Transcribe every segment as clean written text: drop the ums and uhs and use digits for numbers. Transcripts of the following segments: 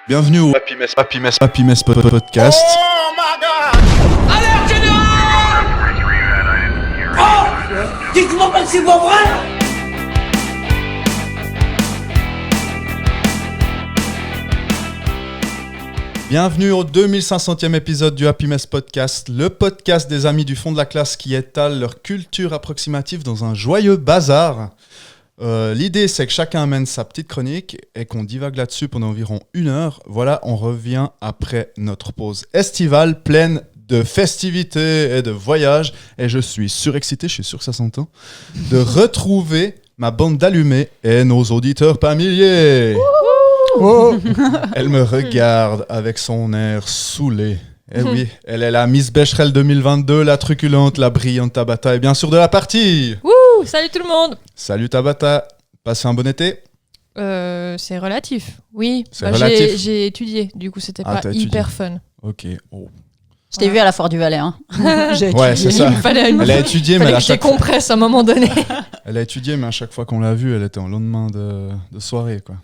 Bienvenue au Happy Mess Podcast. Oh my God! Alerte générale! Oh! Dites-moi pas que c'est pas vrai! Bienvenue au 2500e épisode du Happy Mess Podcast, le podcast des amis du fond de la classe qui étalent leur culture approximative dans un joyeux bazar. L'idée, c'est que chacun amène sa petite chronique et qu'on divague là-dessus pendant environ 1 heure. Voilà, on revient après notre pause estivale pleine de festivités et de voyages. Et je suis surexcité, je suis sûr que ça s'entend, de retrouver ma bande d'allumés et nos auditeurs pas milliers. Oh. Elle me regarde avec son air saoulé. Eh oui, elle est la Miss Becherel 2022, la truculente, la brillante Tabata et bien sûr de la partie. Wouh, salut tout le monde. Salut Tabata, passez un bon été. C'est relatif, oui. C'est relatif. J'ai étudié, du coup c'était pas hyper fun. Ok. Oh. Je t'ai vu à la Foire du Valais. Hein. Ouais, c'est ça. Elle a étudié, mais à chaque fois... décompresse à un moment donné. Elle a étudié, mais à chaque fois qu'on l'a vue, elle était en lendemain de soirée, quoi.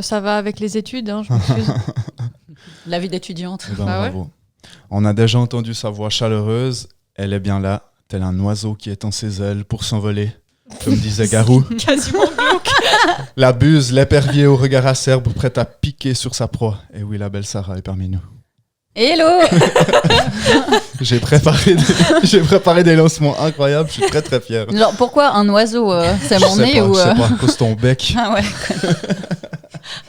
Ça va avec les études, hein, je m'excuse. La vie d'étudiante. Eh ben, bravo. Ouais. On a déjà entendu sa voix chaleureuse. Elle est bien là, tel un oiseau qui étend ses ailes pour s'envoler. Comme disait Garou. Quasiment glauque. La buse, l'épervier au regard acerbe, prête à piquer sur sa proie. Et oui, la belle Sarah est parmi nous. Hello. J'ai préparé des lancements incroyables, je suis très très fier. Genre, pourquoi un oiseau c'est mon nez ou Je sais pas, à cause de ton bec. Ah ouais.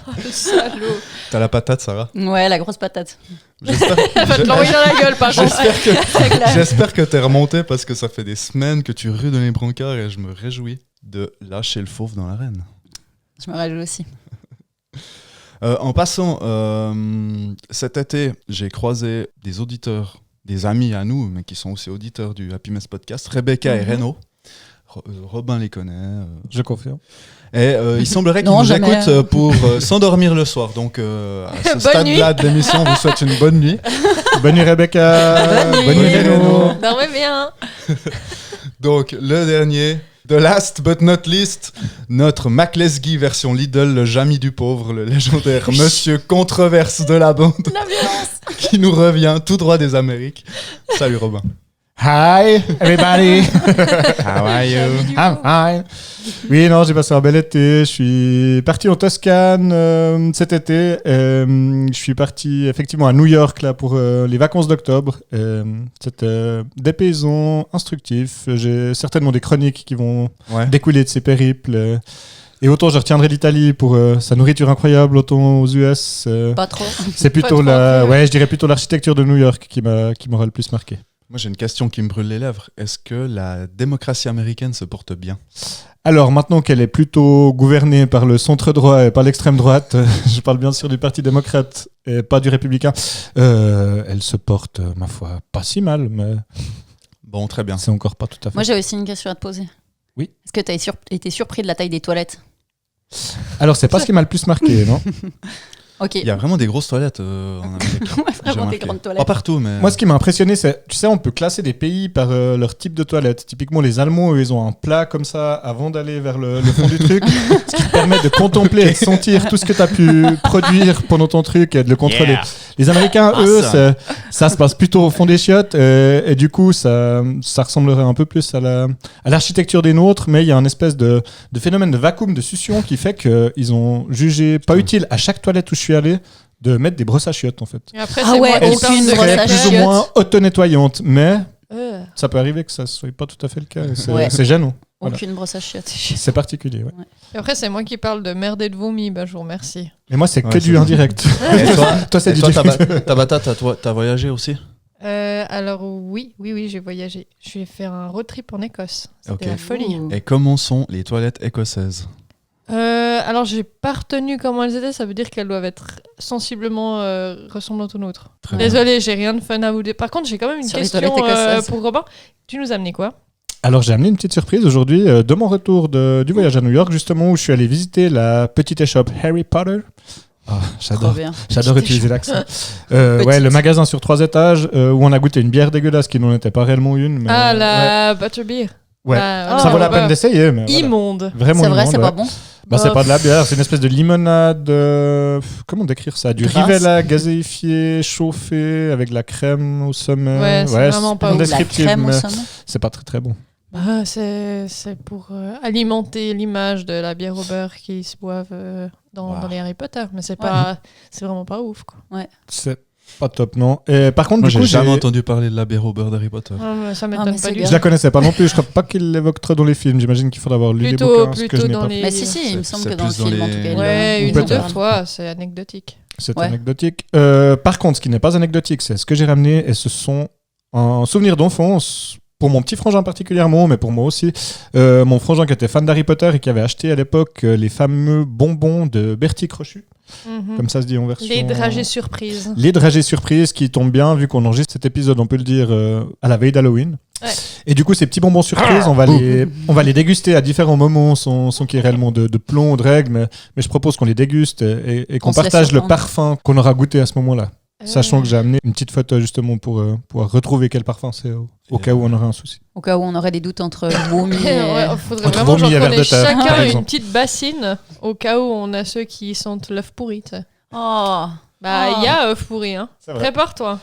Oh, le salaud. T'as la patate, Sarah? Ouais, la grosse patate. Elle va te l'envoyer dans la gueule, par contre. J'espère que t'es remonté parce que ça fait des semaines que tu rues dans les brancards et je me réjouis de lâcher le fauve dans l'arène. Je me réjouis aussi. En passant, cet été, j'ai croisé des auditeurs, des amis à nous, mais qui sont aussi auditeurs du Happy Mess Podcast, Rebecca et Renaud. Robin les connaît. Je confirme. Et il semblerait qu'ils nous écoutent pour s'endormir le soir. Donc, à ce stade-là de l'émission, on vous souhaite une bonne nuit. Bonne nuit, Rebecca. Bonne nuit, Renaud. Dormez bien. Donc, le dernier... The last but not least, notre McLesguy version Lidl, le Jamy du pauvre, le légendaire monsieur controverse de la bande, la violence, qui nous revient tout droit des Amériques. Salut Robin. Hi everybody. How are you? I'm fine. Oui, non, j'ai passé un bel été. Je suis parti en Toscane cet été. Je suis parti effectivement à New York là pour les vacances d'octobre. C'était dépaysant, instructif. J'ai certainement des chroniques qui vont découler de ces périples. Et autant je retiendrai l'Italie pour sa nourriture incroyable, autant aux US. Pas trop. C'est plutôt je dirais plutôt l'architecture de New York qui m'aura le plus marqué. Moi, j'ai une question qui me brûle les lèvres. Est-ce que la démocratie américaine se porte bien? Alors, maintenant qu'elle est plutôt gouvernée par le centre-droit et pas l'extrême droite, je parle bien sûr du Parti démocrate et pas du républicain, elle se porte, ma foi, pas si mal, mais... Bon, très bien. C'est encore pas tout à fait. Moi, j'ai aussi une question à te poser. Oui. Est-ce que tu as été surpris de la taille des toilettes? Alors, c'est pas ce qui m'a le plus marqué, non? Okay. Il y a vraiment des grosses toilettes en Amérique. Ouais, vraiment des grandes toilettes. Pas partout, mais... Moi, ce qui m'a impressionné, c'est, tu sais, on peut classer des pays par leur type de toilette. Typiquement, les Allemands, ils ont un plat comme ça avant d'aller vers le fond du truc, ce qui te permet de contempler et de sentir tout ce que tu as pu produire pendant ton truc et de le contrôler. Yeah. Les Américains, eux, ça se passe plutôt au fond des chiottes et du coup, ça ressemblerait un peu plus à l'architecture des nôtres, mais il y a un espèce de phénomène de vacuum, de succion qui fait qu'ils ont jugé pas utile à chaque toilette où je suis allé de mettre des brosses à chiottes en fait. Et après, aucune brosse à plus ou chiottes. moins auto-nettoyante, mais ça peut arriver que ça soit pas tout à fait le cas. C'est gênant. Aucune brosse à chiottes. C'est particulier, ouais. Et après, c'est moi qui parle de merde et de vomi. Je vous remercie. Et moi, c'est que du indirect. Et toi, c'est du direct. Tabata, t'as voyagé aussi? Alors oui, j'ai voyagé. Je vais faire un road trip en Écosse. C'était la folie. Et comment sont les toilettes écossaises? Alors, j'ai pas retenu comment elles étaient. Ça veut dire qu'elles doivent être sensiblement ressemblantes aux nôtres. Désolée, j'ai rien de fun à vous dire. Par contre, j'ai quand même une question pour Robin. Tu nous as amené quoi? Alors, j'ai amené une petite surprise aujourd'hui de mon retour du voyage à New York, justement, où je suis allé visiter la petite échoppe Harry Potter. Oh, j'adore utiliser l'accent. Le magasin sur 3 étages où on a goûté une bière dégueulasse qui n'en était pas réellement une. Mais, la Butterbeer. Ouais, Bah, ça vaut la peine d'essayer. Mais voilà. Immonde. Vraiment C'est vrai, immonde, c'est ouais. pas bon. Bah, c'est pas de la bière, c'est une espèce de limonade. Comment décrire ça? Du Grasse. Rivella gazéifié, chauffé, avec de la crème au sommet. Ouais, c'est vraiment pas ouf. La indescriptible, crème au mais sommet. c'est pas très très bon. Bah, c'est pour alimenter l'image de la bière au beurre qui se boivent dans les Harry Potter. Mais c'est vraiment pas ouf, quoi. C'est pas top, non. Et par contre, Moi, du coup, j'ai jamais entendu parler de la bière au beurre d'Harry Potter. Ah, mais ça mais m'étonne c'est pas du bien. Je la connaissais pas non plus. Je crois pas qu'il l'évoque trop dans les films. J'imagine qu'il faudra avoir lu les bouquins, ce que je Plutôt n'ai dans pas les... Mais si, il me C'est- semble c'est que dans le plus dans film, en les- tout cas. Ouais, il une ou en deux parle. fois, c'est anecdotique. C'est Ouais. anecdotique. Par contre, ce qui n'est pas anecdotique, c'est ce que j'ai ramené, et ce sont un souvenir d'enfance, pour mon petit frangin particulièrement, mais pour moi aussi. Mon frangin qui était fan d'Harry Potter et qui avait acheté à l'époque les fameux bonbons de Bertie Crochu, Mhm. comme ça se dit en version... Les dragées surprises. Les dragées surprises qui tombent bien, vu qu'on enregistre cet épisode, on peut le dire, à la veille d'Halloween. Ouais. Et du coup, ces petits bonbons surprises, on va les déguster à différents moments, sans qu'il y ait réellement de plomb ou de règles, mais je propose qu'on les déguste et qu'on On se laisse partage le surprendre. parfum qu'on aura goûté à ce moment-là. Sachant que j'ai amené une petite photo justement pour pouvoir retrouver quel parfum c'est au cas où on aurait un souci. Au cas où on aurait des doutes entre vomi et... Ouais, il faudrait Entre vraiment vomi et genre, qu'on verre de ait terre, par chacun une exemple. petite bassine au cas où on a ceux qui sentent l'œuf pourri. Tu sais. Oh. Bah, il Oh. y a œuf pourri. Hein. C'est vrai. Prépare-toi.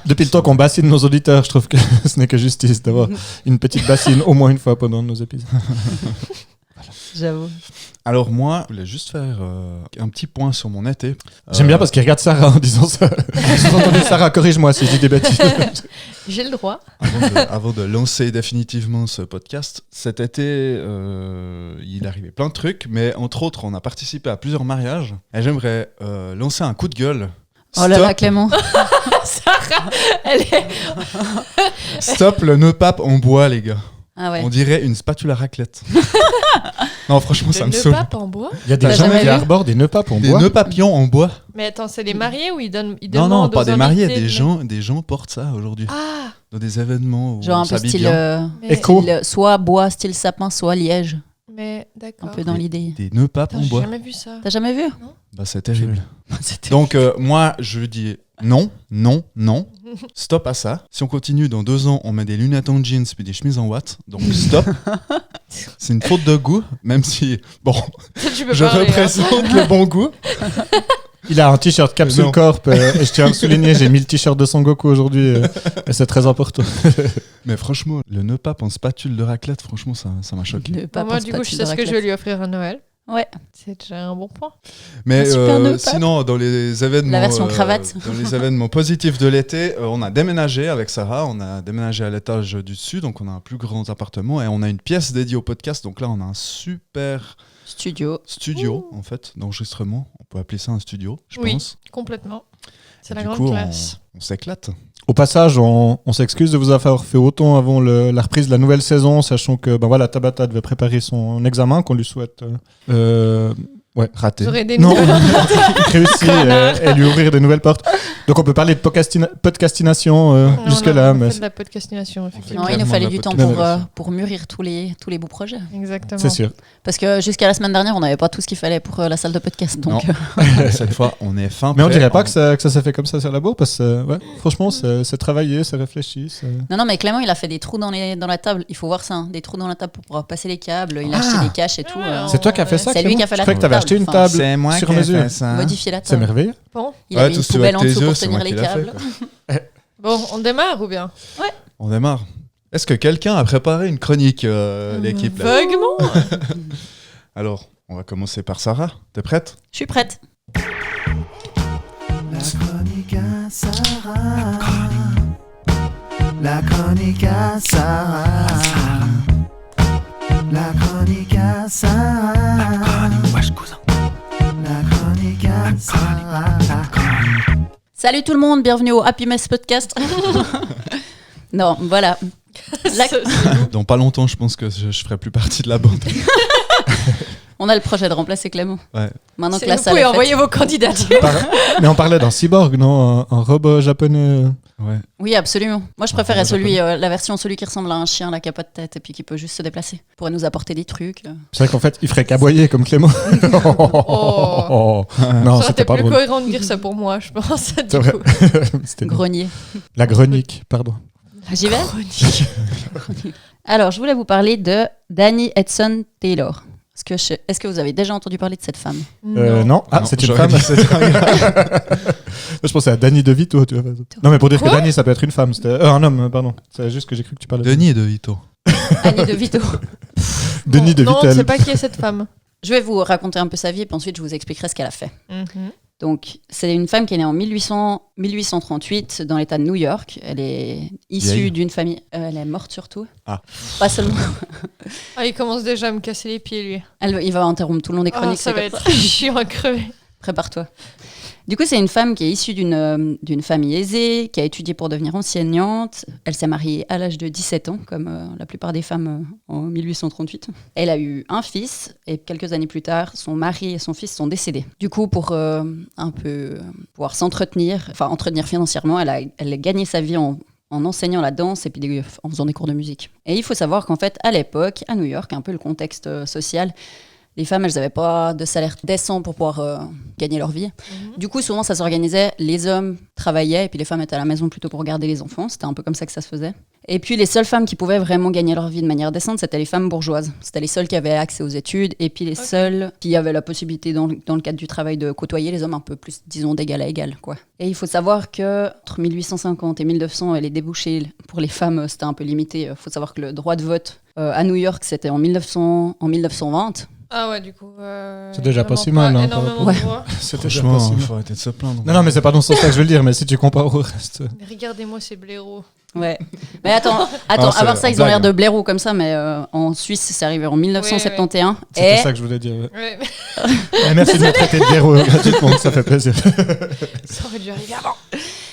Depuis le temps qu'on bassine nos auditeurs, je trouve que ce n'est que justice d'avoir une petite bassine au moins une fois pendant nos épisodes. J'avoue. Alors moi, je voulais juste faire un petit point sur mon été. J'aime bien parce qu'il regarde Sarah en disant ça. J'ai entendu Sarah, corrige-moi si je dis des bêtises. J'ai le droit. Avant de lancer définitivement ce podcast, cet été, il arrivait plein de trucs, mais entre autres, on a participé à plusieurs mariages. Et j'aimerais lancer un coup de gueule. Oh là là, Clément. Sarah, elle est... Stop le nœud pape en bois, les gars. Ah ouais. On dirait une spatule à raclette. Non, franchement, ça Le me nœud saoule. pape en bois. Il y a des T'as gens jamais qui vu arborent des nœuds papes en Des bois. nœuds papillons en bois. Mais attends, c'est des mariés ou ils Non, demandent pas aux des mariés, invités de- des gens portent ça aujourd'hui. Ah, Dans des événements où Genre on un peu s'habille style, bien. mais, Éco. style, soit bois, style sapin, soit liège. mais d'accord. Un peu dans l'idée. Des nœuds papes Attends, en j'ai bois. jamais vu ça. T'as jamais vu? Bah, c'est terrible. Donc, moi, je dis non, non, non. Stop à ça. Si on continue, dans 2 ans, on met des lunettes en jeans puis des chemises en watt. Donc, stop. C'est une faute de goût, même si, bon, Tu peux je parler, hein. représente le bon goût. Il a un t-shirt Capsule Non. Corp et je tiens à le souligner, j'ai mis le t-shirt de Son Goku aujourd'hui et c'est très important. Mais franchement, le nœud pape en spatule de raclette, franchement, ça m'a choqué. Ne pas Moi, penser du pas coup, de je sais ce que je vais raclette. lui offrir à Noël. Ouais. C'est déjà un bon point. Mais Un super nœud pape. sinon, dans les événements, La version cravate. dans les événements positifs de l'été, on a déménagé avec Sarah. On a déménagé à l'étage du dessus, donc on a un plus grand appartement et on a une pièce dédiée au podcast. Donc là, on a un super Studio. studio en fait d'enregistrement. On peut appeler ça un studio, je Oui. pense. Complètement. C'est Et la du grande coup, classe. on s'éclate. Au passage, on s'excuse de vous avoir fait autant avant la reprise de la nouvelle saison, sachant que Tabata devait préparer son examen, qu'on lui souhaite rater. Raté. Vous aurez des Non, nouvelles. réussi et lui ouvrir des nouvelles portes. Donc on peut parler de podcastination Non, jusque-là. on Mais fait de la podcastination, effectivement. Non, il nous clairement fallait la du temps podcast. pour mûrir tous les beaux projets. Exactement. c'est sûr. Parce que jusqu'à la semaine dernière, on n'avait pas tout ce qu'il fallait pour la salle de podcast. Donc, Cette fois, on est fin. Mais on prêt. dirait pas que ça s'est fait comme ça sur la bourre, parce que franchement, c'est travaillé, c'est réfléchi. Non, mais Clément, il a fait des trous dans la table. Il faut voir ça, hein. Des trous dans la table pour pouvoir passer les câbles. Il a acheté des caches et tout. Ouais, C'est toi qui as fait ça, C'est lui Clément qui a fait Je la croyais que t'avais acheté une table. table C'est moi sur qui ai mesure. fait ça. Modifier la C'est table. merveilleux. Bon. Il Ouais, avait tout une ce que tu poubelle vois en avec tes dessous yeux, pour c'est tenir moi les qui l'ai câbles. Bon, on démarre ou bien On démarre. Est-ce que quelqu'un a préparé une chronique, l'équipe là Vaguement. Alors, on va commencer par Sarah. T'es prête? Je suis prête. La chronique à Sarah. La chronique à Sarah. La chronique à Sarah. La chronique à Sarah. Salut tout le monde, bienvenue au Happy Mess Podcast. Non, voilà. La- Dans pas longtemps, je pense que je ferai plus partie de la bande. On a le projet de remplacer Clément. Ouais. Maintenant que Vous la salle pouvez est envoyer faite. vos candidatures. Mais on parlait d'un cyborg, non un robot japonais. Ouais. Oui, absolument. Moi, je préférais robot la version celui qui ressemble à un chien, là, qui a pas de tête et puis qui peut juste se déplacer. Pourrait nous apporter des trucs. C'est vrai qu'en fait, il ferait qu'aboyer comme Clément. Oh. Non, Ça aurait été c'était pas plus drôle. cohérent de dire ça pour moi, je pense. C'est Du vrai. coup. C'était drôle. Grenier. La grenique, pardon. J'y vais. Alors, je voulais vous parler de Danny Edson Taylor. Est-ce que vous avez déjà entendu parler de cette femme? Non. Ah, Non, c'est une j'aurais femme. dit c'était un gars. Je pensais à Danny DeVito. Tu vois. Non, mais pour dire Quoi que Danny, ça peut être une femme. C'était un homme, pardon. C'est juste que j'ai cru que tu parlais Denis et De Vito. Annie DeVito. Denis Non, on ne DeVitel. sait pas qui est cette femme. Je vais vous raconter un peu sa vie, puis ensuite je vous expliquerai ce qu'elle a fait. Mhm. Donc, c'est une femme qui est née en 1838 dans l'État de New York. Elle est issue Vieille. d'une famille... elle est morte surtout. Ah. Pas seulement... Ah, il commence déjà à me casser les pieds, lui. Il va interrompre tout le long des Ah, chroniques. ça c'est va comme être chiant à crever. Prépare-toi. Du coup, c'est une femme qui est issue d'une famille aisée, qui a étudié pour devenir enseignante. Elle s'est mariée à l'âge de 17 ans, comme la plupart des femmes en 1838. Elle a eu un fils, et quelques années plus tard, son mari et son fils sont décédés. Du coup, pour un peu pouvoir entretenir financièrement, elle a gagné sa vie en enseignant la danse et puis en faisant des cours de musique. Et il faut savoir qu'en fait, à l'époque, à New York, un peu le contexte social, les femmes, elles n'avaient pas de salaire décent pour pouvoir gagner leur vie. Du coup, souvent, ça s'organisait. Les hommes travaillaient et puis les femmes étaient à la maison plutôt pour garder les enfants. C'était un peu comme ça que ça se faisait. Et puis, les seules femmes qui pouvaient vraiment gagner leur vie de manière décente, c'était les femmes bourgeoises. C'était les seules qui avaient accès aux études et puis les seules qui avaient la possibilité, dans le cadre du travail, de côtoyer les hommes un peu plus, disons, d'égal à égal, quoi. Et il faut savoir qu'entre 1850 et 1900, les débouchés pour les femmes, c'était un peu limité. Il faut savoir que le droit de vote à New York, c'était en 1920. Ah ouais, du coup. C'est déjà pas vraiment si mal, hein, énormément par de droits. C'était déjà Franchement, possible. il faut arrêter de se plaindre. Non, mais c'est pas dans ce sens-là que je veux le dire, mais si tu compares au reste. Mais regardez-moi ces blaireaux. Ouais. Mais attends, c'est à part ça, en ils ont l'air blague. de blaireaux comme ça, mais en Suisse, c'est arrivé en 1971. C'était Et ça que je voulais dire. Ouais. Ouais, Et merci de me traiter de blaireau gratuitement, ça fait plaisir. ça aurait dû arriver avant.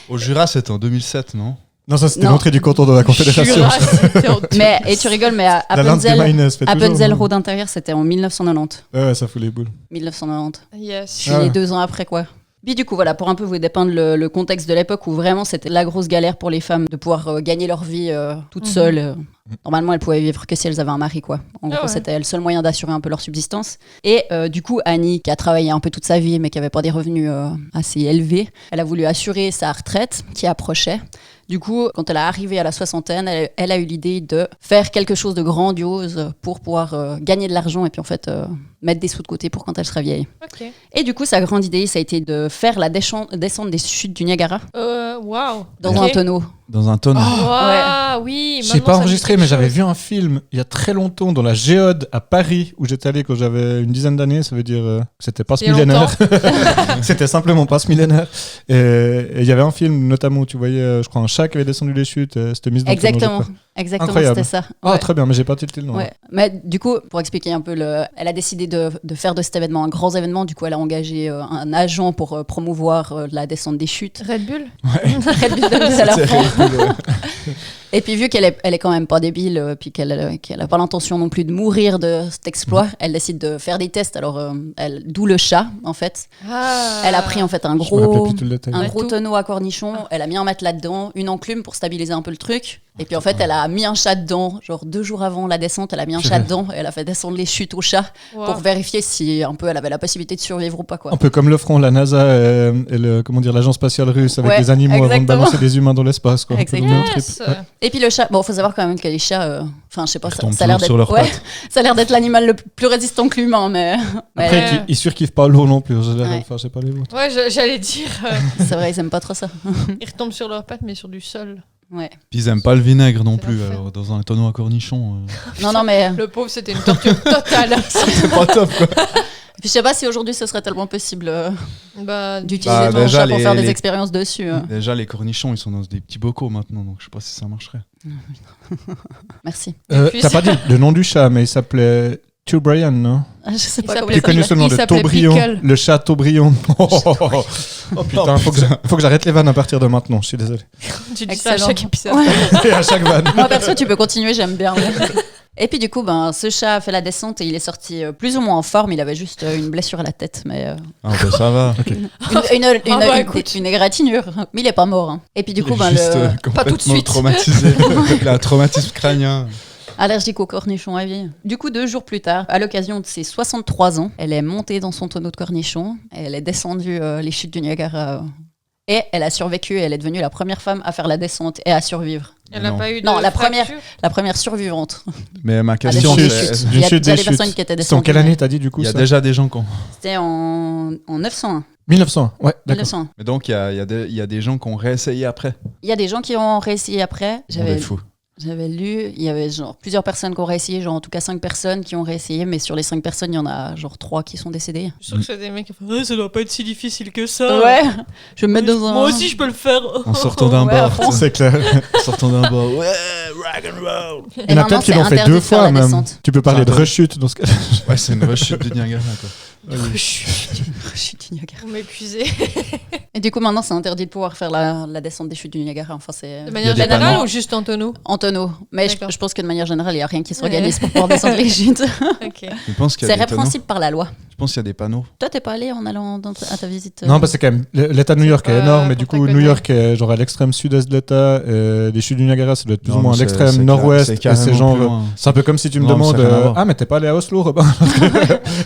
Au Jura, c'était en 2007, non? Non, ça c'était Non. l'entrée du canton de la Confédération. Jura, c'était en mais et tu rigoles, mais à La lande des Appenzell, Mayonnaise fait toujours. Appenzell Road intérieur, c'était en 1990. Ouais, ça fout les boules. 1990. Je Yes. suis Ah née ouais. 2 ans après, quoi. Puis du coup, voilà, pour un peu vous dépeindre le contexte de l'époque où vraiment c'était la grosse galère pour les femmes de pouvoir gagner leur vie toutes seules. Normalement, elles pouvaient vivre que si elles avaient un mari, quoi. En gros, ouais. c'était le seul moyen d'assurer un peu leur subsistance. Et du coup, Annie, qui a travaillé un peu toute sa vie, mais qui n'avait pas des revenus assez élevés, elle a voulu assurer sa retraite qui approchait. Du coup, quand elle est arrivée à la soixantaine, elle a eu l'idée de faire quelque chose de grandiose pour pouvoir gagner de l'argent et puis en fait mettre des sous de côté pour quand elle sera vieille. Ok. Et du coup, sa grande idée, ça a été de faire la descente des chutes du Niagara Waouh. dans Ok. un tonneau. Dans un tonneau. Waouh, oui. J'ai maintenant, pas ça me enregistré, dit mais quelque j'avais chose. vu un film il y a très longtemps dans la Géode à Paris où j'étais allé quand j'avais une dizaine d'années. Ça veut dire que c'était pas ce Il y a millénaire. C'était simplement pas ce millénaire. Et il y avait un film notamment où tu voyais, je crois, un chat qui avait descendu les chutes. C'était mis dans le tonneau, je Exactement, crois. exactement, Incroyable. c'était ça. Ah, Ouais. très bien, mais j'ai pas tilté le nom. Ouais. Mais du coup, pour expliquer un peu, elle a décidé de faire de cet événement un grand événement. Du coup, elle a engagé un agent pour promouvoir la descente des chutes. Red Bull. Red Bull à la C'est fin. Red Bull, ouais. Et puis vu qu'elle est quand même pas débile, puis qu'elle a pas l'intention non plus de mourir de cet exploit, elle décide de faire des tests. Alors, d'où le chat, en fait. Ah. Elle a pris en fait un Je me rappelais gros plus tout le détail. un Ouais, gros tout. tonneau à cornichons, elle a mis un matelas dedans, une enclume pour stabiliser un peu le truc. Et puis en fait, elle a mis un chat dedans, genre 2 jours avant la descente, elle a mis un chat dedans et elle a fait descendre les chutes au chat Wow. pour vérifier si un peu elle avait la possibilité de survivre ou pas, quoi. Un peu comme le front, la NASA et l'agence spatiale russe avec Ouais, des animaux avant de exactement. balancer des humains dans l'espace. Quoi. Un peu le même trip. Yes. Ouais. Et puis le chat, bon, faut savoir quand même que les chats, enfin je sais pas, Ils ça retombent a l'air toujours d'être sur leurs ouais, ça a l'air d'être l'animal le plus résistant que l'humain, mais Après, Ouais. ils surkiffent pas l'eau non plus. Ouais. Enfin, je sais pas les vôtres. Ouais, j'allais dire. c'est vrai, ils aiment pas trop ça. Ils retombent sur leurs pattes, mais sur du sol. Ouais. Puis ils aiment pas le vinaigre non C'est plus, l'enfer. alors dans un tonneau à cornichons. Non, non, mais Le pauvre, c'était une torture totale. C'est pas top quoi. puis, je sais pas si aujourd'hui ce serait tellement possible Bah, d'utiliser Bah, ton déjà, chat pour les- faire des les- expériences dessus. Déjà, les cornichons, ils sont dans des petits bocaux maintenant, donc je sais pas si ça marcherait. Merci. puis, T'as pas dit le nom du chat, mais il s'appelait Brian, non? Je sais Il pas comment s'appelait Plus connu sous le nom Il de s'appelait Taubrion. Pickle. Le chat Taubrion. Oh putain, faut que j'arrête les vannes à partir de maintenant, je suis désolé. tu dis ça à Excellent. chaque épisode. Et à chaque vanne. Moi perso, tu peux continuer, j'aime bien. Et puis du coup, ben, ce chat a fait la descente et il est sorti plus ou moins en forme. Il avait juste une blessure à la tête, mais Ah bah ça va. une égratignure. Mais il est pas mort. Hein. Et puis du coup, ben, Juste Pas tout de complètement suite. traumatisé. Il a un traumatisme crânien. allergique aux cornichons à vie. Du coup, 2 jours plus tard, à l'occasion de ses 63 ans, elle est montée dans son tonneau de cornichons. Elle est descendue les chutes du Niagara. Et elle a survécu et elle est devenue la première femme à faire la descente et à survivre. Elle n'a pas eu de Non, la fracture. première survivante. Mais ma À la question, descente des c'est... chutes. du Il y a chute déjà des des chutes. personnes qui étaient C'est en descendues. quelle année t'as dit du coup Il y a ça déjà des gens qui ont... C'était en 901. 1900, ouais, d'accord. 1901. Mais donc, il y a des gens qui ont réessayé après. Il y a des gens qui ont réessayé après. On est fous. J'avais lu, il y avait genre plusieurs personnes qui ont réessayé, genre en tout cas 5 personnes qui ont réessayé, mais sur les 5 personnes, il y en a genre 3 qui sont décédés. Je suis sûre que c'est des mecs qui font ça doit pas être si difficile que ça. Ouais, je vais me mettre dans un. Moi aussi, je peux le faire. En sortant d'un Ouais, à bar. fond. C'est clair. En sortant d'un bar. Ouais, rock and roll. Et Il y en a maintenant, peut-être qui c'est l'ont fait interdit 2 de faire fois la même. descente. Tu peux parler de Attends. rechute dans ce cas. Ouais, c'est une rechute du Niagara, quoi. Chute du Niagara. On m'épuisait. Et du coup, maintenant, c'est interdit de pouvoir faire la descente des chutes du Niagara. Enfin, c'est De manière des générale panneaux. ou juste en tonneau? en tonneau. Mais D'accord. je pense que de manière générale, il n'y a rien qui s'organise pour pouvoir descendre les chutes. Ok. Je pense qu'il y C'est a des panneaux. répréhensible par la loi. Je pense qu'il y a des panneaux. Toi, t'es pas allé en allant à ta visite Non, parce que quand même, l'État de New York C'est est pas énorme, mais du pour coup, ta New connerie. York est genre à l'extrême sud-est de l'État. Les chutes du Niagara, ça doit être plus Non, ou moins à mais l'extrême c'est nord-ouest. c'est Et carrément c'est genre. plus loin. C'est un peu comme si tu me Non, mais ça demandes a rien à voir. ah, mais t'es pas allé à Oslo, Robin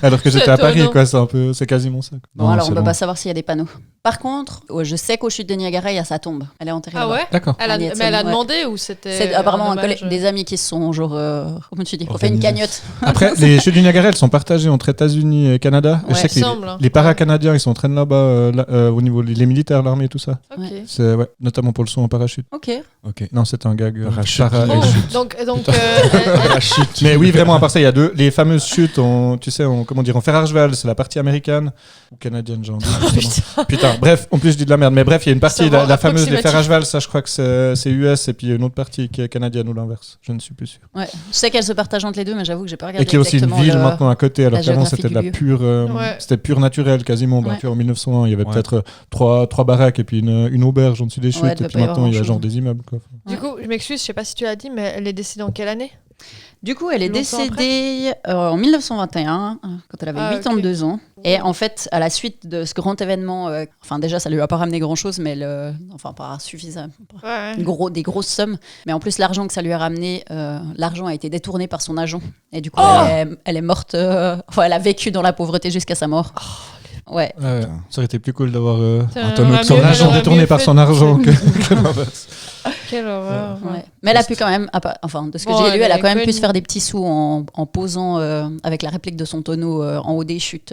Alors que j'étais à Paris, étonnant. quoi. C'est quasiment ça. Quoi. Bon, Non, alors on c'est peut bon. pas savoir s'il y a des panneaux. Par contre, je sais qu'aux chutes de Niagara, il y a sa tombe. Elle est enterrée Ah là-bas. ouais? D'accord. Mais elle a Ouais. demandé ou c'était. C'est apparemment un hommage, des amis qui se sont genre, comment tu dis, on fait une Organisé. cagnotte. Après, les chutes du Niagara, elles sont partagées entre États-Unis et Canada. Et Ouais, je sais que semble, hein. les para-canadiens, ils s'entraînent là-bas au niveau les militaires, l'armée et tout ça. Ok. Ouais. C'est ouais, notamment pour le saut en parachute. Ok. Ok. Non, c'est un gag. Parachute. para- Oh, et chute. donc La chute. Mais oui, vraiment, à part ça, il y a les fameuses chutes, tu sais, comment dire, en fer à cheval, c'est la partie américaine ou canadienne, genre. Putain, bref, en plus je dis de la merde. Mais bref, il y a une partie, Savoir la fameuse des fer à approximatif. cheval, ça je crois que c'est US, et puis il y a une autre partie qui est canadienne ou l'inverse. Je ne suis plus sûr. Ouais. Je sais qu'elle se partage entre les deux, mais j'avoue que j'ai pas regardé Et qu'il y a aussi une exactement ville le- maintenant à côté, alors la qu'avant géographie c'était de du la lieu. pure, Ouais. c'était pur naturel quasiment. Bah, Ouais. tu vois, en 1901, il y avait Ouais. peut-être trois baraques et puis une auberge en dessus des chutes, Ouais, et devait puis pas y avoir maintenant il y a grand-chose. genre des immeubles. Quoi. Du coup, je m'excuse, je sais pas si tu l'as dit, mais elle est décédée en quelle année? Du coup, elle est Longtemps décédée en 1921, quand elle avait Ah, 82 ans. Et en fait, à la suite de ce grand événement, enfin déjà, ça lui a pas ramené grand-chose, mais enfin pas suffisant, Ouais. des grosses sommes. Mais en plus, l'argent que ça lui a ramené, l'argent a été détourné par son agent. Et du coup, Oh elle est morte, enfin, elle a vécu dans la pauvreté jusqu'à sa mort. Ouais. Ouais, ça aurait été plus cool d'avoir Putain, un tonneau elle de son aurait mieux- argent elle aurait détourné mieux par fait son de- argent que l'inverse. Quelle horreur. Ouais. Mais elle a pu quand même, enfin de ce que Bon, j'ai lu, elle elle a est quand même pu connue. se faire des petits sous en posant avec la réplique de son tonneau en haut des chutes.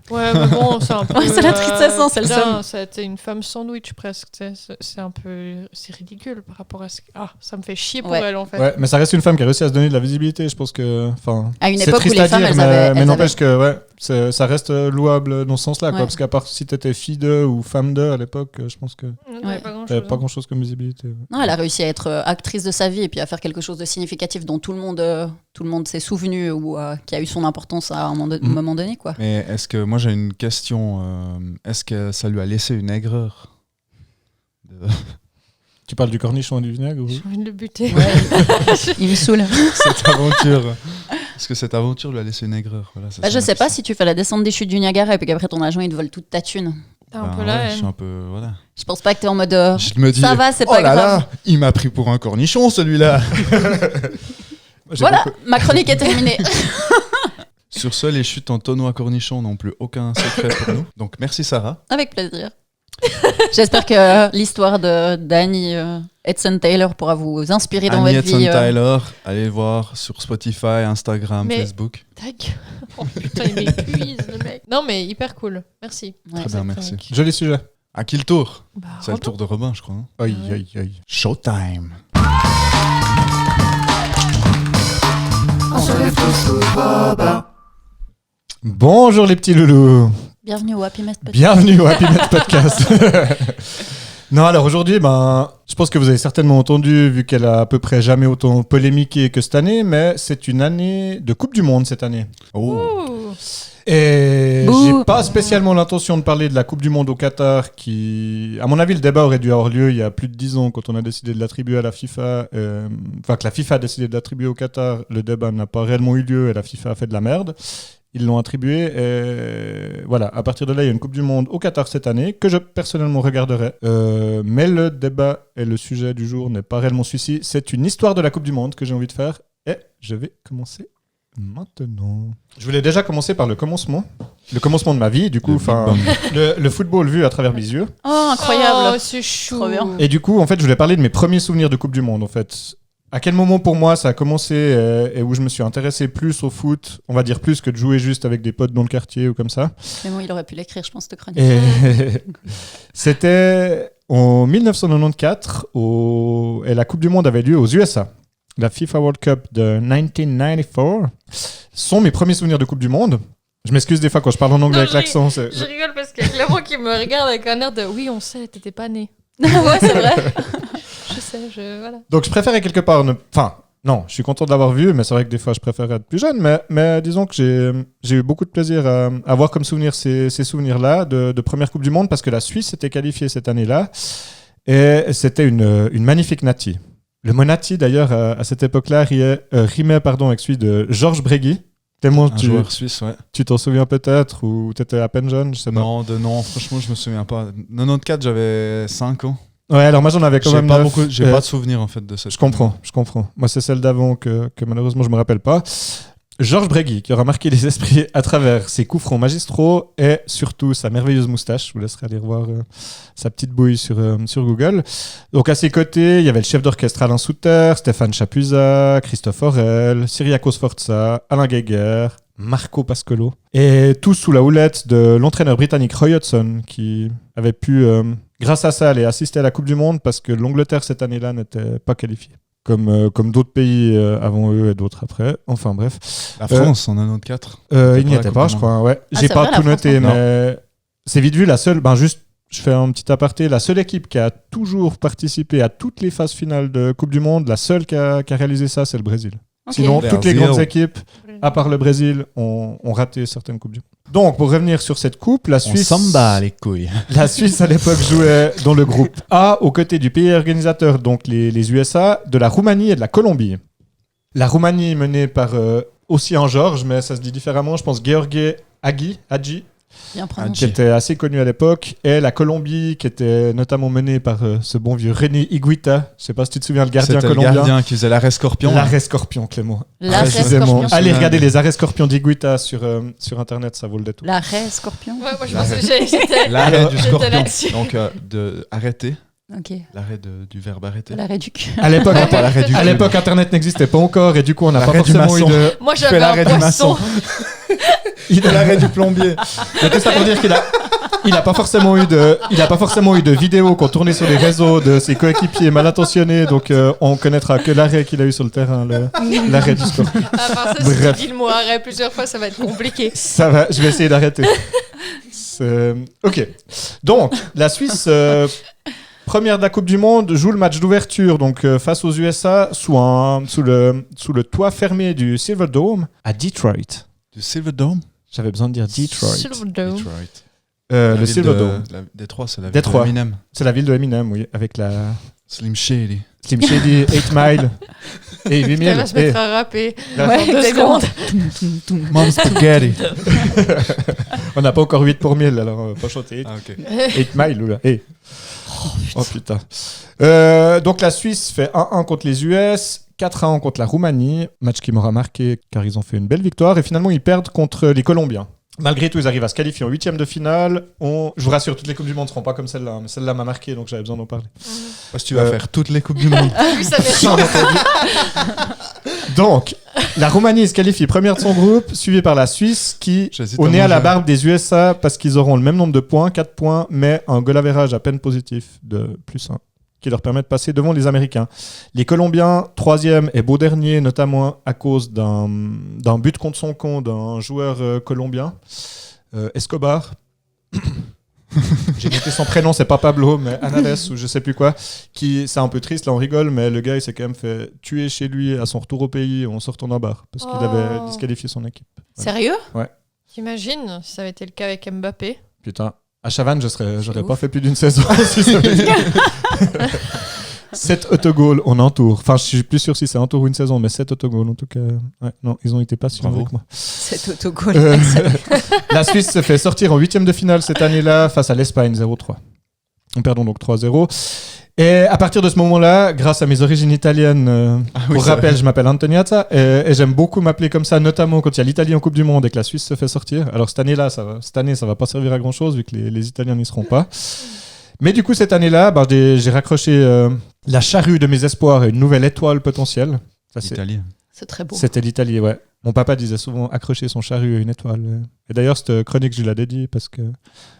Ouais, mais bon, c'est un peu. Ouais, c'est la tristesse, hein, c'est le putain, seum. ça a été une femme sandwich presque. Tu sais, c'est un peu. C'est ridicule par rapport à ce. Ah, ça me fait chier pour Ouais. elle en fait. Ouais, mais ça reste une femme qui a réussi à se donner de la visibilité. Je pense que, enfin, À une c'est époque où triste les à femmes, dire, elles mais, avaient- mais elles n'empêche que ouais, ça reste louable dans ce sens-là, quoi. Ouais. Parce qu'à part si t'étais fille d'eux ou femme d'eux à l'époque, je pense que On Ouais. n'avait pas grand t'avais chose. pas grand-chose comme visibilité. Ouais. Non, elle a réussi à être actrice de sa vie et puis à faire quelque chose de significatif dont tout le monde s'est souvenu ou qui a eu son importance à un moment donné, quoi. Mais est-ce que moi j'ai une question est-ce que ça lui a laissé une aigreur de- Tu parles du cornichon et du vinaigre ou... J'ai envie de le buter. Il me saoule. cette aventure Est-ce que cette aventure lui a laissé une aigreur voilà, c'est Bah, ça je ma sais pas question. si tu fais la descente des chutes du Niagara et puis qu'après ton agent il te vole toute ta thune. T'es un Ben peu ouais, là, je suis un peu voilà. Je pense pas que t'es en mode Je me dis ça va, c'est oh pas là grave. là, il m'a pris pour un cornichon celui-là. J'ai Voilà, beaucoup- ma chronique est terminée. Sur ce, les chutes en tonneau à cornichon n'ont plus aucun secret pour nous. Donc merci Sarah. Avec plaisir. J'espère que l'histoire d'Annie Edson Taylor pourra vous inspirer dans Annie votre Hudson vie. Tyler, allez le voir sur Spotify, Instagram, Mais- Facebook. Tac. Oh putain, il m'épuise le mec. Non, mais hyper cool. Merci. Ouais. Très bien, merci. Joli sujet. À qui le tour Bah, C'est le tour de Robin, je crois. hein. Aïe, aïe, aïe. Showtime. On se lève tous sous Robin. Bonjour les petits loulous. Bienvenue au Happy Mess Podcast. Bienvenue au Happy Net Podcast. Non, alors aujourd'hui, je pense que vous avez certainement entendu, vu qu'elle a à peu près jamais autant polémiqué que cette année, mais c'est une année de Coupe du Monde cette année. Oh. Ouh. Et Bouh. j'ai pas spécialement l'intention de parler de la Coupe du Monde au Qatar, qui, à mon avis, le débat aurait dû avoir lieu il y a plus de 10 ans quand on a décidé de l'attribuer à la FIFA. Enfin, que la FIFA a décidé de l'attribuer au Qatar. Le débat n'a pas réellement eu lieu et la FIFA a fait de la merde. Ils l'ont attribué et voilà, à partir de là, il y a une Coupe du Monde au Qatar cette année que je personnellement regarderai. Mais le débat et le sujet du jour n'est pas réellement celui-ci. C'est une histoire de la Coupe du Monde que j'ai envie de faire et je vais commencer maintenant. Je voulais déjà commencer par le commencement de ma vie, du coup, le football vu à travers mes yeux. Oh, incroyable. Oh, c'est chou. Trop bien. Et du coup, en fait, je voulais parler de mes premiers souvenirs de Coupe du Monde, en fait. À quel moment pour moi ça a commencé et où je me suis intéressé plus au foot, on va dire plus que de jouer juste avec des potes dans le quartier ou comme ça. Mais bon, il aurait pu l'écrire, je pense, cette chronique. Et c'était en 1994 et la Coupe du Monde avait lieu aux USA. La FIFA World Cup de 1994 sont mes premiers souvenirs de Coupe du Monde. Je m'excuse des fois quand je parle en anglais avec l'accent. Je rigole parce qu'il y a Clément qui me regarde avec un air de oui, on sait, t'étais pas né. Ouais, c'est vrai. Je sais, voilà. Donc je préférais quelque part non, je suis content de l'avoir vu, mais c'est vrai que des fois je préférais être plus jeune. Mais disons que j'ai eu beaucoup de plaisir à avoir comme souvenir ces souvenirs-là de première Coupe du Monde parce que la Suisse s'était qualifiée cette année-là et c'était une magnifique Nati. Le mot Nati, d'ailleurs, à cette époque-là, rimait avec celui de Georges Bregui. Tellement Un joueur suisse, ouais. Tu t'en souviens peut-être ou t'étais à peine jeune, je sais pas. Non, franchement, je me souviens pas. 94, j'avais 5 ans. Ouais, alors moi j'en avais quand même 9. J'ai pas de souvenir en fait de cette. Je comprends. Moi c'est celle d'avant que malheureusement je me rappelle pas. Georges Bregui qui aura marqué les esprits à travers ses coups francs magistraux et surtout sa merveilleuse moustache. Je vous laisserai aller voir sa petite bouille sur Google. Donc à ses côtés, il y avait le chef d'orchestre Alain Souter, Stéphane Chapuisat, Christophe Aurel, Cyriakos Sforza, Alain Geiger, Marco Pascolo. Et tout sous la houlette de l'entraîneur britannique Roy Hodgson qui avait pu, grâce à ça, aller assister à la Coupe du Monde parce que l'Angleterre cette année-là n'était pas qualifiée. Comme d'autres pays avant eux et d'autres après. Enfin bref. La France en 94. Il n'y était pas, je crois. Ouais. J'ai pas tout noté, mais c'est vite vu la seule. Juste, je fais un petit aparté. La seule équipe qui a toujours participé à toutes les phases finales de Coupe du Monde, la seule qui a réalisé ça, c'est le Brésil. Okay. Sinon, toutes les grandes équipes, à part le Brésil, ont raté certaines Coupes du Monde. Donc, pour revenir sur cette coupe, la Suisse... On s'en bat les couilles. La Suisse, à l'époque, jouait dans le groupe A, aux côtés du pays organisateur, donc les USA, de la Roumanie et de la Colombie. La Roumanie menée par aussi un Georges, mais ça se dit différemment, je pense Gheorghe Hagi, qui était assez connu à l'époque, et la Colombie qui était notamment menée par ce bon vieux René Higuita. Je sais pas si tu te souviens, le gardien colombien. C'était le gardien qui faisait l'arrêt scorpion. L'arrêt scorpion, Clément. L'arrêt scorpion. Allez regarder les arrêts scorpions d'Higuita sur internet, ça vaut le détour. L'arrêt scorpion. Ouais, moi je pensais que j'étais l'arrêt du scorpion. Donc de arrêter. Okay. L'arrêt du verbe arrêter. L'arrêt du cul. À l'époque, Internet n'existait pas encore et du coup, on n'a pas forcément eu de... Moi, j'avais un poisson. L'arrêt du plombier. Mais tout ça pour dire qu'il a pas forcément eu de vidéos qu'on tournait sur les réseaux de ses coéquipiers mal intentionnés, donc on connaîtra que l'arrêt qu'il a eu sur le terrain, l'arrêt du sport. À part ça, si tu dis le mot arrêt plusieurs fois, ça va être compliqué. Ça va, je vais essayer d'arrêter. Ok. Donc, la Suisse... première de la Coupe du Monde, joue le match d'ouverture donc face aux USA sous le toit fermé du Silverdome à Detroit. Du Silverdome ? J'avais besoin de dire Detroit. Silverdome. Le Silverdome. Détroit, c'est la ville de Eminem. C'est la ville de Eminem, oui, avec la... Slim Shady. Slim Shady, 8 Mile. Et 8 000. Elle va se mettre à rapper. Ouais, 2 secondes. Mom Spaghetti. On n'a pas encore 8 pour 1000, alors on va pas chanter. Ah, ok. 8 Mile, oula. Hey. Oh putain. Donc la Suisse fait 1-1 contre les US, 4-1 contre la Roumanie, match qui m'aura marqué car ils ont fait une belle victoire et finalement ils perdent contre les Colombiens. Malgré tout, ils arrivent à se qualifier en 8e de finale. Je vous rassure, toutes les Coupes du Monde ne seront pas comme celle-là, mais celle-là m'a marqué donc j'avais besoin d'en parler. Parce que tu vas faire toutes les Coupes du Monde. Oui, ça mérite. Donc, la Roumanie se qualifie première de son groupe, suivie par la Suisse qui, au nez à la barbe des USA, parce qu'ils auront le même nombre de points, 4 points, mais un goal average à peine positif de +1, qui leur permet de passer devant les Américains. Les Colombiens, 3e et beau dernier, notamment à cause d'un but contre son camp d'un joueur colombien, Escobar. J'ai noté son prénom, c'est pas Pablo, mais Anales ou je sais plus quoi. C'est un peu triste, là on rigole, mais le gars il s'est quand même fait tuer chez lui à son retour au pays en sortant d'un bar parce qu'il avait disqualifié son équipe. Voilà. Sérieux ? Ouais. T'imagines si ça avait été le cas avec Mbappé ? Putain, à Chavannes, j'aurais pas fait plus d'une saison. Si ça avait été... 7 autogols en un tour. Enfin, je suis plus sûr si c'est un tour ou une saison, mais 7 autogols en tout cas. Ouais, non, ils ont été passionnés avec moi. 7 autogols. La Suisse se fait sortir en 8e de finale cette année-là face à l'Espagne 0-3. Perdons donc 3-0. Et à partir de ce moment-là, grâce à mes origines italiennes, pour rappel, je m'appelle Antoniazza et j'aime beaucoup m'appeler comme ça, notamment quand il y a l'Italie en Coupe du Monde et que la Suisse se fait sortir. Alors cette année, ça va pas servir à grand-chose vu que les Italiens n'y seront pas. Mais du coup, cette année-là, j'ai raccroché la charrue de mes espoirs et une nouvelle étoile potentielle. Ça, L'Italie. C'est très beau. C'était l'Italie, ouais. Mon papa disait souvent accrocher son charrue à une étoile. Et d'ailleurs, cette chronique, je lui l'ai dédiée parce que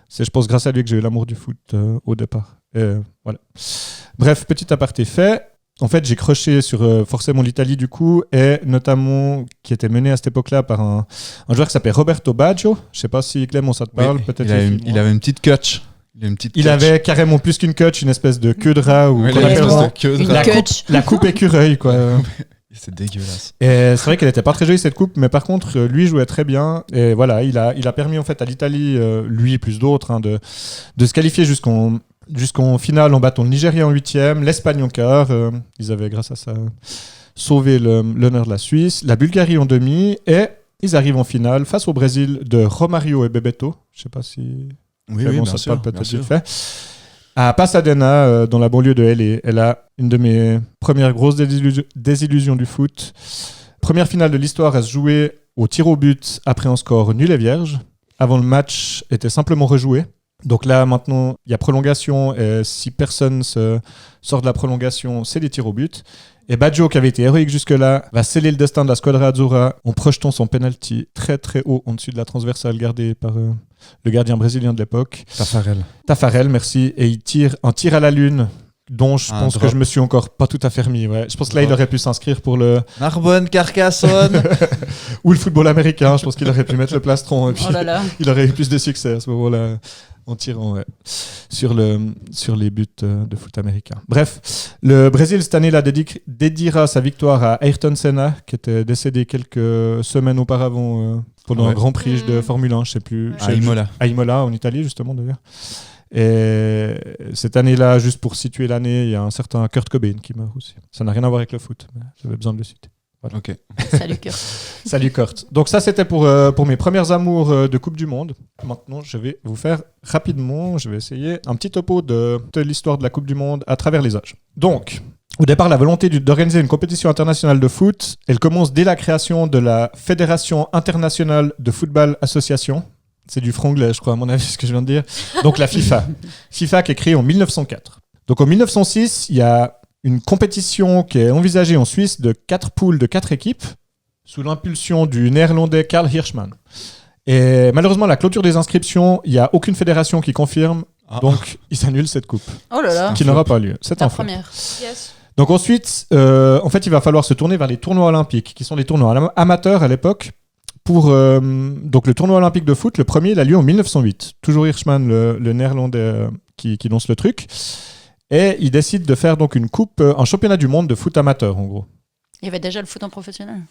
c'est, je pense, grâce à lui que j'ai eu l'amour du foot au départ. Voilà. Bref, petit aparté fait. En fait, j'ai croché sur forcément l'Italie du coup, et notamment qui était mené à cette époque-là par un joueur qui s'appelait Roberto Baggio. Je sais pas si Clément, ça te parle. Peut-être. Il avait une petite catch. Il avait carrément plus qu'une catch, une espèce de queue de rat ou la coupe écureuil, quoi. C'est dégueulasse. Et c'est vrai qu'elle était pas très jolie cette coupe, mais par contre, lui jouait très bien. Et voilà, il a permis en fait à l'Italie, lui et plus d'autres, de se qualifier jusqu'en finale en battant le Nigeria en 8e, l'Espagne en quart. Ils avaient grâce à ça sauvé l'honneur de la Suisse, la Bulgarie en demi, et ils arrivent en finale face au Brésil de Romario et Bebeto. Je sais pas si oui, bien ça sûr, peut-être vite fait. À Pasadena, dans la banlieue de LA. Elle a une de mes premières grosses désillusions du foot. Première finale de l'histoire à se jouer au tir au but après un score nul et vierge. Avant, le match était simplement rejoué. Donc là, maintenant, il y a prolongation. Et si personne sort de la prolongation, c'est des tirs au but. Et Baggio, qui avait été héroïque jusque-là, va sceller le destin de la Squadra Azzurra en projetant son penalty très très haut en dessus de la transversale gardée par le gardien brésilien de l'époque. Tafarel, merci. Et il tire un tir à la lune, dont je pense que je me suis encore pas tout à fait remis. Ouais. Je pense que là, il aurait pu s'inscrire pour le Narbonne, Carcassonne ou le football américain. Je pense qu'il aurait pu mettre le plastron et puis il aurait eu plus de succès à ce moment-là. En tirant sur les buts de foot américain. Bref, le Brésil cette année-là dédiera sa victoire à Ayrton Senna, qui était décédé quelques semaines auparavant pendant un Grand Prix de Formule 1, je sais plus. À Imola, en Italie justement d'ailleurs. Et cette année-là, juste pour situer l'année, il y a un certain Kurt Cobain qui meurt aussi. Ça n'a rien à voir avec le foot, mais j'avais besoin de le citer. Voilà. Ok. Salut Kurt. Salut Kurt. Donc ça c'était pour mes premières amours de Coupe du Monde. Maintenant je vais vous faire rapidement, je vais essayer un petit topo de l'histoire de la Coupe du Monde à travers les âges. Donc au départ, la volonté d'organiser une compétition internationale de foot, elle commence dès la création de la Fédération internationale de football association. C'est du franglais, je crois, à mon avis, ce que je viens de dire. Donc la FIFA. FIFA qui est créée en 1904. Donc en 1906, il y a une compétition qui est envisagée en Suisse de 4 poules de 4 équipes sous l'impulsion du néerlandais Karl Hirschmann. Et malheureusement, à la clôture des inscriptions, il n'y a aucune fédération qui confirme, donc ils annulent cette coupe. Oh là là. Qui n'aura pas lieu. C'est la un fait. première. Yes. Donc ensuite, en fait, il va falloir se tourner vers les tournois olympiques, qui sont des tournois amateurs à l'époque. Donc le tournoi olympique de foot, le premier, il a lieu en 1908. Toujours Hirschmann, le néerlandais qui lance le truc. Et il décide de faire donc une coupe, un championnat du monde de foot amateur en gros. Il y avait déjà le foot en professionnel.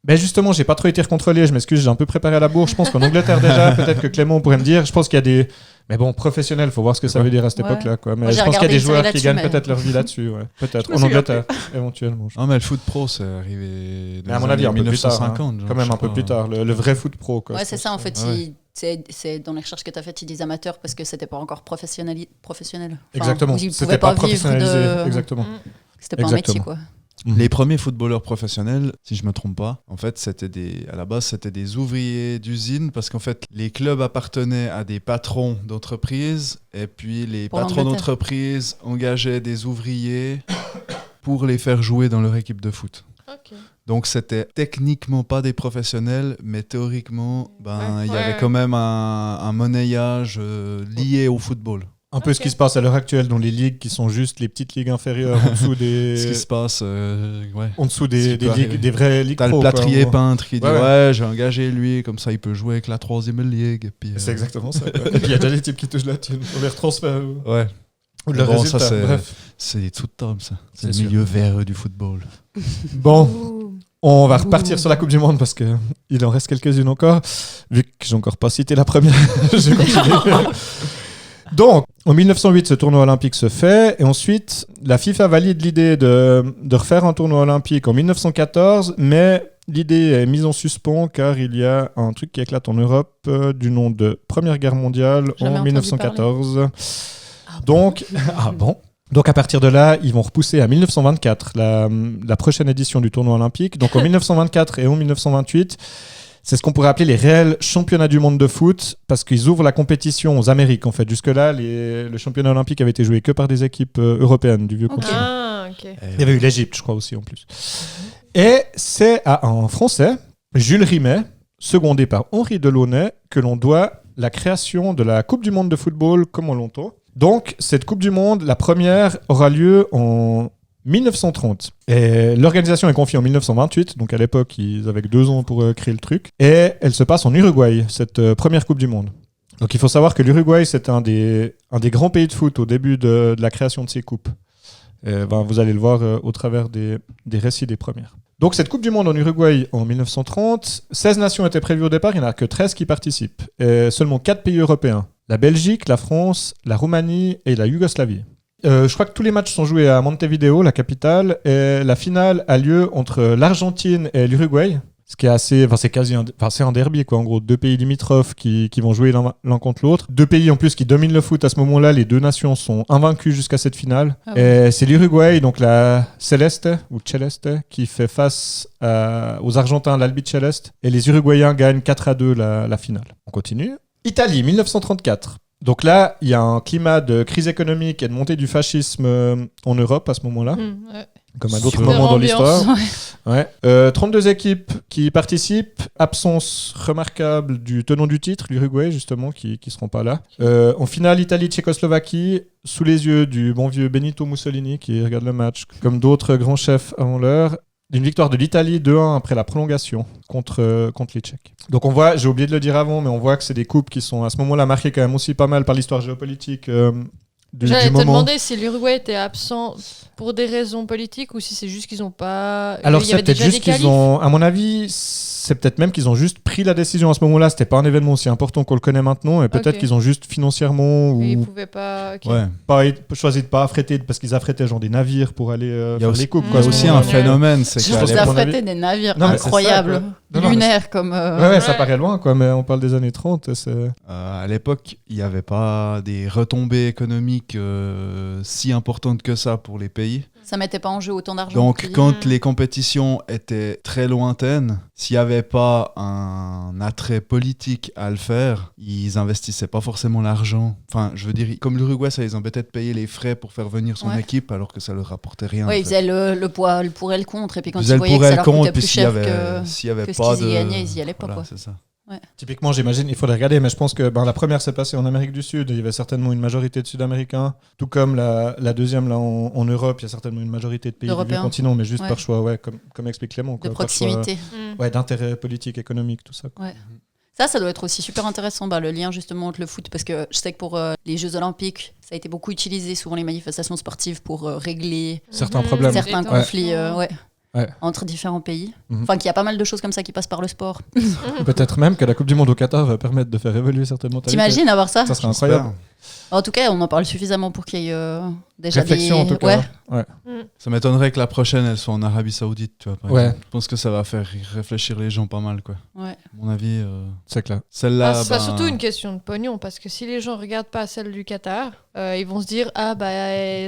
Ben justement, j'ai pas trop été contrôlé, je m'excuse, j'ai un peu préparé à la bourre. Je pense qu'en Angleterre déjà, peut-être que Clément pourrait me dire, je pense qu'il y a des... Mais bon, professionnel, faut voir ce que ça veut dire à cette époque-là. Quoi. Mais moi, je pense qu'il y a des joueurs qui gagnent mais... peut-être leur vie là-dessus. Ouais. Peut-être, en Angleterre, éventuellement. Non, mais le foot pro, c'est arrivé à mon avis, un peu plus tard. 1950. Quand même un peu plus tard, le vrai foot pro. Quoi, ouais, c'est ça, en fait. Ouais. C'est dans les recherches que tu as faites, ils disent amateurs parce que c'était pas encore professionnel. Enfin, exactement, c'était pas professionnalisé. Exactement. C'était pas un métier, quoi. Les premiers footballeurs professionnels, si je me trompe pas, en fait, à la base, c'était des ouvriers d'usine parce qu'en fait, les clubs appartenaient à des patrons d'entreprises et puis les patrons d'entreprises engageaient des ouvriers pour les faire jouer dans leur équipe de foot. Okay. Donc, c'était techniquement pas des professionnels, mais théoriquement, il y avait quand même un monnayage lié au football. Un peu ce qui se passe à l'heure actuelle dans les ligues qui sont juste les petites ligues inférieures en dessous des... Ce qui se passe, en dessous des ligues, des vraies ligues pro. T'as le plâtrier peintre qui dit j'ai engagé lui, comme ça il peut jouer avec la 3e ligue. Et puis, c'est exactement ça. Quoi. Et puis il y a déjà des types qui touchent la thune. On les retransfère. Ouais. Ou le résultat. Ça, bref. C'est tout top ça. C'est le milieu vert du football. Bon. On va repartir sur la Coupe du Monde parce qu'il en reste quelques-unes encore. Vu que j'ai encore pas cité la première, je continue. Donc, en 1908, ce tournoi olympique se fait et ensuite, la FIFA valide l'idée de refaire un tournoi olympique en 1914, mais l'idée est mise en suspens car il y a un truc qui éclate en Europe du nom de Première Guerre mondiale en 1914. Donc, ah bon ? Donc à partir de là, ils vont repousser à 1924 la prochaine édition du tournoi olympique. Donc en 1924 et en 1928, c'est ce qu'on pourrait appeler les réels championnats du monde de foot, parce qu'ils ouvrent la compétition aux Amériques en fait. Jusque-là, le championnat olympique avait été joué que par des équipes européennes du vieux continent. Ah, ok. Il y avait eu l'Égypte, je crois aussi en plus. Et c'est à un Français, Jules Rimet, secondé par Henri Delaunay, que l'on doit la création de la Coupe du monde de football comme on l'entend. Donc, cette Coupe du monde, la première, aura lieu en 1930. Et l'organisation est confiée en 1928, donc à l'époque, ils avaient 2 ans pour créer le truc. Et elle se passe en Uruguay, cette première Coupe du monde. Donc, il faut savoir que l'Uruguay, c'est un des grands pays de foot au début de la création de ces coupes. Et, vous allez le voir au travers des récits des premières. Donc, cette Coupe du monde en Uruguay en 1930, 16 nations étaient prévues au départ, il n'y en a que 13 qui participent. Et seulement 4 pays européens. La Belgique, la France, la Roumanie et la Yougoslavie. Je crois que tous les matchs sont joués à Montevideo, la capitale, et la finale a lieu entre l'Argentine et l'Uruguay, ce qui est assez, c'est un derby quoi, en gros, 2 pays limitrophes qui vont jouer l'un contre l'autre, 2 pays en plus qui dominent le foot à ce moment-là, les 2 nations sont invaincues jusqu'à cette finale, et c'est l'Uruguay, donc la Celeste ou Celeste, qui fait face aux Argentins, l'Albi Celeste, et les Uruguayens gagnent 4-2 la finale. On continue. Italie, 1934. Donc là, il y a un climat de crise économique et de montée du fascisme en Europe à ce moment-là, comme à d'autres moments dans l'histoire. Ouais. 32 équipes qui participent, absence remarquable du tenant du titre, l'Uruguay justement, qui ne seront pas là. En finale, Italie-Tchécoslovaquie, sous les yeux du bon vieux Benito Mussolini qui regarde le match, comme d'autres grands chefs avant l'heure. Une victoire de l'Italie 2-1 après la prolongation contre les Tchèques. Donc on voit, j'ai oublié de le dire avant, mais on voit que c'est des coupes qui sont à ce moment-là marquées quand même aussi pas mal par l'histoire géopolitique du moment. J'allais te demander si l'Uruguay était absent pour des raisons politiques ou si c'est juste qu'ils n'ont pas... Alors c'est peut-être juste qu'ils ont, à mon avis, c'est peut-être même qu'ils ont juste pris la décision à ce moment-là. C'était pas un événement aussi important qu'on le connaît maintenant, et peut-être qu'ils ont juste financièrement ou ils pouvaient pas. Okay. Choisi de pas affréter parce qu'ils affrétaient genre des navires pour aller faire les coupes. Il y a aussi un phénomène, c'est qu'ils affrétaient des navires incroyables, lunaires comme. Ouais, ça paraît loin quoi, mais on parle des années 30. À l'époque, il n'y avait pas des retombées économiques si importantes que ça pour les pays. Ça mettait pas en jeu autant d'argent. Donc, quand les compétitions étaient très lointaines, s'il n'y avait pas un attrait politique à le faire, ils investissaient pas forcément l'argent. Enfin, je veux dire, comme l'Uruguay, ça les embêtait de payer les frais pour faire venir son équipe, alors que ça leur rapportait rien. Oui, ils faisaient le pour et le contre, et puis quand ils voyaient que ça leur coûtait plus cher que ce qu'ils y gagnaient, ils y allaient pas. Voilà, quoi. c'est ça. Ouais. Typiquement, j'imagine, il faudrait regarder, mais je pense que la première s'est passée en Amérique du Sud, il y avait certainement une majorité de Sud-Américains, tout comme la deuxième là en Europe, il y a certainement une majorité de pays du vieux continent, mais juste par choix, comme explique Clément. De proximité. D'intérêt politique, économique, tout ça. Quoi. Ouais. Ça doit être aussi super intéressant, le lien justement entre le foot, parce que je sais que pour les Jeux Olympiques, ça a été beaucoup utilisé, souvent les manifestations sportives, pour régler certains problèmes, certains conflits. Entre différents pays. Enfin, qu'il y a pas mal de choses comme ça qui passent par le sport. Peut-être même que la Coupe du Monde au Qatar va permettre de faire évoluer certaines mentalités. T'imagines avoir ça ? Ça serait incroyable. En tout cas, on en parle suffisamment pour qu'il y ait déjà réflexion, en tout cas. Ouais. Ça m'étonnerait que la prochaine, elle soit en Arabie Saoudite, tu vois. Par exemple. Je pense que ça va faire réfléchir les gens pas mal, quoi. Ouais. À mon avis, c'est clair. Celle-là, c'est surtout une question de pognon, parce que si les gens regardent pas celle du Qatar, ils vont se dire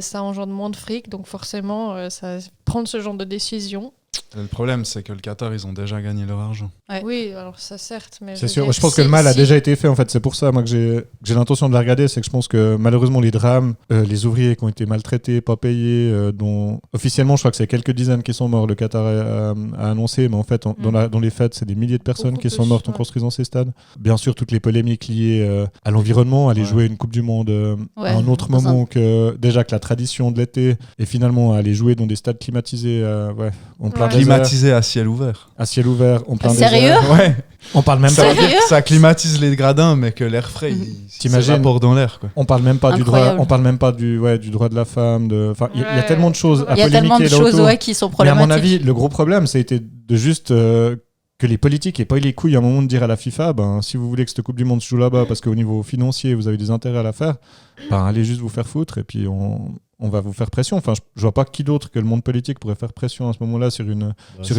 ça engendre moins de fric, donc forcément, ça prendre ce genre de décision. Le problème, c'est que le Qatar, ils ont déjà gagné leur argent. Ouais. Oui, alors ça certes, mais c'est sûr. Je pense que le mal a déjà été fait. En fait, c'est pour ça moi que j'ai l'intention de la regarder. C'est que je pense que malheureusement les drames, les ouvriers qui ont été maltraités, pas payés, dont officiellement je crois que c'est quelques dizaines qui sont morts. Le Qatar a annoncé, mais en fait dans les faits, c'est des milliers de personnes qui sont mortes en construisant ces stades. Bien sûr, toutes les polémiques liées à l'environnement, aller jouer une Coupe du Monde à un autre moment que la tradition de l'été, et finalement aller jouer dans des stades climatisés, en plein climatisé à ciel ouvert. À ciel ouvert, en plein désert. Sérieux ? Ouais. On parle même pas. Ça climatise les gradins, mais que l'air frais, il s'évapore dans l'air. Quoi. On parle même pas du droit. On parle même pas du droit de la femme. Il y a tellement de choses à polémiquer. Il y a tellement de choses qui sont problématiques. Mais à mon avis, le gros problème, ça a été de juste que les politiques aient pas eu les couilles à un moment de dire à la FIFA, si vous voulez que cette Coupe du Monde se joue là-bas, parce qu'au niveau financier, vous avez des intérêts à la faire, allez juste vous faire foutre et puis on on va vous faire pression. Enfin, je vois pas qui d'autre que le monde politique pourrait faire pression à ce moment-là sur une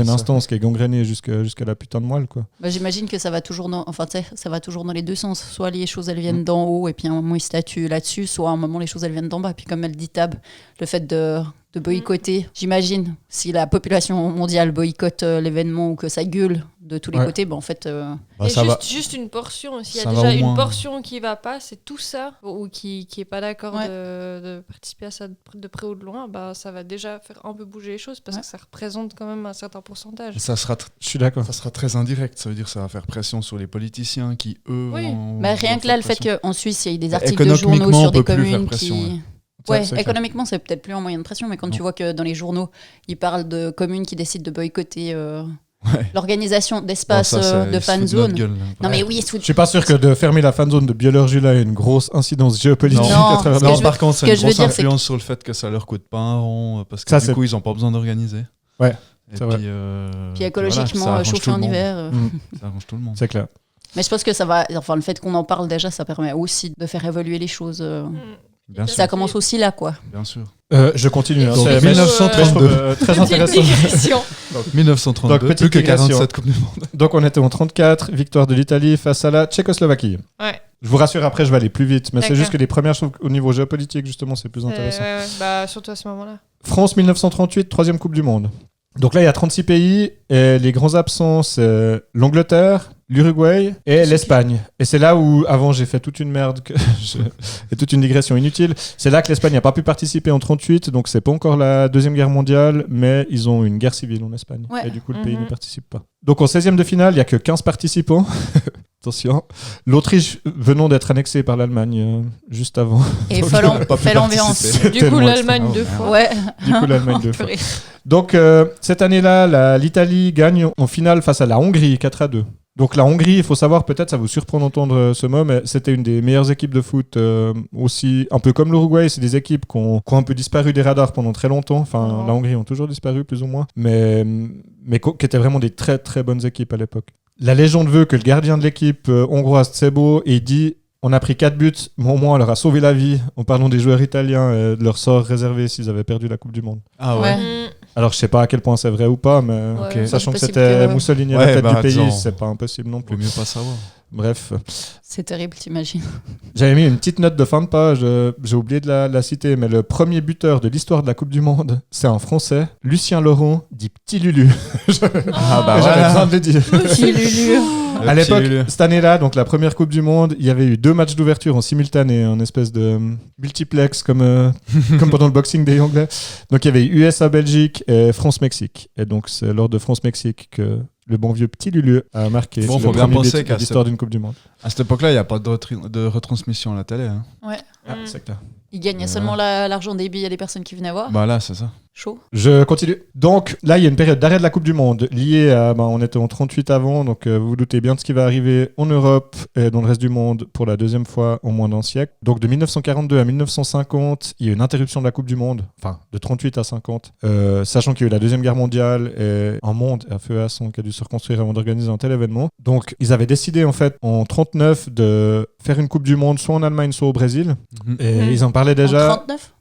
instance qui est gangrénée jusqu'à la putain de moelle, quoi. Bah, j'imagine que ça va toujours ça va toujours dans les deux sens. Soit les choses elles viennent d'en haut et puis à un moment ils statuent là-dessus, soit à un moment les choses elles viennent d'en bas. Puis comme elle dit Tab, le fait de boycotter, j'imagine, si la population mondiale boycotte l'événement ou que ça gueule de tous les côtés, en fait... juste une portion aussi. Il y a Ça déjà va au une moins. portion qui va pas, c'est tout ça, ou qui est pas d'accord de participer à ça de près ou de loin, ça va déjà faire un peu bouger les choses parce que ça représente quand même un certain pourcentage. Je suis d'accord. Ça sera très indirect, ça veut dire que ça va faire pression sur les politiciens qui, eux, vont rien que là, le fait pression. qu'en Suisse, il y ait des articles de journaux sur on des peut plus faire communes pression, qui... économiquement, c'est peut-être plus un moyen de pression, mais quand tu vois que dans les journaux, ils parlent de communes qui décident de boycotter l'organisation d'espaces de fan zone. Non, mais oui, je suis pas sûr que de fermer la fan zone de Biolorgula ait une grosse incidence géopolitique à travers Non, le monde. par contre, c'est une grosse dire, influence sur le fait que ça leur coûte pas un rond, parce que du coup, ils ont pas besoin d'organiser. Ouais, c'est vrai. Puis écologiquement, chauffer en hiver. Ça arrange tout le monde. C'est clair. Mais je pense que ça va. Enfin, le fait qu'on en parle déjà, ça permet aussi de faire évoluer les choses. Bien sûr. Ça commence aussi là, quoi. Bien sûr. Je continue. Donc, c'est 1932. Très intéressant. 1932, Donc, plus que petite digression. 47 Coupes du Monde. Donc on était en 34, victoire de l'Italie face à la Tchécoslovaquie. Ouais. Je vous rassure, après je vais aller plus vite, mais c'est D'accord. juste que les premières, je trouve au niveau géopolitique justement, c'est plus intéressant. Surtout à ce moment-là. France 1938, troisième Coupe du Monde. Donc là, il y a 36 pays et les grands absents, c'est l'Angleterre, l'Uruguay et l'Espagne. Et c'est là où, avant, j'ai fait toute une merde et toute une digression inutile. C'est là que l'Espagne n'a pas pu participer en 38, donc c'est pas encore la Deuxième Guerre mondiale, mais ils ont une guerre civile en Espagne. Ouais. Et du coup, le pays ne participe pas. Donc en 16e de finale, il n'y a que 15 participants. Attention. L'Autriche venant d'être annexée par l'Allemagne juste avant. Et Donc, folle on n'a pas pu ambiance. participer. Du coup, Tellement l'Allemagne extrêmement 2 fois. Ouais. Du coup, l'Allemagne deux fois. Purée. Donc cette année-là, l'Italie gagne en finale face à la Hongrie 4-2. Donc la Hongrie, il faut savoir, peut-être ça vous surprend d'entendre ce mot, mais c'était une des meilleures équipes de foot aussi, un peu comme l'Uruguay, c'est des équipes qui ont un peu disparu des radars pendant très longtemps. Enfin, la Hongrie ont toujours disparu plus ou moins, mais qui étaient vraiment des très très bonnes équipes à l'époque. La légende veut que le gardien de l'équipe hongroise Tsebo ait dit: on a pris 4 buts, mais au moins on leur a sauvé la vie, en parlant des joueurs italiens et de leur sort réservé s'ils avaient perdu la Coupe du Monde. Ah ouais. Alors je sais pas à quel point c'est vrai ou pas, mais Ok. sachant que possible c'était que- Mussolini à la tête du pays, attends. c'est pas impossible non On plus. peut mieux pas savoir. Bref, C'est terrible, t'imagines. j'avais mis une petite note de fin de page, j'ai oublié de la citer, mais le premier buteur de l'histoire de la Coupe du Monde, c'est un Français, Lucien Laurent, dit Petit Lulu. Ah bah J'avais voilà. besoin de le dire. Petit Lulu. Le À petit l'époque, Lulu. cette année-là, donc la première Coupe du Monde, il y avait eu 2 matchs d'ouverture en simultané, un espèce de multiplex comme pendant le Boxing Day anglais. Donc il y avait USA-Belgique et France-Mexique. Et donc c'est lors de France-Mexique que le bon vieux Petit Lulu a marqué Bon, le faut bien premier penser but qu'à de l'histoire d'une Coupe du Monde. À cette époque-là, il n'y a pas de retransmission à la télé. Hein. Ouais. Ah, c'est clair. Il gagnait seulement l'argent des billets des personnes qui venaient voir. Bah là, c'est ça. Chaud. Je continue. Donc là, il y a une période d'arrêt de la Coupe du Monde liée à... on était en 38 avant, donc vous vous doutez bien de ce qui va arriver en Europe et dans le reste du monde pour la deuxième fois en moins d'un siècle. Donc de 1942 à 1950, il y a une interruption de la Coupe du Monde, enfin de 38 à 50, sachant qu'il y a eu la Deuxième Guerre mondiale et un monde à feu et à sang qui a dû se reconstruire avant d'organiser un tel événement. Donc ils avaient décidé en fait en 39 de faire une Coupe du Monde soit en Allemagne soit au Brésil. Et ils en parlaient déjà... En 39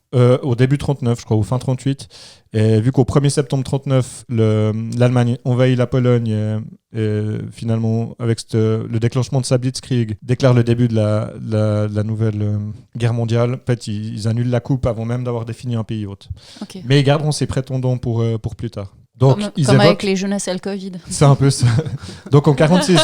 au début 39, je crois, ou fin 38. Et vu qu'au 1er septembre 39, l'Allemagne envahit la Pologne et finalement, avec le déclenchement de sa Blitzkrieg, déclare le début de la nouvelle guerre mondiale. En fait, ils annulent la coupe avant même d'avoir défini un pays hôte. Ok. Mais ils garderont ses prétendants pour plus tard. Donc, ils comme avec évoquent... les jeunesses et le Covid. C'est un peu ça. Donc en 46...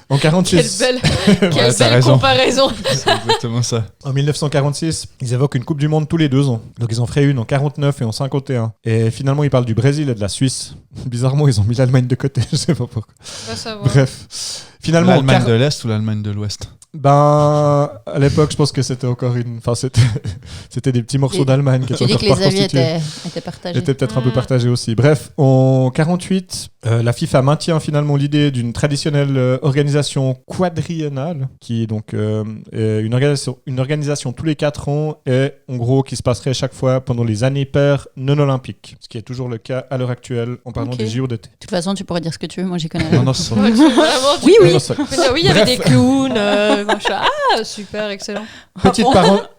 en 46... Quelle Ouais, belle t'as raison. comparaison. C'est exactement ça. En 1946, ils évoquent une Coupe du Monde tous les 2 ans. Donc ils en feraient une en 49 et en 51. Et finalement, ils parlent du Brésil et de la Suisse. Bizarrement, ils ont mis l'Allemagne de côté. Je sais pas pourquoi. Va savoir. Bref. Finalement, en L'Allemagne quar- de l'Est ou l'Allemagne de l'Ouest? Ben, à l'époque, je pense que c'était encore une... Enfin, c'était des petits morceaux Et- d'Allemagne qui Tu étaient dis encore que pas les avis reconstitués. étaient partagés. Était peut-être un peu partagé aussi. Bref, en 48, la FIFA maintient finalement l'idée d'une traditionnelle organisation quadriennale, qui est donc une organisation tous les 4 ans et en gros qui se passerait chaque fois pendant les années paires non olympiques, ce qui est toujours le cas à l'heure actuelle en parlant Ok. des JO d'été. De toute façon, tu pourrais dire ce que tu veux, moi j'y connais Non, rien. non, c'est Ouais, vraiment, Oui, oui. Non, ça- Mais non, oui, il y avait des clowns, devant. Je suis super, excellent.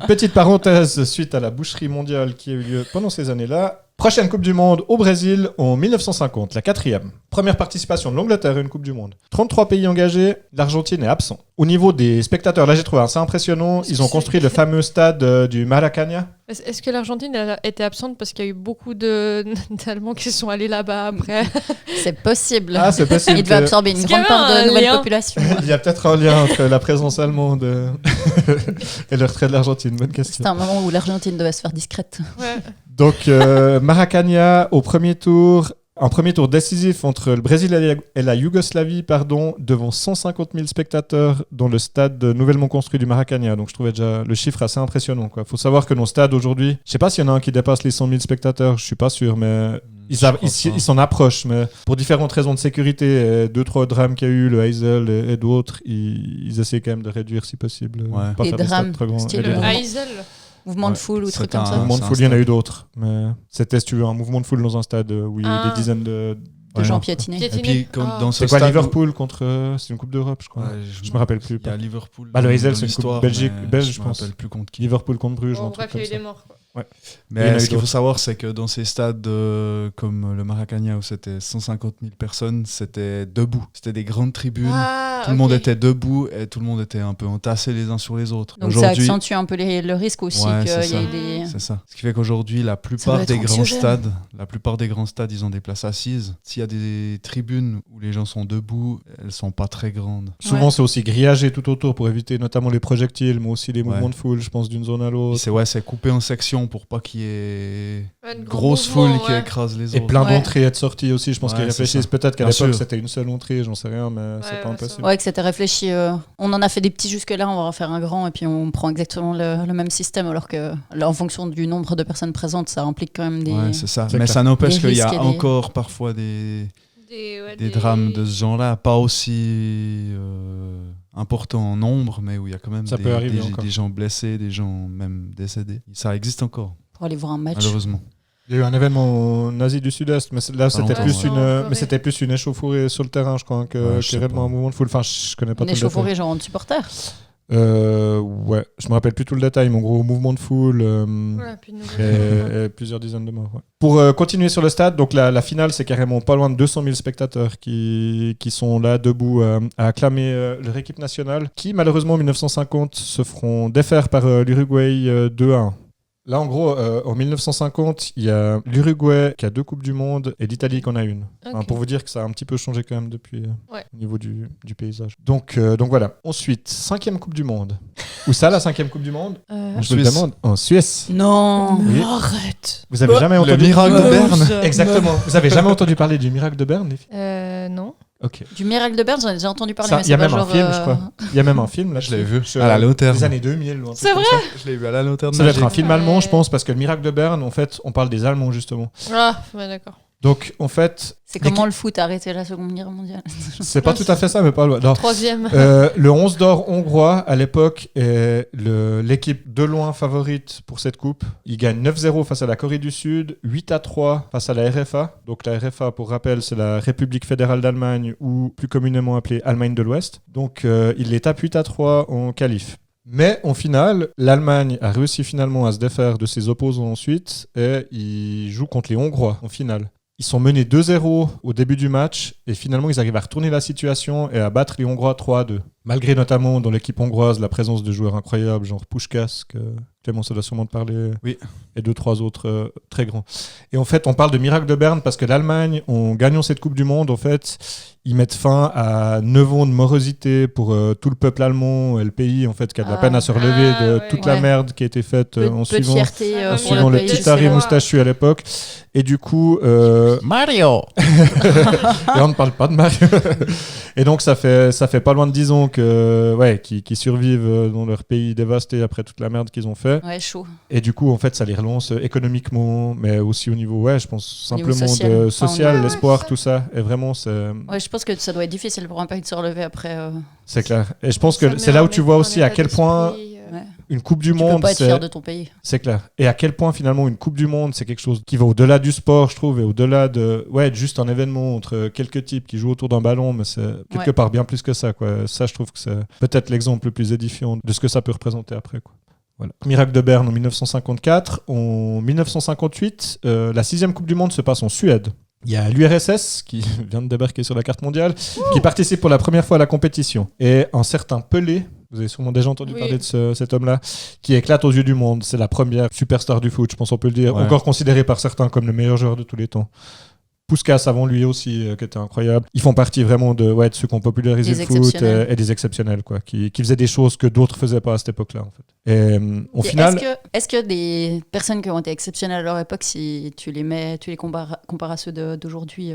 Petite parenthèse suite à la boucherie mondiale qui a eu lieu pendant ces années-là. Prochaine Coupe du Monde au Brésil en 1950, la 4e. Première participation de l'Angleterre à une Coupe du Monde. 33 pays engagés, l'Argentine est absent. Au niveau des spectateurs, là j'ai trouvé assez impressionnant, ils ont construit le fameux stade du Maracanã. Est-ce que l'Argentine était absente parce qu'il y a eu beaucoup d'Allemands qui sont allés là-bas après? C'est possible. Ah, c'est possible. Il devait absorber une grande part de nouvelle population. Il y a peut-être un lien entre la présence allemande et le retrait de l'Argentine. Bonne question. C'était un moment où l'Argentine devait se faire discrète. Ouais. Donc, Maracanã au premier tour. Un premier tour décisif entre le Brésil et la Yougoslavie, devant 150 000 spectateurs dans le stade nouvellement construit du Maracanã. Donc je trouvais déjà le chiffre assez impressionnant. Il faut savoir que nos stades aujourd'hui, je ne sais pas s'il y en a un qui dépasse les 100 000 spectateurs, je ne suis pas sûr, mais ils s'en approchent. Mais pour différentes raisons de sécurité, 2-3 drames qu'il y a eu, le Heysel et d'autres, ils essaient quand même de réduire si possible. Ouais. Pas Les faire des drames, stades trop grands. style Et les le drames. Heysel. Mouvement de foule ou trucs comme ça. Mouvement de foule, il y en a eu d'autres. Mais c'était, si tu veux, un mouvement de foule dans un stade où il y a eu des dizaines de gens piétinés. Et puis, dans ce c'est quoi stade Liverpool contre. C'est une Coupe d'Europe, je crois. Ouais, je me rappelle plus. Il y a Liverpool. Bah, le Heysel, dans c'est une coupe l'histoire, belge, mais je pense. me rappelle plus contre qui. Liverpool contre Bruges. Bon, un truc bref, il y a eu comme des ça. morts. Quoi. Ouais. Mais Il y en a eu ce qu'il faut d'autres. savoir, c'est que dans ces stades comme le Maracanã, où c'était 150 000 personnes, c'était debout. C'était des grandes tribunes. Tout le monde était debout et tout le monde était un peu entassé les uns sur les autres. Donc ça accentue un peu le risque aussi Ouais, qu'il y c'est ait ça. des... C'est ça. Ce qui fait qu'aujourd'hui, la plupart des grands stades, ils ont des places assises. S'il y a des tribunes où les gens sont debout, elles sont pas très grandes. Souvent, c'est aussi grillagé tout autour pour éviter notamment les projectiles, mais aussi les mouvements de foule, je pense, d'une zone à l'autre. C'est coupé en sections pour pas qu'il y ait Une grosse mouvement, foule qui écrase les autres. Et plein d'entrées et de sorties aussi. Je pense Ouais, qu'ils réfléchissent c'est ça. peut-être qu'à Bien l'époque sûr. c'était une seule entrée, j'en sais rien, mais c'est pas ouais, impossible. Ouais, que c'était réfléchi. On en a fait des petits jusque-là, on va en faire un grand et puis on prend exactement le même système, alors que là, en fonction du nombre de personnes présentes, ça implique quand même des... Ouais, c'est ça. C'est Mais clair. ça n'empêche Des qu'il y a risques et des- encore parfois des drames de ce genre-là, pas aussi importants en nombre, mais où il y a quand même Ça peut arriver encore. des gens blessés, des gens même décédés. Ça existe encore, Pour aller voir un match. malheureusement. Il y a eu un événement en Asie du Sud-Est, mais là c'était longtemps, plus ouais. mais c'était plus une échauffourée sur le terrain, je crois, que je sais réellement pas. un mouvement de foule. Enfin, je connais pas Une tout le détail. échauffourée genre en supporter. Ouais, je me rappelle plus tout le détail, mais en gros, mouvement de foule et plusieurs dizaines de morts. Ouais. Pour continuer sur le stade, donc la finale, c'est carrément pas loin de 200 000 spectateurs qui sont là, debout, à acclamer leur équipe nationale, qui, malheureusement, en 1950, se feront défaire par l'Uruguay 2-1. Là, en gros, en 1950, il y a l'Uruguay qui a 2 Coupes du Monde et l'Italie qui en a une. Ok. Enfin, pour vous dire que ça a un petit peu changé quand même depuis Ouais. au niveau du paysage. Donc voilà. Ensuite, 5e Coupe du Monde. Où ça, la 5e Coupe du Monde? Je me Suisse. demande. En Suisse. Non. Oui. Arrête. Vous avez jamais Le entendu miracle de Berne. Exactement. Vous avez jamais entendu parler du miracle de Berne, les filles? Non. Ok. Du miracle de Berne, j'en ai déjà entendu parler. Ça, mais il y a c'est pas même un genre, film, je crois. Il y a même un film là. Je l'ai vu sur à la Lanterne. Les années 2000. Ou un truc C'est comme vrai ça. Je l'ai vu à la Lanterne. Ça doit être un Magique. film allemand, je pense, parce que le miracle de Berne, en fait, on parle des Allemands justement. Ah, ouais, d'accord. Donc, en fait, C'est comment le foot a arrêté la Seconde Guerre mondiale. c'est pas tout à fait ça, mais pas loin. Non. Troisième. Le 11 d'or hongrois, à l'époque, est l'équipe de loin favorite pour cette coupe. Il gagne 9-0 face à la Corée du Sud, 8-3 face à la RFA. Donc la RFA, pour rappel, c'est la République fédérale d'Allemagne, ou plus communément appelée Allemagne de l'Ouest. Donc il les tape 8-3 en qualif. Mais en finale, l'Allemagne a réussi finalement à se défaire de ses opposants ensuite et ils jouent contre les Hongrois en finale. Ils sont menés 2-0 au début du match et finalement ils arrivent à retourner la situation et à battre les Hongrois 3-2. Malgré notamment dans l'équipe hongroise la présence de joueurs incroyables genre Puskás, que Clément ça doit sûrement te parler, Oui. et 2-3 autres très grands. Et en fait on parle de miracle de Berne parce que l'Allemagne, en gagnant cette Coupe du Monde, en fait, ils mettent fin à 9 ans de morosité pour tout le peuple allemand et le pays en fait qui a de la peine à se relever de toute la merde qui a été faite en peu de suivant fierté en pour suivant le le pays. petit Harry moustachu à l'époque. Et du coup... Mario. et on ne parle pas de Mario. Et donc ça fait pas loin de 10 ans qu'ils survivent dans leur pays dévasté après toute la merde qu'ils ont fait. Ouais, chaud. Et du coup, en fait, ça les relance économiquement, mais aussi au niveau, je pense, Au niveau simplement social. de social, Enfin, l'espoir, tout ça. Et vraiment, c'est Ouais, je pense que ça doit être difficile pour un pays de se relever après. clair. Et je pense que Ça c'est met là en où tu vois état aussi un à état quel point... d'esprit, Ouais. Une Coupe du Tu peux Monde, pas être fier de ton pays. c'est clair. Et à quel point finalement une Coupe du Monde, c'est quelque chose qui va au-delà du sport, je trouve, et au-delà de juste un événement entre quelques types qui jouent autour d'un ballon, mais c'est quelque part bien plus que ça, quoi. Ça, je trouve que c'est peut-être l'exemple le plus édifiant de ce que ça peut représenter après, quoi. Voilà. Miracle de Berne en 1954. En 1958, la 6e Coupe du Monde se passe en Suède. Il y a l'URSS qui vient de débarquer sur la carte mondiale, qui participe pour la première fois à la compétition. Et un certain Pelé, vous avez sûrement déjà entendu parler de cet homme-là, qui éclate aux yeux du monde. C'est la première superstar du foot, je pense on peut le dire. Encore considéré par certains comme le meilleur joueur de tous les temps. Puskas avant lui aussi, qui était incroyable. Ils font partie vraiment de ceux qui ont popularisé le foot et des exceptionnels, quoi, qui faisaient des choses que d'autres faisaient pas à cette époque-là, en fait. Et au final... Est-ce que des personnes qui ont été exceptionnelles à leur époque, si tu les compares à ceux d'aujourd'hui,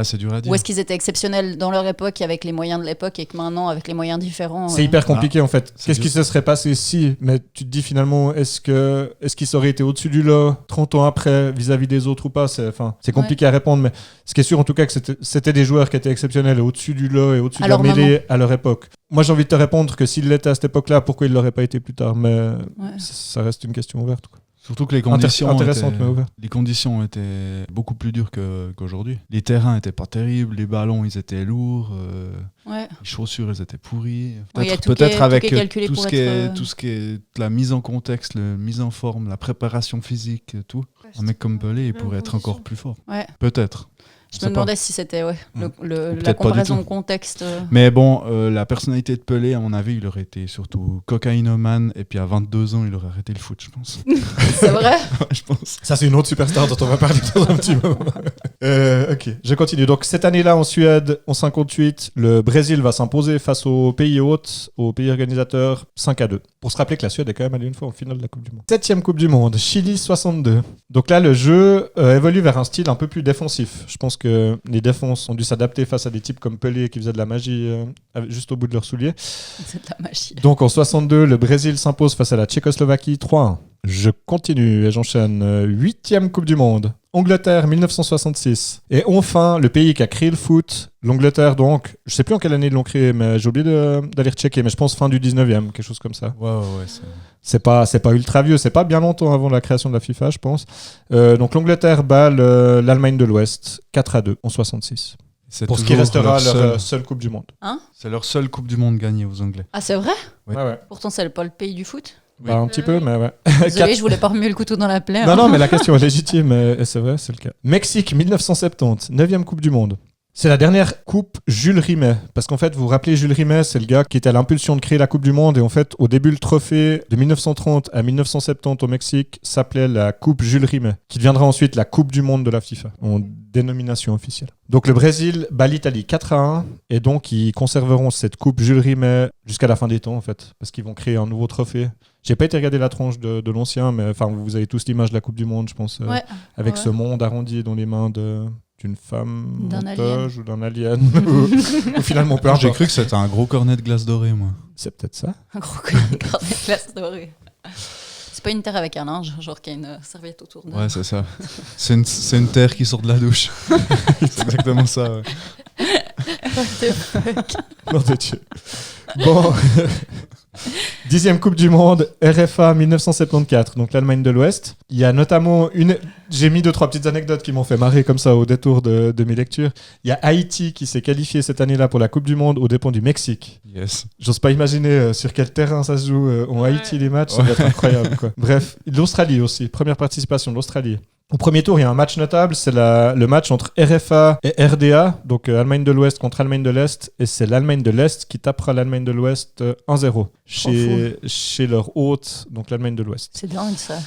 c'est dur à dire. ou est-ce qu'ils étaient exceptionnels dans leur époque avec les moyens de l'époque et que maintenant avec les moyens différents C'est hyper compliqué en fait. Qu'est-ce qui se serait passé si, mais tu te dis finalement, est-ce qu'ils auraient été au-dessus du lot 30 ans après vis-à-vis des autres ou pas? C'est compliqué à répondre, mais ce qui est sûr en tout cas que c'était des joueurs qui étaient exceptionnels et au-dessus du lot et au-dessus de la mêlée à leur époque. Moi j'ai envie de te répondre que s'il l'était à cette époque-là, pourquoi il ne l'aurait pas été plus tard, mais ça reste une question ouverte, quoi. Surtout que les conditions étaient beaucoup plus dures qu'aujourd'hui. Les terrains étaient pas terribles, les ballons ils étaient lourds, les chaussures elles étaient pourries. Peut-être avec tout ce qui est la mise en contexte, la mise en forme, la préparation physique, tout. Un mec comme Pelé il pourrait être encore plus fort. Peut-être. Je me demandais si c'était la comparaison de contexte. Mais bon, la personnalité de Pelé, à mon avis, il aurait été surtout cocaïnomane et puis à 22 ans, il aurait arrêté le foot, je pense. C'est vrai? Je pense. Ça, c'est une autre superstar dont on va parler dans un petit moment. Ok, je continue. Donc, cette année-là, en Suède, en 58, le Brésil va s'imposer face aux pays hôtes, aux pays organisateurs, 5-2. Pour se rappeler que la Suède est quand même allée une fois en finale de la Coupe du Monde. 7e Coupe du Monde, Chili 62. Donc là, le jeu évolue vers un style un peu plus défensif. Je pense que les défenses ont dû s'adapter face à des types comme Pelé qui faisaient de la magie juste au bout de leurs souliers. C'est de la magie. Donc en 62, le Brésil s'impose face à la Tchécoslovaquie 3-1. Je continue et j'enchaîne. 8e Coupe du Monde. Angleterre 1966. Et enfin, le pays qui a créé le foot, l'Angleterre donc. Je sais plus en quelle année ils l'ont créé, mais j'ai oublié d'aller rechecker, mais je pense fin du 19e, quelque chose comme ça. Ouais. C'est pas ultra vieux, c'est pas bien longtemps avant la création de la FIFA, je pense. Donc l'Angleterre bat l'Allemagne de l'Ouest 4-2 en 66. Pour ce qui restera leur seule Coupe du Monde. Hein? C'est leur seule Coupe du Monde gagnée aux Anglais. Ah, c'est vrai? Ouais. Pourtant, c'est pas le pays du foot. Oui. Un petit peu, mais ouais. Désolé, je voulais pas remuer le couteau dans la plaie. Non, mais la question est légitime, et c'est vrai, c'est le cas. Mexique 1970, 9e Coupe du Monde. C'est la dernière coupe Jules Rimet. Parce qu'en fait, vous vous rappelez, Jules Rimet, c'est le gars qui était à l'impulsion de créer la Coupe du Monde. Et en fait, au début, le trophée de 1930 à 1970 au Mexique s'appelait la Coupe Jules Rimet, qui deviendra ensuite la Coupe du Monde de la FIFA, en dénomination officielle. Donc le Brésil bat l'Italie 4-1. Et donc, ils conserveront cette Coupe Jules Rimet jusqu'à la fin des temps, en fait. Parce qu'ils vont créer un nouveau trophée. J'ai pas été regarder la tronche de l'ancien, mais enfin, vous avez tous l'image de la Coupe du Monde, je pense, avec ce monde arrondi dans les mains d'une femme, d'un alien ou d'un alien, ou finalement peu importe. J'ai cru que c'était un gros cornet de glace dorée, moi. C'est peut-être ça. Un gros cornet de glace dorée. C'est pas une terre avec un linge, genre qu'il y a une serviette autour de... Ouais, c'est ça. C'est une terre qui sort de la douche. C'est exactement ça, ouais. What the fuck? Non de Dieu. Bon... 10e Coupe du Monde, RFA 1974, donc l'Allemagne de l'Ouest. Il y a notamment j'ai mis 2-3 petites anecdotes qui m'ont fait marrer comme ça au détour de mes lectures. Il y a Haïti qui s'est qualifié cette année-là pour la Coupe du Monde aux dépens du Mexique. Yes. J'ose pas imaginer sur quel terrain ça se joue en Haïti les matchs, ça doit être incroyable, quoi. Bref, l'Australie aussi, première participation de l'Australie. Au premier tour, il y a un match notable, c'est le match entre RFA et RDA, donc Allemagne de l'Ouest contre Allemagne de l'Est, et c'est l'Allemagne de l'Est qui tapera l'Allemagne de l'Ouest 1-0 chez leur hôte, donc l'Allemagne de l'Ouest. C'est dingue ça.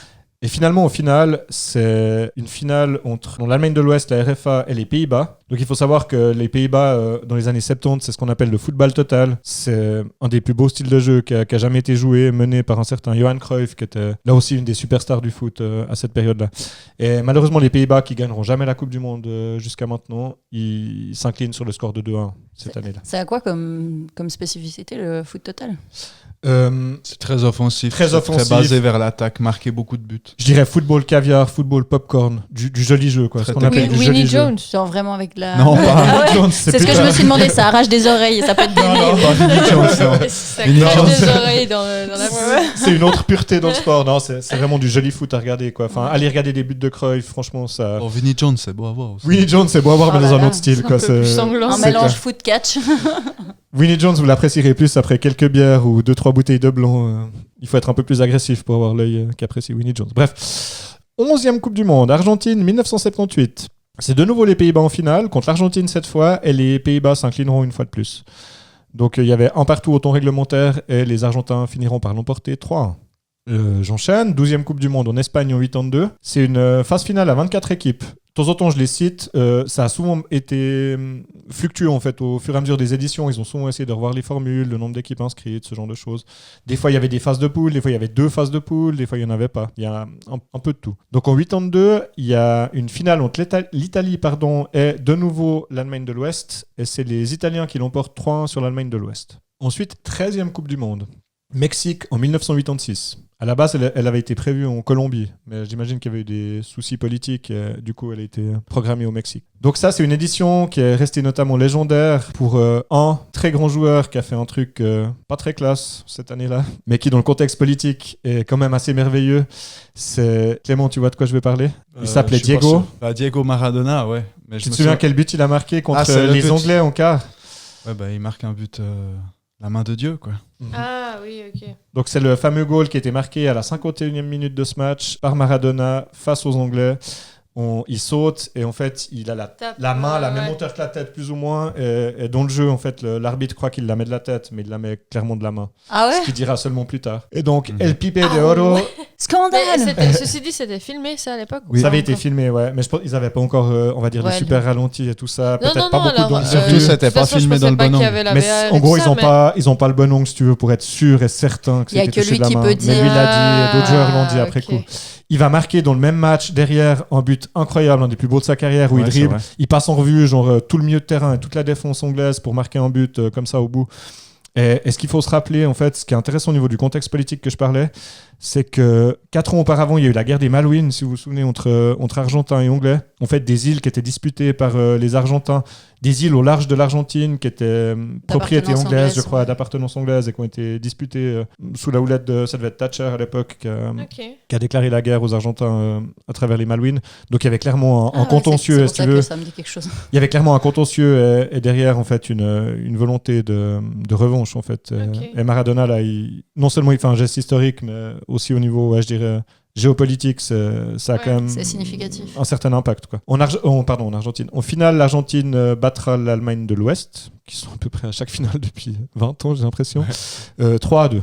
Et finalement, au final, c'est une finale entre l'Allemagne de l'Ouest, la RFA et les Pays-Bas. Donc il faut savoir que les Pays-Bas, dans les années 70, c'est ce qu'on appelle le football total. C'est un des plus beaux styles de jeu qui a jamais été joué, mené par un certain Johan Cruyff, qui était là aussi une des superstars du foot à cette période-là. Et malheureusement, les Pays-Bas, qui gagneront jamais la Coupe du Monde jusqu'à maintenant, ils s'inclinent sur le score de 2-1. cette année-là. Ça a quoi comme spécificité le foot total? C'est très offensif. Très offensif. Très basé vers l'attaque, marquer beaucoup de buts. Je dirais football caviar, football popcorn, du joli jeu, quoi. Ce qu'on appelle du Winnie joli Jones. Genre vraiment avec la... Non, pas Ah ouais. Jones, C'est ce que je me suis demandé, ça arrache des oreilles, ça peut être débile. Ça Winnie crève Jones. des oreilles dans la C'est une autre pureté dans le sport. Non, c'est vraiment du joli foot à regarder, quoi. Enfin, aller regarder des buts de Cruyff, franchement, ça... Oh, Vinnie Jones, c'est beau à voir aussi. Winnie Jones, c'est beau à voir, Oh mais là dans un là, autre style, quoi. un peu plus sanglant. Un c'est mélange clair. foot-catch. Winnie Jones, vous l'apprécierez plus après quelques bières ou 2-3 bouteilles de blanc. Il faut être un peu plus agressif pour avoir l'œil qu'apprécie Winnie Jones. Bref, 11e Coupe du Monde, Argentine 1978. C'est de nouveau les Pays-Bas en finale, contre l'Argentine cette fois, et les Pays-Bas s'inclineront une fois de plus. Donc il y avait un partout au temps réglementaire, et les Argentins finiront par l'emporter 3-1. J'enchaîne, 12e Coupe du Monde en Espagne en 82. C'est une phase finale à 24 équipes. De temps en temps, je les cite. Ça a souvent été fluctuant en fait au fur et à mesure des éditions. Ils ont souvent essayé de revoir les formules, le nombre d'équipes inscrites, ce genre de choses. Des fois, il y avait des phases de poule, des fois, il y avait 2 phases de poule, des fois, il n'y en avait pas. Il y a un peu de tout. Donc en 82, il y a une finale entre l'Italie et de nouveau l'Allemagne de l'Ouest. Et c'est les Italiens qui l'emportent 3-1 sur l'Allemagne de l'Ouest. Ensuite, 13e Coupe du Monde. Mexique en 1986. À la base, elle avait été prévue en Colombie, mais j'imagine qu'il y avait eu des soucis politiques, et du coup, elle a été programmée au Mexique. Donc ça, c'est une édition qui est restée notamment légendaire pour un très grand joueur qui a fait un truc pas très classe cette année-là, mais qui, dans le contexte politique, est quand même assez merveilleux. C'est Clément, tu vois de quoi je vais parler? Il s'appelait je suis pas Diego. sûr. Bah, Diego Maradona, ouais. Mais Tu te souviens quel but il a marqué contre c'est le les but. Anglais en quart? Ouais, bah, il marque un but, la main de Dieu, quoi. Ah oui, ok. Donc c'est le fameux goal qui a été marqué à la 51e minute de ce match par Maradona face aux Anglais. Il saute et en fait il a la main à la même hauteur que la tête plus ou moins et dans le jeu en fait l'arbitre croit qu'il la met de la tête mais il la met clairement de la main. Ah ouais? Ce qu'il dira seulement plus tard. Et donc El Pipe de Oro, Scandale! Ceci dit, c'était filmé ça à l'époque? ça avait été filmé ouais, mais je pense qu'ils n'avaient pas encore on va dire des super ralentis et tout ça, Non, peut-être non, pas non, beaucoup alors, d'angles. Surtout, c'était pas filmé dans le bon angle. Mais en gros, ils ont pas le bon angle, si tu veux, pour être sûr et certain que Il y a c'était que touché lui de la qui main. peut dire. Mais lui l'a dit, et d'autres joueurs l'ont dit après ok. coup. Il va marquer dans le même match derrière un but incroyable, un des plus beaux de sa carrière, où Ouais, il c'est dribble. vrai. Il passe en revue genre tout le milieu de terrain et toute la défense anglaise pour marquer un but comme ça au bout. Et ce qu'il faut se rappeler, en fait, ce qui est intéressant au niveau du contexte politique que je parlais, c'est que 4 ans auparavant, il y a eu la guerre des Malouines, si vous vous souvenez, entre Argentins et Anglais. En fait, des îles qui étaient disputées par les Argentins, des îles au large de l'Argentine qui étaient propriété anglaise, je crois, ouais. d'appartenance anglaise et qui ont été disputées sous la houlette de, ça devait être Thatcher à l'époque, qui a déclaré la guerre aux Argentins à travers les Malouines. Donc il y avait clairement un contentieux, si tu veux. Ça me dit quelque chose. Il y avait clairement un contentieux et derrière en fait une volonté de revanche en fait. Et Maradona là, non seulement il fait un geste historique, mais aussi au niveau, je dirais, géopolitique, ça a quand même C'est significatif. un certain impact quoi. En Argentine. En finale, l'Argentine battra l'Allemagne de l'Ouest, qui sont à peu près à chaque finale depuis 20 ans, j'ai l'impression. 3-2.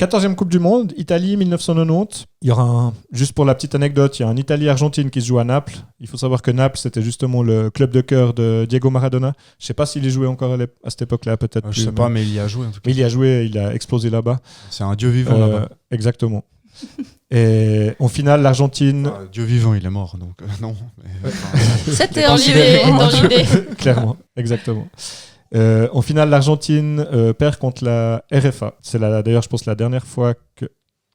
14e Coupe du Monde, Italie 1990. Il y aura juste pour la petite anecdote, il y a un Italie-Argentine qui se joue à Naples. Il faut savoir que Naples, c'était justement le club de cœur de Diego Maradona. Je ne sais pas s'il y jouait encore à cette époque-là, peut-être plus. Je sais pas, mais il y a joué en tout cas. Mais il y a joué, il a explosé là-bas. C'est un dieu vivant là-bas. Exactement. Et en finale, l'Argentine... Dieu vivant, il est mort, donc non. Mais, C'était Dans en l'idée, dans l'idée. Clairement, exactement. En finale, l'Argentine perd contre la RFA. C'est d'ailleurs, je pense, la dernière fois que...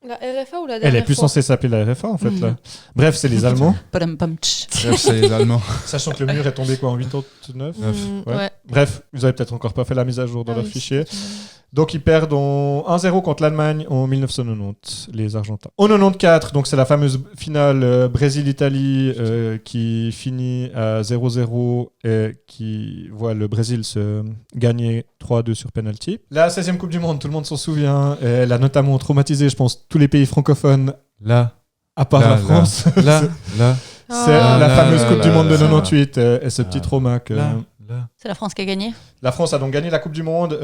La RFA ou la dernière Elle est plus fois censée s'appeler la RFA, en fait. Là. Bref, c'est les Allemands. bref, c'est les Allemands. Sachant que le mur est tombé quoi en 89. Ouais. Ouais. Bref, vous avez peut-être encore pas fait la mise à jour dans Ah leur oui, fichier. c'est une- Donc ils perdent 1-0 contre l'Allemagne en 1990, les Argentins. En 94, donc c'est la fameuse finale Brésil-Italie qui finit à 0-0 et qui voit le Brésil se gagner 3-2 sur penalty. La 16e Coupe du Monde, tout le monde s'en souvient. Elle a notamment traumatisé, je pense, tous les pays francophones, Là, à part la France. là. C'est Ah. la là, fameuse là, Coupe là, du Monde de là, 98 et ce petit trauma que... Là. C'est la France qui a gagné. La France a donc gagné la Coupe du Monde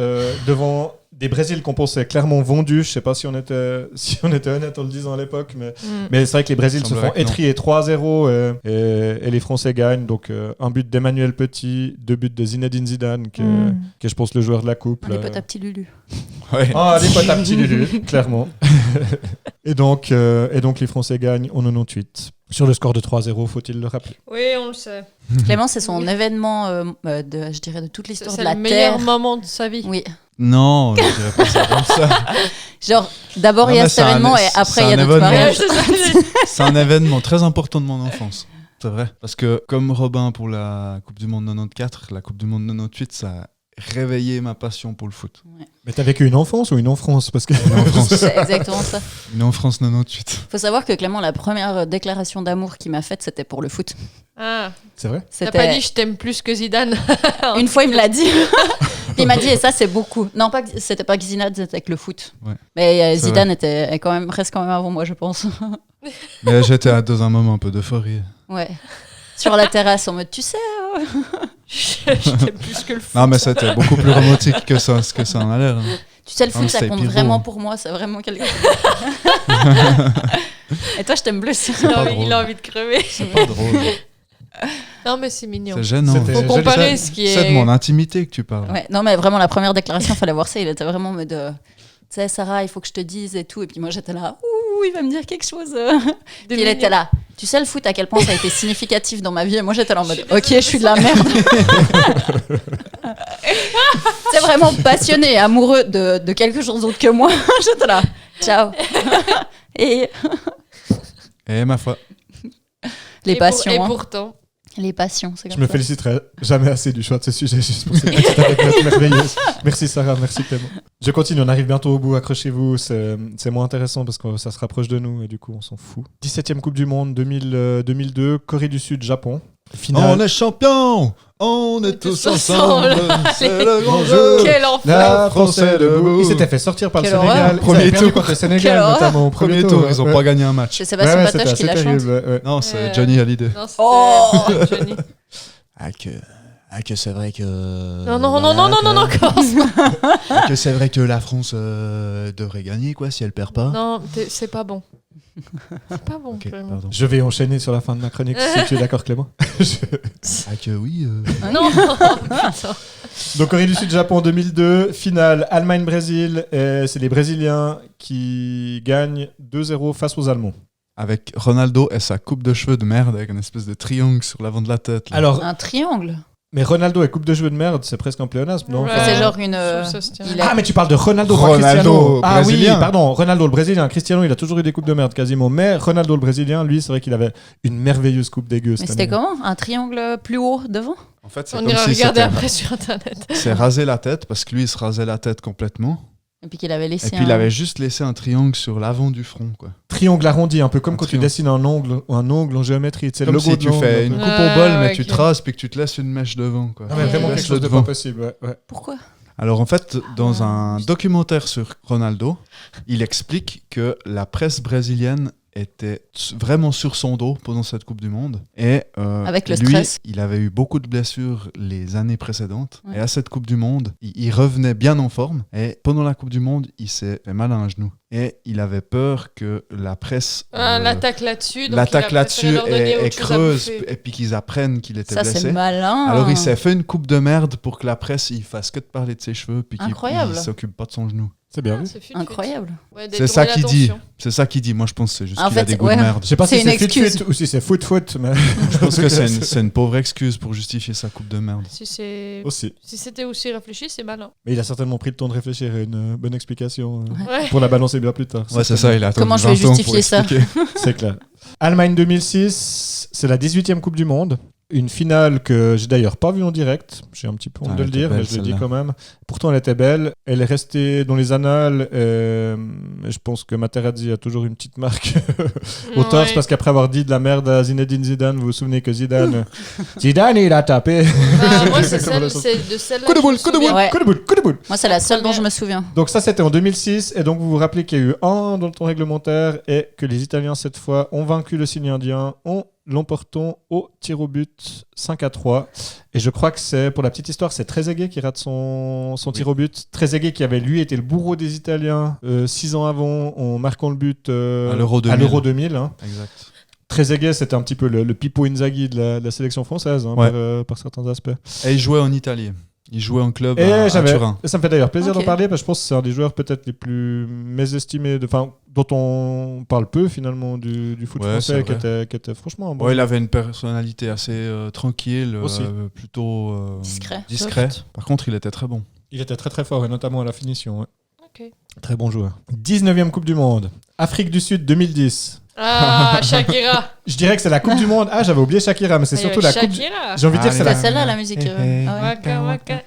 devant des Brésils qu'on pensait clairement vendus. Je sais pas si on était honnête en le disant à l'époque, mais c'est vrai que les Brésils se font étrier 3-0 et les Français gagnent. Donc un but d'Emmanuel Petit, 2 buts de Zinedine Zidane, qui est je pense le joueur de la Coupe. On est potes à petit Lulu. Ouais. Ah, les potes à petit Lulu, clairement. et donc les Français gagnent en 98. Sur le score de 3-0, faut-il le rappeler. Oui, on le sait. Clément, c'est son événement, je dirais, de toute l'histoire de la C'est le Terre. meilleur moment de sa vie. Oui. Non, je dirais pas ça comme ça. Genre, d'abord Non, il y a mais cet événement et après il y a un notre événement. mariage. C'est un événement très important de mon enfance. C'est vrai. Parce que comme Robin pour la Coupe du Monde 94, la Coupe du Monde 98, ça a réveillé ma passion pour le foot. Mais t'as vécu une enfance ou une enfance parce que... C'est exactement ça. Une enfance 98. Faut savoir que Clément, la première déclaration d'amour qu'il m'a faite, c'était pour le foot. Ah, C'est vrai? t'as pas dit je t'aime plus que Zidane. Une fois, il me l'a dit. Il m'a dit, et ça, c'est beaucoup. Non, c'était pas que Zidane, c'était avec le foot. Ouais. Mais C'est Zidane reste quand même avant moi, je pense. Mais j'étais dans un moment un peu d'euphorie. Ouais. Sur la terrasse, en mode, tu sais. Je t'aime plus que le foot. Non, mais c'était beaucoup plus romantique que ça, ce que ça en a l'air. Tu sais, le foot, mais ça c'était compte Pirot. vraiment pour moi. C'est vraiment quelque chose. Et toi, je t'aime plus. Il a envie de crever. C'est pas drôle. Non, mais c'est mignon. C'est gênant. C'était- Faut joli, comparer ça. ce qui C'est de est. mon intimité que tu parles. Ouais, non, mais vraiment, la première déclaration, il fallait voir ça. Il était vraiment en mode, tu sais, Sarah, il faut que je te dise et tout. Et puis moi, j'étais là, ouh, il va me dire quelque chose. Puis il était là. Tu sais, le foot, à quel point ça a été significatif dans ma vie. Et moi, j'étais là en mode, ok, je suis de la merde. C'est vraiment passionné, amoureux de quelque chose d'autre que moi. J'étais là, ciao. Et Et ma foi. les passions. Et hein. pourtant. Les passions, c'est Je comme me ça. féliciterai jamais assez du choix de ce sujet, juste pour cette petite anecdote merveilleuse. Merci Sarah, merci Clément. Je continue, on arrive bientôt au bout, accrochez-vous, c'est moins intéressant parce que ça se rapproche de nous et du coup on s'en fout. 17e Coupe du Monde 2002, Corée du Sud, Japon. Finale. On est champions. On est tous tous ensemble. ensemble. C'est le grand jeu. Quel enfer. La France est debout. Il s'était fait sortir par Quelle le Sénégal. horreur. Ils Premier avaient perdu tour. contre le Quelle Sénégal horreur. notamment au Premier tour, ils ont pas gagné un match. C'est Sébastien c'était Patoche qui la chante. terrible. Ouais. Non, c'est Johnny Hallyday. Non, c'était Oh. Johnny. Que c'est vrai que. Non, commence pas. Que c'est vrai que la France devrait gagner, quoi, si elle perd pas. Non, c'est pas bon. C'est pas bon, Ok, vraiment. pardon. Je vais enchaîner sur la fin de ma chronique si tu es d'accord Clément. Que oui. Non, putain. Donc Corée du Sud, Japon 2002, finale Allemagne-Brésil. Et c'est les Brésiliens qui gagnent 2-0 face aux Allemands. Avec Ronaldo et sa coupe de cheveux de merde avec une espèce de triangle sur l'avant de la tête. là. Alors, Un triangle. mais Ronaldo et coupe de cheveux de merde, c'est presque un pléonasme, non? Ouais. Enfin, C'est genre une. Je trouve ça se tient. il a- Ah, mais tu parles de Ronaldo, pas Ronaldo Cristiano. Ah oui, brésilien. pardon, Ronaldo le Brésilien. Cristiano, il a toujours eu des coupes de merde quasiment. Mais Ronaldo le Brésilien, lui, c'est vrai qu'il avait une merveilleuse coupe dégueu. Mais cette c'était année. comment? Un triangle plus haut devant? En fait, c'est On comme ira si regarder c'était- après sur internet. c'est raser la tête parce que lui, il se rasait la tête complètement. Et puis qu'il avait laissé Et puis, il avait juste laissé un triangle sur l'avant du front, quoi. Triangle arrondi, un peu comme Un quand tu triangle. dessines un ongle en géométrie. C'est le Comme logo si de tu l'ongle, fais un une peu. coupe au bol, mais ouais, tu ok. te rases puis que tu te laisses une mèche devant, quoi. Ah, mais vraiment Tu quelque laisses chose le de pas devant. possible. Ouais. Pourquoi? Alors en fait, dans un documentaire sur Ronaldo, il explique que la presse brésilienne était vraiment sur son dos pendant cette Coupe du Monde. Et Avec le lui, stress. il avait eu beaucoup de blessures les années précédentes. Ouais. Et à cette Coupe du Monde, il revenait bien en forme. Et pendant la Coupe du Monde, il s'est fait mal à un genou. Et il avait peur que la presse... L'attaque là-dessus. donc l'attaque il a préféré là-dessus leur donner est autre chose à creuse bouffer. et puis qu'ils apprennent qu'il était Ça, c'est blessé. malin. Alors il s'est fait une coupe de merde pour que la presse il fasse que de parler de ses cheveux puis qu'il Incroyable. il s'occupe pas de son genou. C'est bien Ah, vu. c'est fut-fut. Incroyable. Ouais, C'est ça détourner qu'il dit. l'attention. C'est ça qu'il dit. Moi je pense que c'est juste En qu'il a fait, des goûts ouais. de merde. Je sais pas C'est si une c'est excuse. fit ou si c'est foot, mais Je pense que c'est une pauvre excuse pour justifier sa coupe de merde. Si c'est- aussi. si c'était aussi réfléchi, c'est malin. Mais il a certainement pris le temps de réfléchir à une bonne explication Ouais. pour la balancer bien plus tard. Ouais, c'est ça, il a attendu Comment je vais 20 ans pour justifier ça expliquer. C'est clair. Allemagne 2006, c'est la 18e Coupe du Monde. Une finale que j'ai d'ailleurs pas vue en direct. J'ai un petit peu honte Ah, de elle le était dire, mais belle, je le dis celle-là. quand même. Pourtant, elle était belle. Elle est restée dans les annales. Je pense que Materazzi a toujours une petite marque au torse Ouais. parce qu'après avoir dit de la merde à Zinedine Zidane, vous vous souvenez que Zidane, il a tapé. Bah, moi, c'est Comme la de celle-là. Coup de que je boule, me coup de boule, souviens. Ouais. coup de boule, coup de boule. Moi, c'est la seule dont première. je me souviens. Donc ça, c'était en 2006. Et donc, vous vous rappelez qu'il y a eu un dans le temps réglementaire et que les Italiens, cette fois, ont vaincu le signe indien en l'emportant au tir au but 5-3. Et je crois que c'est, pour la petite histoire, c'est Trezeguet qui rate son tir au but. Trezeguet qui avait, lui, été le bourreau des Italiens 6 ans avant en marquant le but À l'Euro 2000. 2000, hein. Exact. Trezeguet, c'était un petit peu le Pippo Inzaghi de la sélection française, hein, Ouais. par certains aspects. Et il jouait en Italie. Il jouait en club Et à Turin. ça me fait d'ailleurs plaisir Ok. d'en parler, parce que je pense que c'est un des joueurs peut-être les plus mésestimés, dont on parle peu finalement du foot Ouais, français, c'est qui était franchement un bon. Ouais, il avait une personnalité assez tranquille, Aussi. plutôt Discret. Par contre, il était très bon. Il était très très fort, et notamment à la finition. Ouais. Ok. Très bon joueur. 19e Coupe du Monde. Afrique du Sud 2010. Ah, Shakira. Je dirais que c'est la Coupe du Monde. Ah, j'avais oublié Shakira, mais c'est Ah, il y surtout avait la Coupe. Shakira. J'ai envie de dire que c'est C'était la. celle-là la musique. Ah ouais. Waka, waka,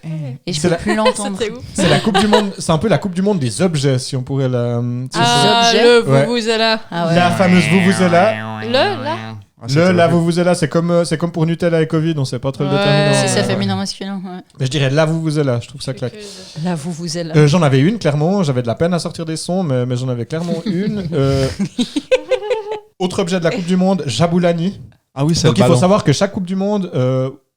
Et je C'est peux la- plus l'entendre. C'était ouf. C'est la Coupe du Monde. C'est un peu la Coupe du Monde des objets, si on pourrait la. Ah, objets. le Ouais. Vuvuzela. Ah ouais. La fameuse Vuvuzela. Le, là. Ah, c'était La horrible. Vuvuzela, c'est comme pour Nutella et Covid, on sait pas trop le Ouais. déterminant. Si c'est Ouais. féminin masculin. Ouais. Mais je dirais la Vuvuzela, je trouve ça claque. Là, vous êtes là. J'en avais une, clairement. J'avais de la peine à sortir des sons, mais j'en avais clairement une. Autre objet de la Coupe du Monde, Jabulani. Ah oui, c'est Donc le il faut ballon. savoir que chaque Coupe du Monde,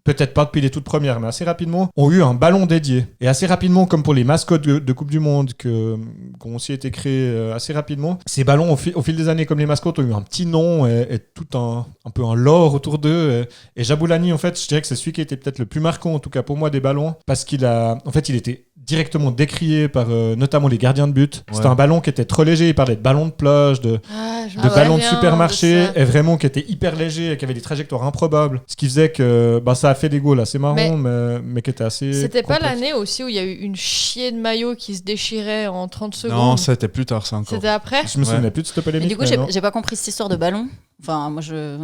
peut-être pas depuis les toutes premières, mais assez rapidement, ont eu un ballon dédié. Et assez rapidement, comme pour les mascottes de Coupe du Monde qui ont aussi été créées assez rapidement, ces ballons, au fil des années, comme les mascottes, ont eu un petit nom et tout un peu un lore autour d'eux. Et Jabulani, en fait, je dirais que c'est celui qui était peut-être le plus marquant, en tout cas pour moi, des ballons, parce il était directement décrié par notamment les gardiens de but. Ouais. C'était un ballon qui était trop léger, il parlait de ballon de plage, de Ah, ballons de supermarché, et vraiment qui était hyper léger et qui avait des trajectoires improbables. Ce qui faisait que ça a fait des goals assez marrants, mais qui était assez. C'était pas complexe. l'année aussi où il y a eu une chier de maillot qui se déchirait en 30 secondes. Non, c'était plus tard, ça encore. C'était après. Je me souvenais plus de cette Mais polémique. du coup, mais non. j'ai pas compris cette histoire de ballon. Enfin, moi, je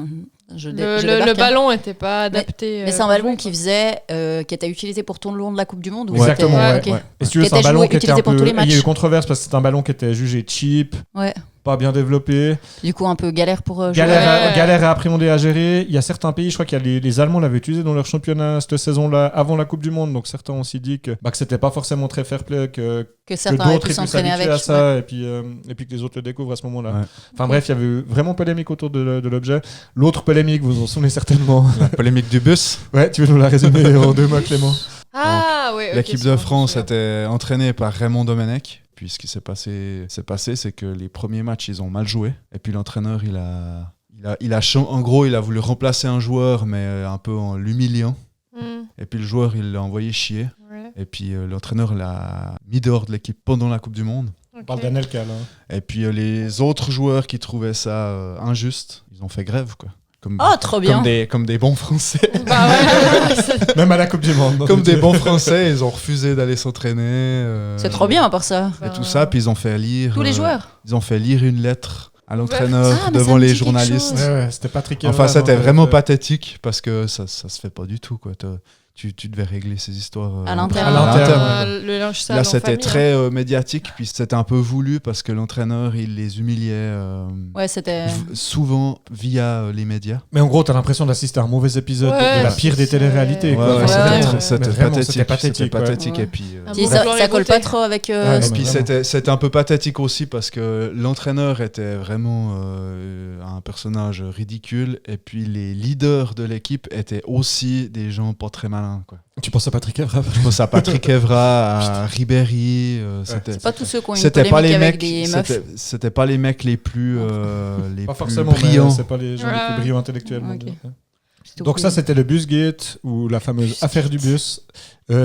Le débarque, hein. ballon était pas adapté. Mais c'est un ballon qui était utilisé pour tout le long de la Coupe du Monde ou Exactement, c'était- ouais. ok. Ouais. Et si tu veux, Qui c'est un était ballon joué- qui était utilisé un pour peu. tous les Il y a eu matchs. controverse parce que c'est un ballon qui était jugé cheap, Ouais. pas bien développé, Du coup, un peu galère pour jouer. galère à appréhender, à gérer. Il y a certains pays, je crois qu'il y a les Allemands l'avaient utilisé dans leur championnat cette saison-là, avant la Coupe du Monde. Donc certains ont aussi dit que c'était pas forcément très fair play, que Que certains avaient d'autres pu aient pu s'entraîner s'habituer avec. à ça, et puis que les autres le découvrent à ce moment-là. Ouais. Enfin bref, il y avait eu vraiment polémique autour de l'objet. L'autre polémique, vous en souvenez certainement. La polémique du bus. Ouais, tu veux nous la résumer en 2 mots, Clément? Ah, ouais. ok, L'équipe c'est de bon, France je me souviens. était entraînée par Raymond Domenech. Puis ce qui s'est passé, c'est que les premiers matchs, ils ont mal joué. Et puis l'entraîneur, en gros, il a voulu remplacer un joueur, mais un peu en l'humiliant. Hmm, Et puis le joueur, il l'a envoyé chier. ouais, Et puis l'entraîneur l'a mis dehors de l'équipe pendant la Coupe du Monde. On ok. parle d'Anelka, là. Et puis les autres joueurs qui trouvaient ça injuste, ils ont fait grève, quoi. Oh, trop bien. Comme des bons Français. Bah ouais, c'est- Même à la Coupe du Monde. Comme des bons Français, ils ont refusé d'aller s'entraîner. C'est trop bien à part ça. Et tout ça, puis ils ont fait lire. Tous les joueurs. Ils ont fait lire une lettre à l'entraîneur Ah, mais ça devant me les dit quelque journalistes. chose. Ouais, c'était Patrick Enfin, Evra, c'était donc, vraiment pathétique parce que ça se fait pas du tout, quoi. Tu devais régler ces histoires À l'interne. À l'interne. Le linge sale Là, en c'était famille, très médiatique, puis c'était un peu voulu parce que l'entraîneur, il les humiliait Ouais, c'était. souvent via les médias. Mais en gros, t'as l'impression d'assister à un mauvais épisode Ouais, de la pire des c'est- téléréalités. Ouais, quoi. ouais, Enfin, c'était ouais, très- ouais. c'était Mais vraiment, pathétique. c'était pathétique, ouais. pathétique, Ouais. et puis. Ah Si bon, ça, Gloire ça et colle beauté. pas trop avec. Ouais, Et mais puis vraiment. c'était un peu pathétique aussi parce que l'entraîneur était vraiment un personnage ridicule et puis les leaders de l'équipe étaient aussi des gens pas très malins, quoi. Tu penses à Patrick Evra? Je pense à Patrick Evra, à Ribéry. C'était C'est pas tous ceux qui ont eu une c'était pas polémique les avec mecs, des meufs. c'était pas les mecs les plus Pas plus forcément, brillants. mais c'est pas les gens les Ouais. plus brillants intellectuellement. Ok. C'est Donc tout ça, cool. c'était le Busgate, ou la fameuse affaire du bus.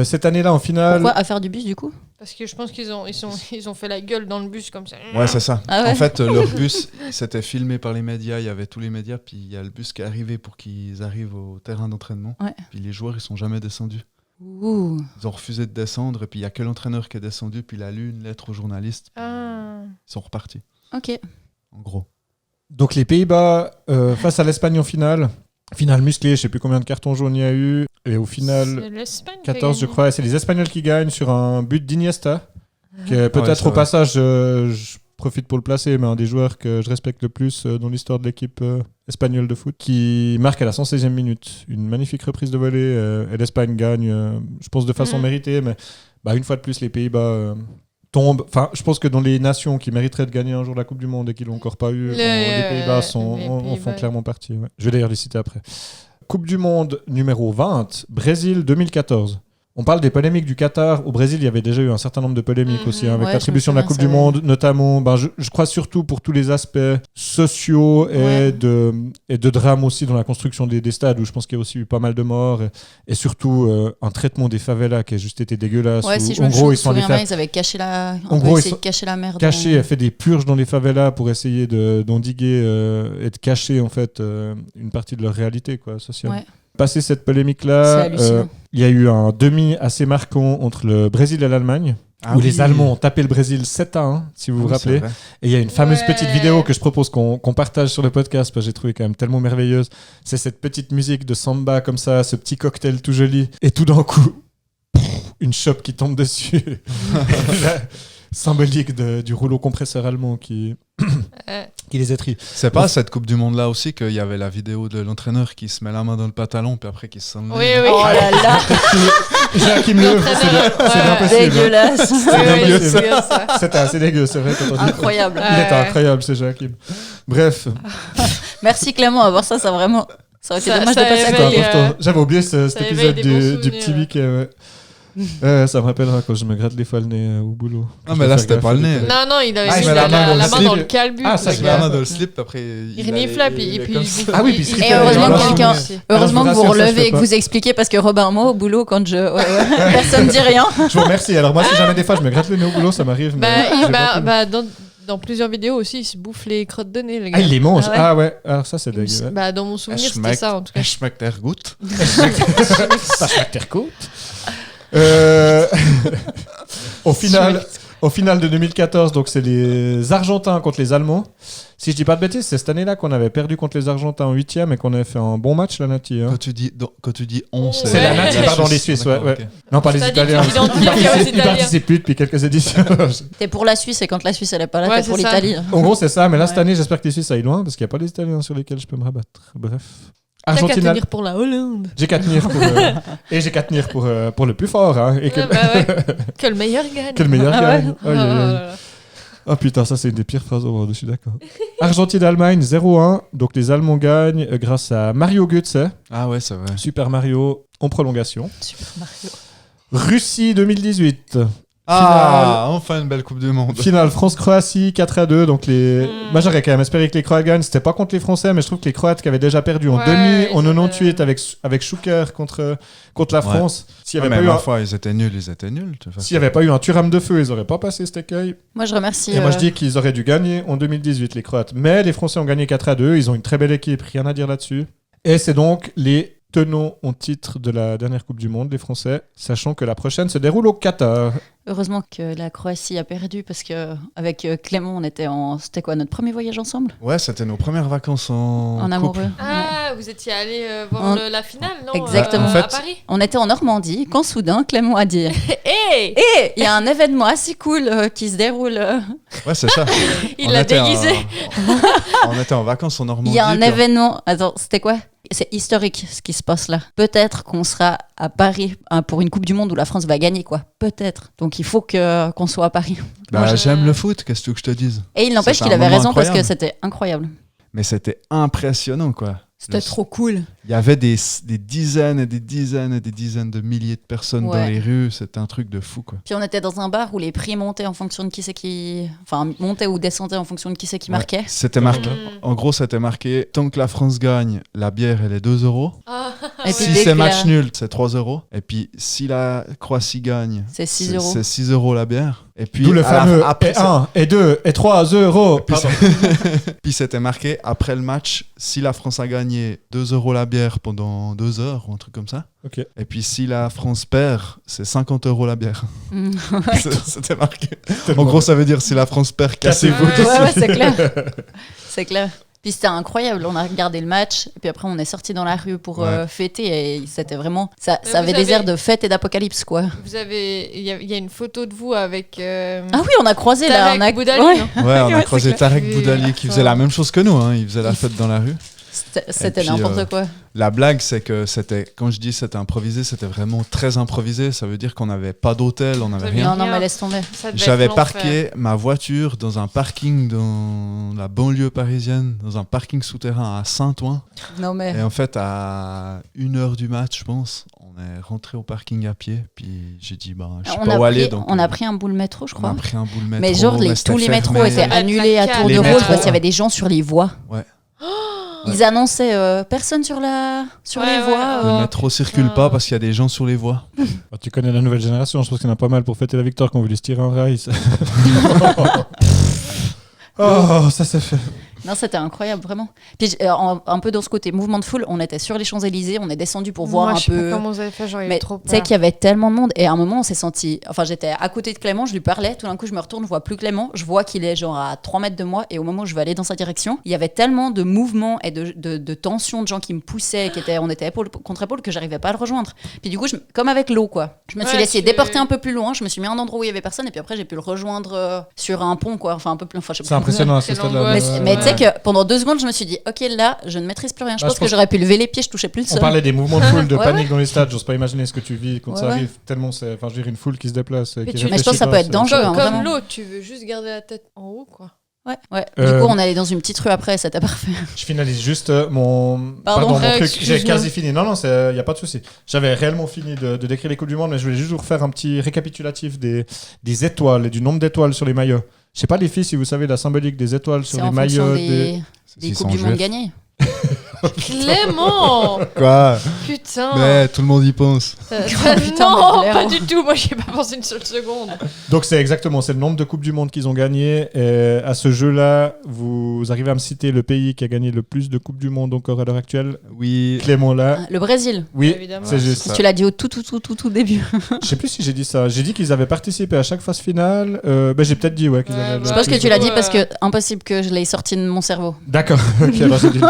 Cette année-là, en finale... Pourquoi affaire du bus du coup? Parce que je pense qu'ils ont fait la gueule dans le bus comme ça. Ouais, c'est ça. Ah ouais. En fait, leur bus, c'était filmé par les médias. Il y avait tous les médias, puis il y a le bus qui est arrivé pour qu'ils arrivent au terrain d'entraînement. Ouais. Puis les joueurs, ils sont jamais descendus. Ouh. Ils ont refusé de descendre, et puis il y a que l'entraîneur qui est descendu, puis il a lu une lettre aux journalistes. Ah. Ils sont repartis, Ok. en gros. Donc les Pays-Bas face à l'Espagne en finale. Finale musclée, je sais plus combien de cartons jaunes il y a eu. Et au final, C'est l'Espagne qui a 14 je gagné. crois. Et c'est les Espagnols qui gagnent sur un but d'Iniesta. Qui est peut-être Ouais, c'est au vrai. passage, je profite pour le placer, mais un des joueurs que je respecte le plus dans l'histoire de l'équipe espagnole de foot, qui marque à la 116e minute. Une magnifique reprise de volée. Et l'Espagne gagne, je pense de façon Mhm. méritée, mais une fois de plus, les Pays-Bas... tombent. Enfin, je pense que dans les nations qui mériteraient de gagner un jour la Coupe du Monde et qui l'ont encore pas eu, les Pays-Bas en font clairement partie. Ouais. Je vais d'ailleurs les citer après. Coupe du Monde numéro 20, Brésil 2014. On parle des polémiques du Qatar. Au Brésil, il y avait déjà eu un certain nombre de polémiques aussi, avec Ouais, l'attribution de je la me Coupe souviens, du Monde, notamment, je crois surtout pour tous les aspects sociaux et de drame aussi dans la construction des stades, où je pense qu'il y a aussi eu pas mal de morts, et surtout un traitement des favelas qui a juste été dégueulasse. Ouais, si je en me gros, ils sont allés souviens bien, faire ils avaient caché la... En gros, ils sont cacher la merde. elle fait des purges dans les favelas pour essayer d'endiguer et de cacher en fait une partie de leur réalité quoi, sociale. Ouais. Passé cette C'est polémique-là, hallucinant. il y a eu un demi assez marquant entre le Brésil et l'Allemagne, où les Allemands ont tapé le Brésil 7-1, si vous vous rappelez. Et il y a une fameuse petite vidéo que je propose qu'on partage sur le podcast, parce que j'ai trouvé quand même tellement merveilleuse. C'est cette petite musique de samba comme ça, ce petit cocktail tout joli. Et tout d'un coup, une chope qui tombe dessus. Symbolique du rouleau compresseur allemand qui les étrit. C'est pas à cette Coupe du Monde-là aussi qu'il y avait la vidéo de l'entraîneur qui se met la main dans le pantalon, puis après qui se s'enlève. Oui. Oh là là, Joachim Löw, c'est impossible. dégueulasse. C'était assez dégueu, c'est vrai. Quand on dit... Incroyable. Il était incroyable, c'est Joachim. Bref. Merci Clément, avoir ça vraiment... Ça aurait été Ça- dommage ça de passer à éveille, côté. Important. J'avais oublié cet ça épisode éveille des bons du petit souvenirs. Mickey. Ça me rappellera quand je me gratte les fois le nez au boulot. Ah, mais là, c'était pas le nez. Non, il avait Ah, il mis met la main dans le la main slip. dans le calbut. Ah, ça, le je gars. La main dans le slip, après. Il renifle là, puis comme ça. Ah oui, puis il se Et fait- heureusement voilà. que quelqu'un... Heureusement que Alors, je vous vous rassure, ça, je relevez fais et que pas. vous expliquez, parce que Robin, moi, au boulot, quand personne dit rien. Je vous remercie. Alors moi, si jamais des fois je me gratte le nez au boulot, ça m'arrive. mais j'ai pas pu. Dans plusieurs vidéos aussi, il se bouffe les crottes de nez, le gars. Ah, il les mange. Ah ouais. Ah ouais. Alors ça, c'est dégueu. Bah, dans mon souvenir, c'était ça, en tout cas. Schmeckt er gut. Ça schmeckt gut. Au final de 2014, donc c'est les Argentins contre les Allemands. Si je dis pas de bêtises, c'est cette année-là qu'on avait perdu contre les Argentins en 8e et qu'on avait fait un bon match, la Nati. Hein. Quand tu dis on, C'est la Nati, pardon, les Suisses, ouais. D'accord, ok. Non, pas les T'as dit Italiens. que tu t'identifiais aux Ils Italiens. participent plus depuis quelques éditions. T'es pour la Suisse, et quand la Suisse, elle est pas là, Ouais, t'es pour c'est ça. l'Italie. En gros, c'est ça. Mais là, cette Ouais. année, j'espère que les Suisses aillent loin parce qu'il n'y a pas les Italiens sur lesquels je peux me rabattre. Bref. T'as qu'à Argentine. tenir pour la Hollande. J'ai qu'à tenir pour et j'ai qu'à tenir pour le plus fort hein, et que, Ouais, bah ouais. Que le meilleur gagne. que le meilleur Ah ouais. gagne. Oh Aïe, aïe, aïe. là là. Oh putain, ça c'est une des pires phrases au monde, je suis d'accord. Argentine-Allemagne 0-1, donc les Allemands gagnent grâce à Mario Götze, Ah ouais, c'est vrai. Super Mario en prolongation. Super Mario. Russie 2018. Ah, enfin une belle Coupe du Monde. Finale France-Croatie 4-2. Donc moi j'aurais quand même espéré que les Croates gagnent. C'était pas contre les Français, mais je trouve que les Croates qui avaient déjà perdu en Ouais, demi en ils 98 avec Schuker contre la France. S'il n'y Ah, avait, mais pas eu ma un- foi, ils étaient nuls, de toute façon. s'il y avait pas eu un Thuram de feu, ils auraient pas passé cet écueil. Moi, je remercie. Et moi je dis qu'ils auraient dû gagner en 2018 les Croates. Mais les Français ont gagné 4-2. Ils ont une très belle équipe, rien à dire là-dessus. Et c'est donc les tenants en titre de la dernière Coupe du Monde, les Français, sachant que la prochaine se déroule au Qatar. Heureusement que la Croatie a perdu, parce que avec Clément, on était C'était quoi, notre premier voyage ensemble? Ouais, c'était nos premières vacances en couple. amoureux. Ah, vous étiez allé voir On- la finale, non Exactement. En À fait- Paris. On était en Normandie, quand soudain, Clément a dit Hé Hé, il y a un événement assez cool qui se déroule. Ouais, c'est ça. Il On l'a était déguisé. On était en vacances en Normandie. Il y a un puis événement. Attends, c'était quoi? C'est historique ce qui se passe là. Peut-être qu'on sera à Paris pour une Coupe du Monde où la France va gagner, quoi. Peut-être. Donc il faut qu'on soit à Paris. Bah, Moi, je- j'aime le foot, qu'est-ce que tu veux que je te dise? Et il n'empêche C'était qu'il un avait moment raison parce que incroyable. c'était incroyable. Mais c'était impressionnant, quoi. C'était trop cool. Il y avait des dizaines et des dizaines et des dizaines de milliers de personnes dans Ouais. les rues. C'était un truc de fou, quoi. Puis on était dans un bar où les prix montaient en fonction de qui c'est qui. Enfin, montaient ou descendaient en fonction de qui c'est qui Ouais. marquait. C'était marqué. Mm. En gros, c'était marqué tant que la France gagne, la bière, elle est 2 €. Ah, Et Si puis dès c'est que match la- nul, c'est 3 €. Et puis, si la Croatie gagne, C'est 6 euros. c'est 6 € la bière. Et puis, D'où le à la- fameux après, et 1, et 2, et 3 euros. Puis, Pardon. puis c'était marqué après le match, si la France a gagné 2 € la bière pendant 2 heures ou un truc comme ça. Ok. Et puis si la France perd, c'est 50 € la bière. Mm. C'était marqué. En gros, ça veut dire si la France perd, cassez-vous. Cassez-vous. Ouais, c'est clair. C'est clair. Puis c'était incroyable. On a regardé le match et puis après on est sorti dans la rue pour Ouais. fêter et c'était vraiment ça Mais avait vous des avez- airs de fête et d'apocalypse quoi. il y a une photo de vous avec Ah oui, on a croisé là, Tarek on a Boudali, ouais. non Ouais, on a Ouais, croisé c'est clair. Tarek Boudali qui faisait la même chose que nous. Hein. Il faisait la fête dans la rue. C'était puis, n'importe quoi. La blague, c'est que quand je dis c'était improvisé, c'était vraiment très improvisé. Ça veut dire qu'on n'avait pas d'hôtel, on n'avait Ça rien. Non, non, rien. mais laisse tomber. Ça devait J'avais être l'enfer. parqué ma voiture dans un parking dans la banlieue parisienne, dans un parking souterrain à Saint-Ouen. Non mais Et en fait, à 1h du match, je pense, on On est rentré au parking à pied, puis j'ai dit, je sais pas où aller. Donc, on a pris un boule métro, je crois. On a pris un boule métro. Mais genre, tous les métros étaient annulés à tour de rôle parce qu'il y avait des gens sur les voies. Ouais. Ils annonçaient personne sur les voies. Le métro circule pas parce qu'il y a des gens sur les voies. Tu connais la nouvelle génération, je pense qu'il y en a pas mal pour fêter la victoire qu'on voulait se tirer un rail. Oh, ça s'est fait. Non, c'était incroyable, vraiment. Puis un peu dans ce côté mouvement de foule, on était sur les Champs-Élysées, on est descendu pour voir un peu. Je sais pas comment vous avez fait, j'aurais eu trop peur. Tu sais qu'il y avait tellement de monde et à un moment on s'est senti. Enfin, j'étais à côté de Clément, je lui parlais, tout d'un coup je me retourne, je vois plus Clément, je vois qu'il est genre à 3 mètres de moi et au moment où je vais aller dans sa direction, il y avait tellement de mouvements et de tensions de gens qui me poussaient, on était épaule contre épaule que j'arrivais pas à le rejoindre. Puis du coup, comme avec l'eau, quoi. Je me suis laissé déporter un peu plus loin, je me suis mis à un endroit où il y avait personne et puis après j'ai pu le rejoindre sur un pont, quoi. Enfin, un peu plus. Enfin, c'est impressionnant à ce stade-là. Mais tu sais que pendant 2 secondes, je me suis dit, ok, là, je ne maîtrise plus rien. Je pense que j'aurais pu lever les pieds, je touchais plus le sol. On parlait des mouvements de foule, de panique dans les stades. J'ose pas imaginer ce que tu vis quand ça arrive. Tellement c'est, enfin, je veux dire, une foule qui se déplace. Mais je pense que ça peut être dangereux. Comme l'eau, tu veux juste garder la tête en haut, quoi. Ouais. Du coup, on allait dans une petite rue après, c'était parfait. Je finalise juste mon truc. J'ai quasi fini. Non, il n'y a pas de souci. J'avais réellement fini de décrire les Coupes du Monde, mais je voulais juste vous refaire un petit récapitulatif des étoiles et du nombre d'étoiles sur les maillots. Je sais pas, les filles, si vous savez la symbolique des étoiles sur les maillots des Coupes du Monde gagnées. Clément. Quoi? Putain. Mais tout le monde y pense. Non, pas du tout. Moi, j'y ai pas pensé une seule seconde. Donc c'est le nombre de Coupes du Monde qu'ils ont gagnées. Et à ce jeu-là, vous arrivez à me citer le pays qui a gagné le plus de Coupes du Monde encore à l'heure actuelle? Oui. Clément là. Le Brésil. Oui, évidemment. c'est juste. Tu l'as dit au tout début. Je sais plus si j'ai dit ça. J'ai dit qu'ils avaient participé à chaque phase finale. J'ai peut-être dit qu'ils avaient. Je pense que tu l'as dit parce que impossible que je l'ai sorti de mon cerveau. D'accord. Ok, alors j'ai dit.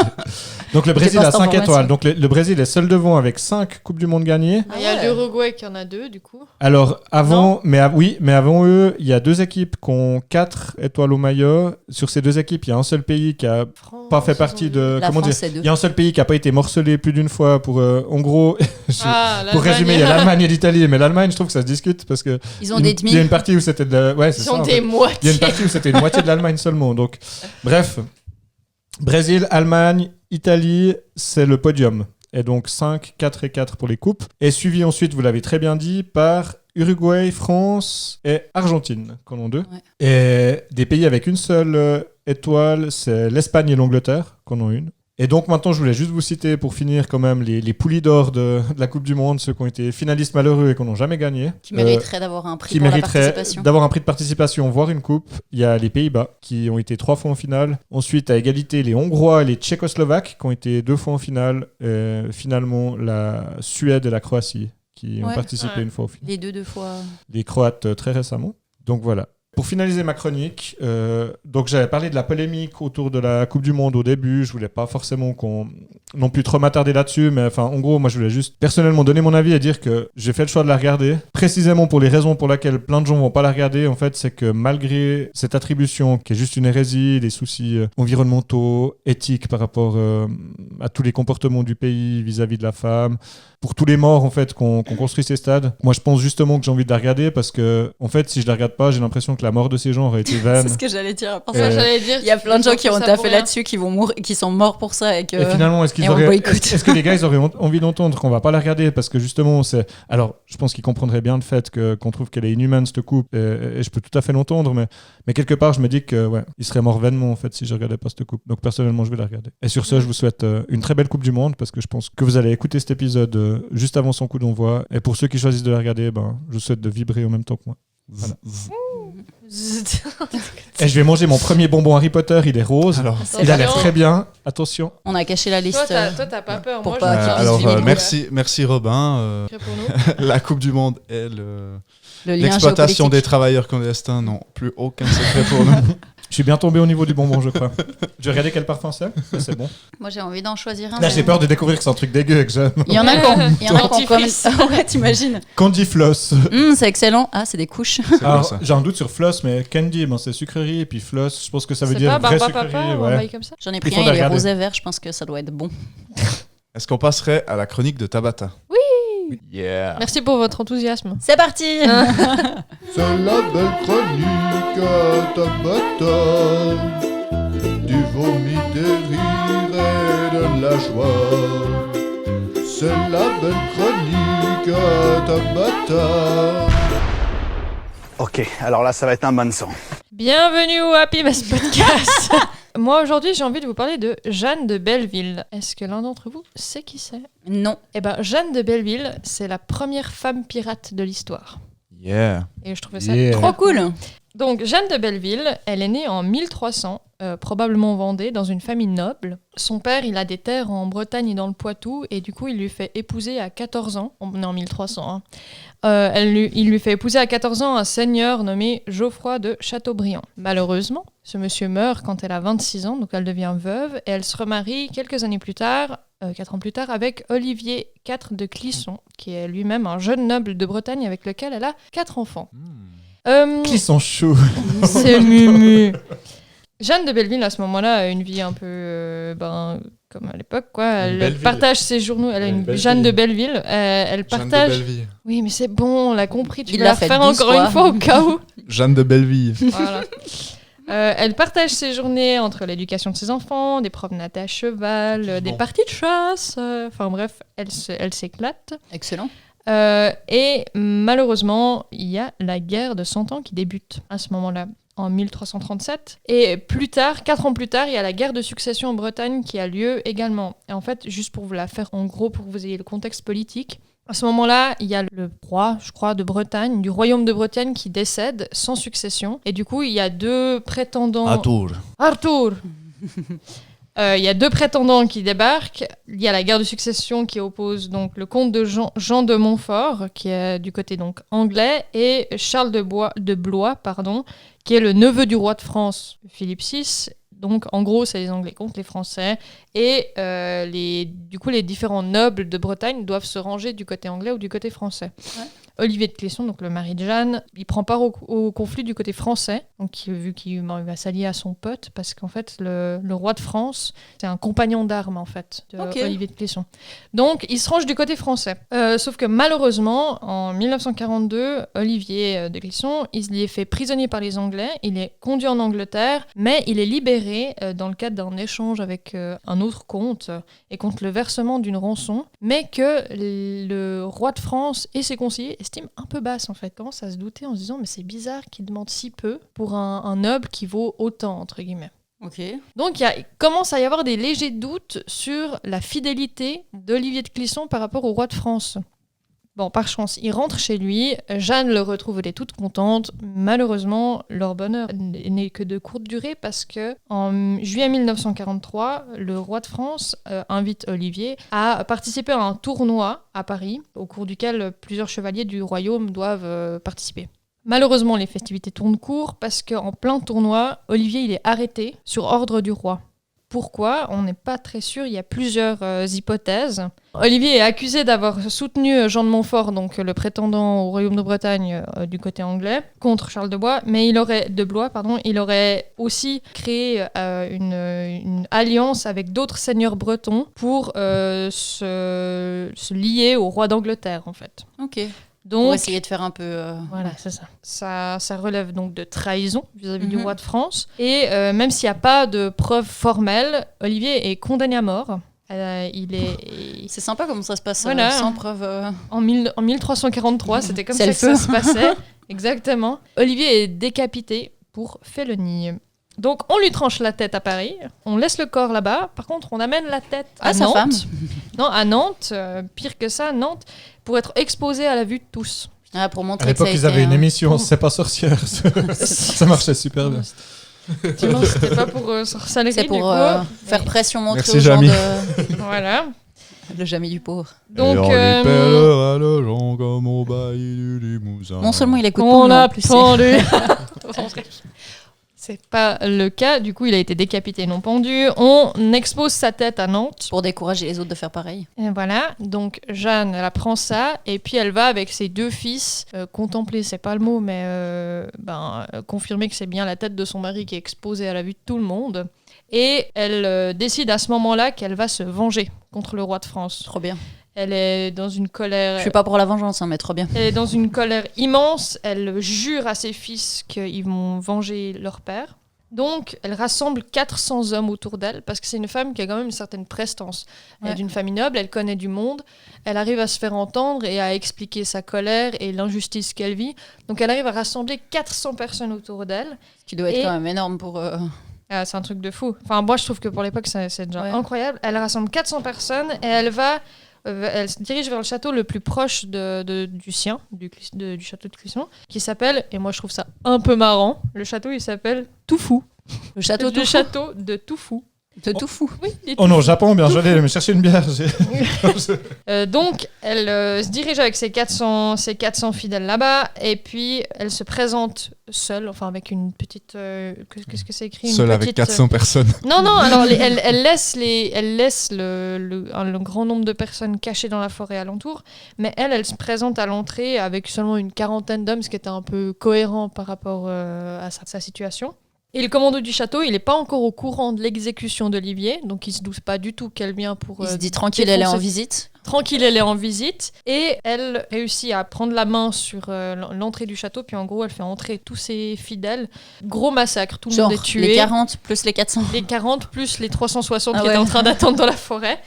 Donc le Brésil a 5 étoiles. Donc le Brésil est seul devant avec 5 Coupes du Monde gagnées. Il y a l'Uruguay qui en a 2 du coup. Alors avant, mais avant eux, il y a 2 équipes qui ont 4 étoiles au maillot. Sur ces 2 équipes, il y a un seul pays qui a pas fait partie de. La comment France, dire? Il y a un seul pays qui a pas été morcelé plus d'une fois pour. En gros, pour résumer, il y a l'Allemagne et l'Italie, mais l'Allemagne, je trouve que ça se discute parce que ils ont des demi. Il y a une partie où c'était Ils sont des moitiés. Il y a une partie où c'était une moitié de l'Allemagne seulement. Donc bref. Brésil, Allemagne, Italie, c'est le podium. Et donc 5, 4 et 4 pour les coupes. Et suivi ensuite, vous l'avez très bien dit, par Uruguay, France et Argentine, qu'on en 2. Ouais. Et des pays avec une seule étoile, c'est l'Espagne et l'Angleterre, qu'on en 1. Et donc maintenant, je voulais juste vous citer pour finir quand même les poulies d'or de la Coupe du Monde, ceux qui ont été finalistes malheureux et qui n'ont jamais gagné. Qui mériteraient d'avoir un prix pour la participation. D'avoir un prix de participation, voire une coupe. Il y a les Pays-Bas qui ont été 3 fois en finale. Ensuite, à égalité, les Hongrois et les Tchécoslovaques qui ont été 2 fois en finale. Et finalement, la Suède et la Croatie qui ont participé une fois au final. Les deux fois. Les Croates très récemment. Donc voilà. Pour finaliser ma chronique, donc j'avais parlé de la polémique autour de la Coupe du Monde au début. Je voulais pas forcément qu'on non plus trop m'attarder là-dessus, mais enfin en gros, moi je voulais juste personnellement donner mon avis et dire que j'ai fait le choix de la regarder, précisément pour les raisons pour lesquelles plein de gens vont pas la regarder. En fait, c'est que malgré cette attribution qui est juste une hérésie, des soucis environnementaux, éthiques par rapport à tous les comportements du pays vis-à-vis de la femme, pour tous les morts en fait qu'on construit ces stades, moi je pense justement que j'ai envie de la regarder parce que en fait si je la regarde pas, j'ai l'impression que la mort de ces gens aurait été vaine. C'est ce que j'allais dire. Il y a plein de gens qui ont taffé là-dessus, qui vont mourir, qui sont morts pour ça et finalement est-ce que les gars ils auraient envie d'entendre qu'on va pas la regarder parce que justement c'est. Alors je pense qu'ils comprendraient bien le fait qu'on trouve qu'elle est inhumaine cette coupe et je peux tout à fait l'entendre, mais quelque part je me dis que ils seraient morts vainement en fait si je regardais pas cette coupe. Donc personnellement je vais la regarder. Et sur ce je vous souhaite une très belle Coupe du Monde parce que je pense que vous allez écouter cet épisode juste avant son coup d'envoi. Et pour ceux qui choisissent de la regarder, je vous souhaite de vibrer en même temps que moi. Voilà. Et je vais manger mon premier bonbon Harry Potter, il est rose. Alors, il a l'air très bien. Attention. On a caché la liste. Toi, t'as pas peur. Moi, merci Robin. La Coupe du Monde et l'exploitation des travailleurs clandestins, non, plus aucun secret pour nous. Je suis bien tombé au niveau du bonbon, je crois. Je vais regarder quel parfum c'est bon. Moi, j'ai envie d'en choisir un. Là, j'ai peur de découvrir que c'est un truc dégueu que j'aime. Il y en a qu'on ouais, t'imagines. Candy Floss. C'est excellent. Ah, c'est des couches. Alors, j'ai un doute sur Floss, mais Candy, c'est sucrerie, et puis Floss, je pense que ça veut dire vraie sucrerie. Ouais. Comme ça. J'en ai pris un, il est rose et vert, je pense que ça doit être bon. Est-ce qu'on passerait à la chronique de Tabata? Oui. Yeah. Merci pour votre enthousiasme. C'est parti. C'est la belle chronique à Tabata. Du vomi, des rires et de la joie. c'est la belle chronique Tabata. Ok, alors là, ça va être un bain de sang. Bienvenue au Happy Mess Podcast. Moi, aujourd'hui, j'ai envie de vous parler de Jeanne de Belleville. Est-ce que l'un d'entre vous sait qui c'est ? Non. Eh ben, Jeanne de Belleville, c'est la première femme pirate de l'histoire. Yeah. Et je trouvais ça Trop cool. Donc, Jeanne de Belleville, elle est née en 1300, probablement en Vendée, dans une famille noble. Son père, il a des terres en Bretagne et dans le Poitou, et du coup, il lui fait épouser à 14 ans, on est en 1300, hein. Il lui fait épouser à 14 ans un seigneur nommé Geoffroy de Chateaubriand. Malheureusement, ce monsieur meurt quand elle a 26 ans, donc elle devient veuve, et elle se remarie quelques années plus tard, 4 ans plus tard, avec Olivier IV de Clisson, qui est lui-même un jeune noble de Bretagne avec lequel elle a 4 enfants. Qui sont chauds. C'est Mumu. Jeanne de Belleville, à ce moment-là, a une vie un peu comme à l'époque, quoi. Elle partage ses journaux. Elle a une Jeanne de Belleville. Elle partage. Jeanne de Belleville. Oui, mais c'est bon, on l'a compris. Tu Il vas l'a la fait faire 12 encore fois. une fois au cas où. Jeanne de Belleville. Voilà. Elle partage ses journées entre l'éducation de ses enfants, des promenades à cheval, des parties de chasse. Enfin bref, elle s'éclate. Excellent. Et malheureusement, il y a la guerre de 100 ans qui débute à ce moment-là, en 1337. Et plus tard, 4 ans plus tard, il y a la guerre de succession en Bretagne qui a lieu également. Et en fait, juste pour vous la faire en gros, pour que vous ayez le contexte politique, à ce moment-là, il y a le roi, je crois, de Bretagne, du royaume de Bretagne qui décède sans succession. Et du coup, il y a 2 prétendants... Arthur. Il y a 2 prétendants qui débarquent. Il y a la guerre de succession qui oppose donc le comte de Jean de Montfort, qui est du côté donc anglais, et Charles de Blois, qui est le neveu du roi de France, Philippe VI. Donc en gros, c'est les Anglais contre les Français. Et du coup, les différents nobles de Bretagne doivent se ranger du côté anglais ou du côté français. Ouais. Olivier de Clisson, donc le mari de Jeanne, il prend part au conflit du côté français, donc vu qu'il va s'allier à son pote, parce qu'en fait, le roi de France, c'est un compagnon d'armes, en fait, de Olivier de Clisson. Donc, il se range du côté français. Sauf que malheureusement, en 1942, Olivier de Clisson, il est fait prisonnier par les Anglais, il est conduit en Angleterre, mais il est libéré dans le cadre d'un échange avec un autre comte, et contre le versement d'une rançon, mais que le roi de France et ses conseillers estime un peu basse en fait. Commence à se douter en se disant mais c'est bizarre qu'il demande si peu pour un noble qui vaut autant entre guillemets. Ok. Donc il commence à y avoir des légers doutes sur la fidélité d'Olivier de Clisson par rapport au roi de France. Bon, par chance, il rentre chez lui, Jeanne le retrouve, elle est toute contente. Malheureusement, leur bonheur n'est que de courte durée parce que en juillet 1943, le roi de France invite Olivier à participer à un tournoi à Paris, au cours duquel plusieurs chevaliers du royaume doivent participer. Malheureusement, les festivités tournent court parce qu'en plein tournoi, Olivier il est arrêté sur ordre du roi. Pourquoi ? On n'est pas très sûr, il y a plusieurs hypothèses. Olivier est accusé d'avoir soutenu Jean de Montfort, donc le prétendant au royaume de Bretagne du côté anglais, contre Charles de Blois, mais il aurait aussi créé une alliance avec d'autres seigneurs bretons pour se lier au roi d'Angleterre, en fait. Ok. Donc, pour essayer de faire un peu... Voilà, c'est ça. Ça relève donc de trahison vis-à-vis du roi de France. Et même s'il n'y a pas de preuves formelles, Olivier est condamné à mort. C'est sympa comment ça se passe sans preuve. En 1343, c'était comme ça que ça se passait. Exactement. Olivier est décapité pour félonie. Donc, on lui tranche la tête à Paris, on laisse le corps là-bas. Par contre, on amène la tête à Nantes. Sa femme. Non, à Nantes, pire que ça, Nantes, pour être exposée à la vue de tous. Ah, pour montrer à l'époque, ils avaient une émission C'est pas sorcière. Ça marchait super bien. Non, c'était pas pour sorcellerie. C'est pour faire pression, montrer Merci, aux gens Jamie. Voilà. Le Jamie du pauvre. Donc, non seulement il écoute pas, on mais l'a en plus, pendu. C'est pas le cas, du coup il a été décapité, non pendu. On expose sa tête à Nantes. Pour décourager les autres de faire pareil. Et voilà, donc Jeanne, elle apprend ça, et puis elle va avec ses 2 fils, contempler, c'est pas le mot, mais confirmer que c'est bien la tête de son mari qui est exposée à la vue de tout le monde. Et elle décide à ce moment-là qu'elle va se venger contre le roi de France. Trop bien. Elle est dans une colère... Je suis pas pour la vengeance, mais trop bien. Elle est dans une colère immense. Elle jure à ses fils qu'ils vont venger leur père. Donc, elle rassemble 400 hommes autour d'elle, parce que c'est une femme qui a quand même une certaine prestance. Elle est d'une famille noble, elle connaît du monde, elle arrive à se faire entendre et à expliquer sa colère et l'injustice qu'elle vit. Donc, elle arrive à rassembler 400 personnes autour d'elle. Ce qui doit être quand même énorme pour... Ah, c'est un truc de fou. Enfin, moi, je trouve que pour l'époque, c'est déjà incroyable. Elle rassemble 400 personnes et elle se dirige vers le château le plus proche du sien, du château de Clisson, qui s'appelle, et moi je trouve ça un peu marrant, le château il s'appelle Toufou. Le château de château de Toufou. De Toufou. Oui, Oh non, Japon, bien, j'allais me chercher une bière. Donc, elle se dirige avec ses 400 fidèles là-bas, et puis elle se présente seule, enfin avec une petite... qu'est-ce que c'est écrit Seule avec 400 personnes. Non, alors elle laisse le grand nombre de personnes cachées dans la forêt alentour, mais elle se présente à l'entrée avec seulement une quarantaine d'hommes, ce qui était un peu cohérent par rapport à sa situation. Et le commandant du château, il n'est pas encore au courant de l'exécution d'Olivier, donc il ne se doute pas du tout qu'elle vient pour... il se dit tranquille, elle est en visite. Tranquille, elle est en visite. Et elle réussit à prendre la main sur l'entrée du château, puis en gros, elle fait entrer tous ses fidèles. Gros massacre, tout le monde est tué. Les 40 plus les 400. Les 40 plus les 360 qui étaient en train d'attendre dans la forêt.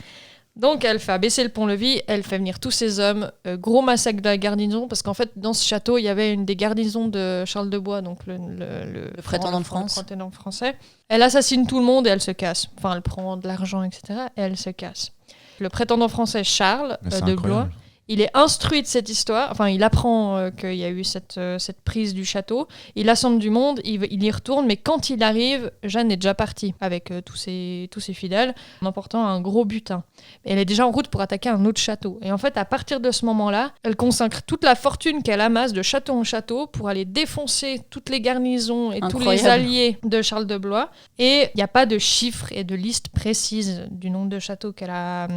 Donc elle fait abaisser le pont-levis, elle fait venir tous ses hommes, gros massacre de la garnison, parce qu'en fait dans ce château il y avait une des garnisons de Charles de Bois, donc le prétendant de France. Le prétendant français. Elle assassine tout le monde et elle se casse. Enfin elle prend de l'argent, etc. et elle se casse. Le prétendant français Charles de Blois, il est instruit de cette histoire, enfin il apprend qu'il y a eu cette prise du château, il assemble du monde, il y retourne, mais quand il arrive, Jeanne est déjà partie avec tous ses fidèles, en emportant un gros butin. Et elle est déjà en route pour attaquer un autre château. Et en fait, à partir de ce moment-là, elle consacre toute la fortune qu'elle amasse de château en château pour aller défoncer toutes les garnisons et tous les alliés de Charles de Blois. Et il n'y a pas de chiffres et de liste précise du nombre de châteaux qu'elle a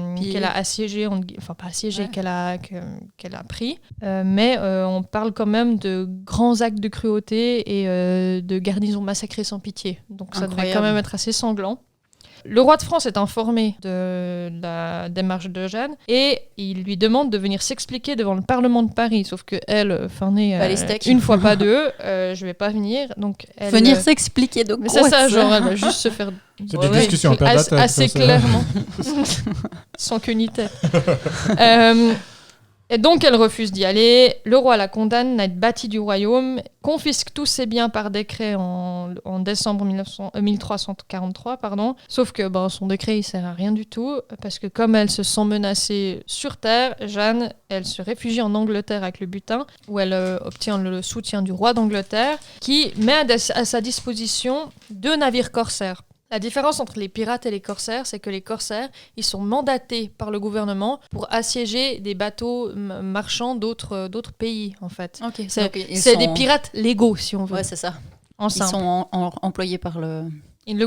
assiégés, enfin pas assiégés, qu'elle a pris, mais on parle quand même de grands actes de cruauté et de garnisons massacrées sans pitié. Donc ça devait quand même être assez sanglant. Le roi de France est informé de la démarche de Jeanne et il lui demande de venir s'expliquer devant le Parlement de Paris. Sauf que elle, une fois pas deux, je vais pas venir. Donc venir s'expliquer, donc c'est ça, genre elle va juste se faire... C'est des discussions en perte d'attaque, assez clairement, sans queue ni tête. Et donc elle refuse d'y aller, le roi la condamne à être bâtie du royaume, confisque tous ses biens par décret en décembre 1343, sauf que son décret il sert à rien du tout, parce que comme elle se sent menacée sur terre, Jeanne, elle se réfugie en Angleterre avec le butin, où elle obtient le soutien du roi d'Angleterre, qui met à sa disposition 2 navires corsaires. La différence entre les pirates et les corsaires, c'est que les corsaires, ils sont mandatés par le gouvernement pour assiéger des bateaux marchands d'autres pays, en fait. Okay. C'est des pirates légaux, si on veut. Ouais, c'est ça. Ils sont employés par le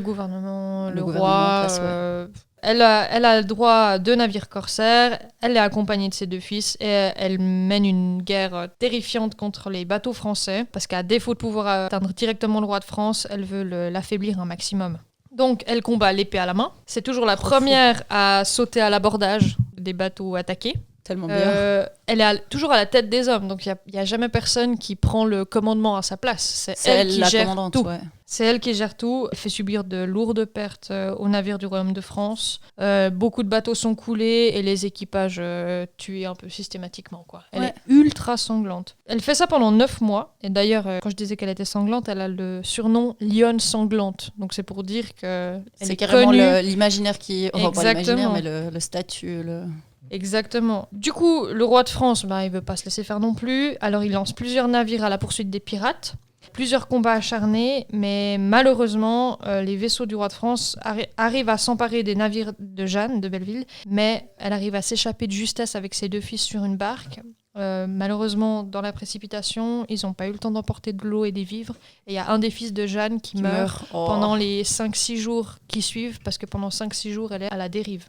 gouvernement, le gouvernement roi. Elle a le droit à 2 navires corsaires, elle est accompagnée de ses 2 fils et elle mène une guerre terrifiante contre les bateaux français, parce qu'à défaut de pouvoir atteindre directement le roi de France, elle veut l'affaiblir un maximum. Donc, elle combat l'épée à la main. C'est toujours la première à sauter à l'abordage des bateaux attaqués. Tellement bien. Elle est toujours à la tête des hommes, donc il n'y a jamais personne qui prend le commandement à sa place. C'est elle qui gère tout. Ouais. C'est elle qui gère tout. Elle fait subir de lourdes pertes aux navires du Royaume de France. Beaucoup de bateaux sont coulés et les équipages tués un peu systématiquement, quoi. Elle est ultra sanglante. Elle fait ça pendant 9 mois. Et d'ailleurs, quand je disais qu'elle était sanglante, elle a le surnom Lionne sanglante. Donc c'est pour dire que c'est carrément l'imaginaire qui... Enfin, pas l'imaginaire, mais le statut... Exactement. Du coup, le roi de France, il veut pas se laisser faire non plus. Alors il lance plusieurs navires à la poursuite des pirates. Plusieurs combats acharnés, mais malheureusement, les vaisseaux du roi de France arrivent à s'emparer des navires de Jeanne de Belleville, mais elle arrive à s'échapper de justesse avec ses 2 fils sur une barque. Malheureusement, dans la précipitation, ils n'ont pas eu le temps d'emporter de l'eau et des vivres. Et il y a un des fils de Jeanne qui meurt pendant les 5-6 jours qui suivent, parce que pendant 5-6 jours, elle est à la dérive.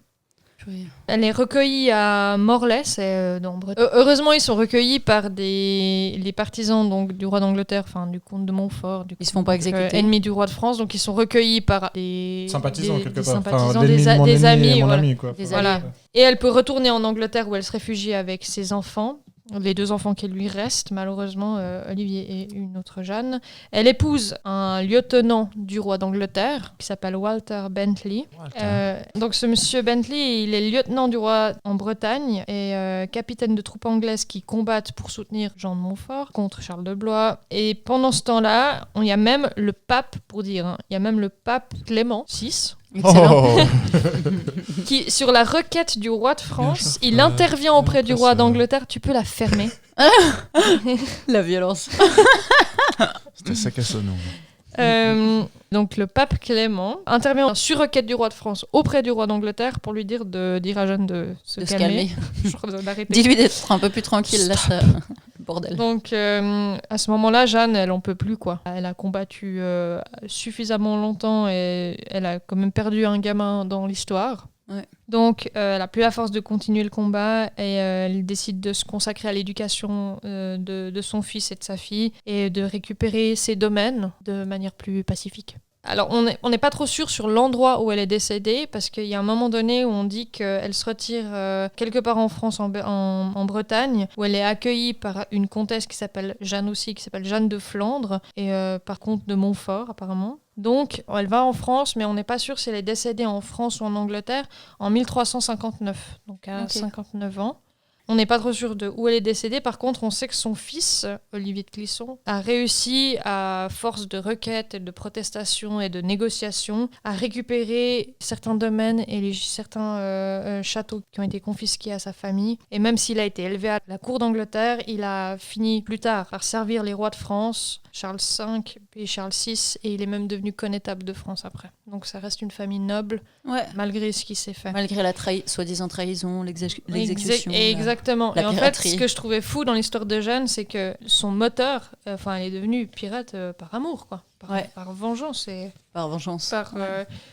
Elle est recueillie à Morlaix, c'est dans Bretagne. Heureusement, ils sont recueillis par les partisans donc, du roi d'Angleterre, enfin du comte de Montfort. Ils se font pas exécuter. Ennemis du roi de France, donc ils sont recueillis par des sympathisants, quelque part. Sympathisants, Enfin, des amis. Mon ami, quoi. Voilà. Et elle peut retourner en Angleterre où elle se réfugie avec ses enfants. les 2 enfants qui lui restent, malheureusement, Olivier et une autre Jeanne. Elle épouse un lieutenant du roi d'Angleterre qui s'appelle Walter Bentley. Donc ce monsieur Bentley, il est lieutenant du roi en Bretagne et capitaine de troupes anglaises qui combattent pour soutenir Jean de Montfort contre Charles de Blois. Et pendant ce temps-là, il y a même le pape, pour dire, hein, il y a même le pape Clément VI. Excellent. Qui, sur la requête du roi de France, il intervient auprès du roi d'Angleterre. Tu peux la fermer. La violence. C'était ça qu'à ce nom. Donc le pape Clément intervient sur requête du roi de France auprès du roi d'Angleterre pour lui dire à Jeanne de se calmer. D'arrêter. Dis-lui d'être un peu plus tranquille, là, ça... bordel. Donc à ce moment-là, Jeanne, elle en peut plus, quoi. Elle a combattu suffisamment longtemps et elle a quand même perdu un gamin dans l'histoire. Ouais. Donc elle n'a plus la force de continuer le combat et elle décide de se consacrer à l'éducation de son fils et de sa fille et de récupérer ses domaines de manière plus pacifique. Alors on n'est pas trop sûr sur l'endroit où elle est décédée parce qu'il y a un moment donné où on dit qu'elle se retire quelque part en France, en Bretagne, où elle est accueillie par une comtesse qui s'appelle Jeanne aussi, qui s'appelle Jeanne de Flandre et par contre de Montfort apparemment. Donc, elle va en France, mais on n'est pas sûr si elle est décédée en France ou en Angleterre en 1359, donc à 59 ans. On n'est pas trop sûr de où elle est décédée. Par contre, on sait que son fils, Olivier de Clisson, a réussi, à force de requêtes, et de protestations et de négociations, à récupérer certains domaines et certains châteaux qui ont été confisqués à sa famille. Et même s'il a été élevé à la cour d'Angleterre, il a fini plus tard par servir les rois de France, Charles V puis Charles VI, et il est même devenu connétable de France après. Donc ça reste une famille noble, malgré ce qui s'est fait. Malgré la soi-disant trahison, l'exécution. Exactement. Et en fait, ce que je trouvais fou dans l'histoire de Jeanne, c'est que son moteur, elle est devenue pirate par amour, quoi. Par vengeance. Par vengeance.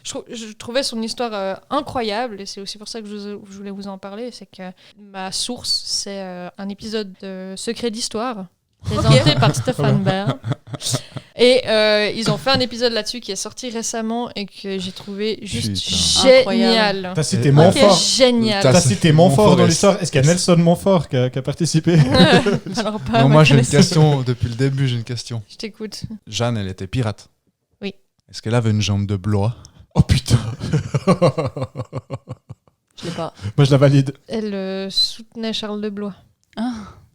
Je trouvais son histoire incroyable, et c'est aussi pour ça que je voulais vous en parler. C'est que ma source, c'est un épisode de Secret d'Histoire, présenté par Stéphane Bern. Et ils ont fait un épisode là-dessus qui est sorti récemment et que j'ai trouvé juste génial. T'as cité Montfort. Génial. T'as cité Montfort dans l'histoire. Est-ce qu'il y a Nelson Montfort qui a participé? Alors pas. Non, moi j'ai une question, depuis le début j'ai une question. Je t'écoute. Jeanne, elle était pirate. Oui. Est-ce qu'elle avait une jambe de Blois? Oh putain. Je l'ai pas. Moi je la valide. Elle soutenait Charles de Blois. Ah.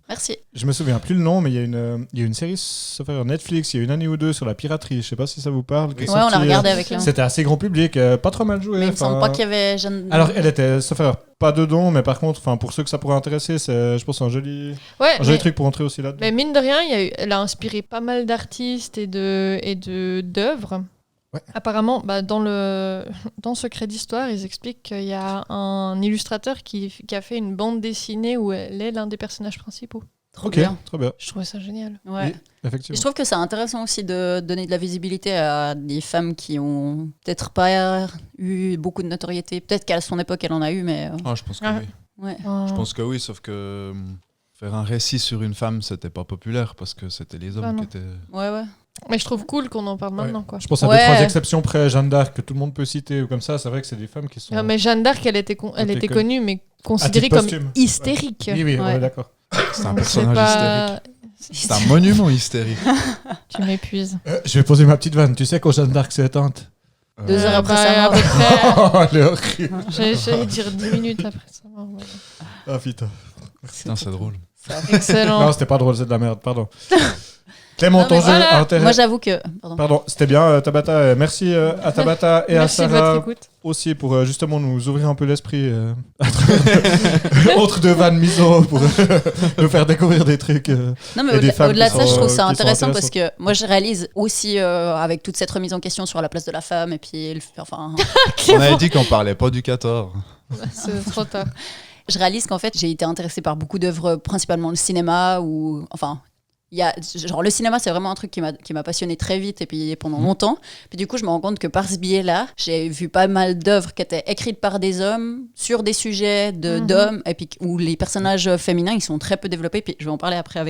Merci. Je me souviens plus le nom, mais il y a une série sur Netflix, il y a une année ou deux sur la piraterie. Je sais pas si ça vous parle. On l'a regardé avec Léon. C'était assez grand public, pas trop mal joué. Mais il me semble pas qu'il y avait Jeanne. Alors elle était, sauf erreur, pas dedans, mais par contre, pour ceux que ça pourrait intéresser, c'est, je pense, un joli truc pour entrer aussi là. Mais mine de rien, elle a inspiré pas mal d'artistes et d'œuvres. Ouais. Apparemment, dans Secret d'Histoire, ils expliquent qu'il y a un illustrateur qui a fait une bande dessinée où elle est l'un des personnages principaux. Trop bien. Je trouvais ça génial. Ouais. Oui, effectivement. Je trouve que c'est intéressant aussi de donner de la visibilité à des femmes qui ont peut-être pas eu beaucoup de notoriété. Peut-être qu'à son époque, elle en a eu, mais... je pense que oui. Ouais. Je pense que oui, sauf que faire un récit sur une femme, c'était pas populaire parce que c'était les hommes qui étaient... Ouais. Mais je trouve cool qu'on en parle maintenant, quoi. Je pense à 2-3 exceptions près, Jeanne d'Arc, que tout le monde peut citer, ou comme ça, c'est vrai que c'est des femmes qui sont... mais Jeanne d'Arc, elle était connue, mais considérée comme hystérique. Oui, on est d'accord. C'est un personnage hystérique. C'est un monument hystérique. Tu m'épuises. Je vais poser ma petite vanne. Tu sais quand Jeanne d'Arc s'est éteinte 2 heures après sa mort. Oh, elle est horrible. J'allais dire 10 minutes après sa mort. Ah putain. Putain, c'est drôle. Excellent. Non, c'était pas drôle, c'est de la merde, pardon. Clément, ton jeu a intérêt. Moi, j'avoue que... Pardon, c'était bien, Tabata. Merci à Tabata et à Sarah aussi pour justement nous ouvrir un peu l'esprit entre deux vannes miso pour nous faire découvrir des trucs. Non, mais au-delà de ça, je trouve ça intéressant parce que moi, je réalise aussi avec toute cette remise en question sur la place de la femme et puis... On avait dit qu'on parlait pas du 14. C'est trop tard. Je réalise qu'en fait, j'ai été intéressée par beaucoup d'œuvres, principalement le cinéma ou... le cinéma, c'est vraiment un truc qui m'a passionné très vite et puis pendant longtemps. Puis du coup, je me rends compte que par ce biais-là, j'ai vu pas mal d'œuvres qui étaient écrites par des hommes sur des sujets d'hommes et puis où les personnages féminins, ils sont très peu développés. Puis je vais en parler après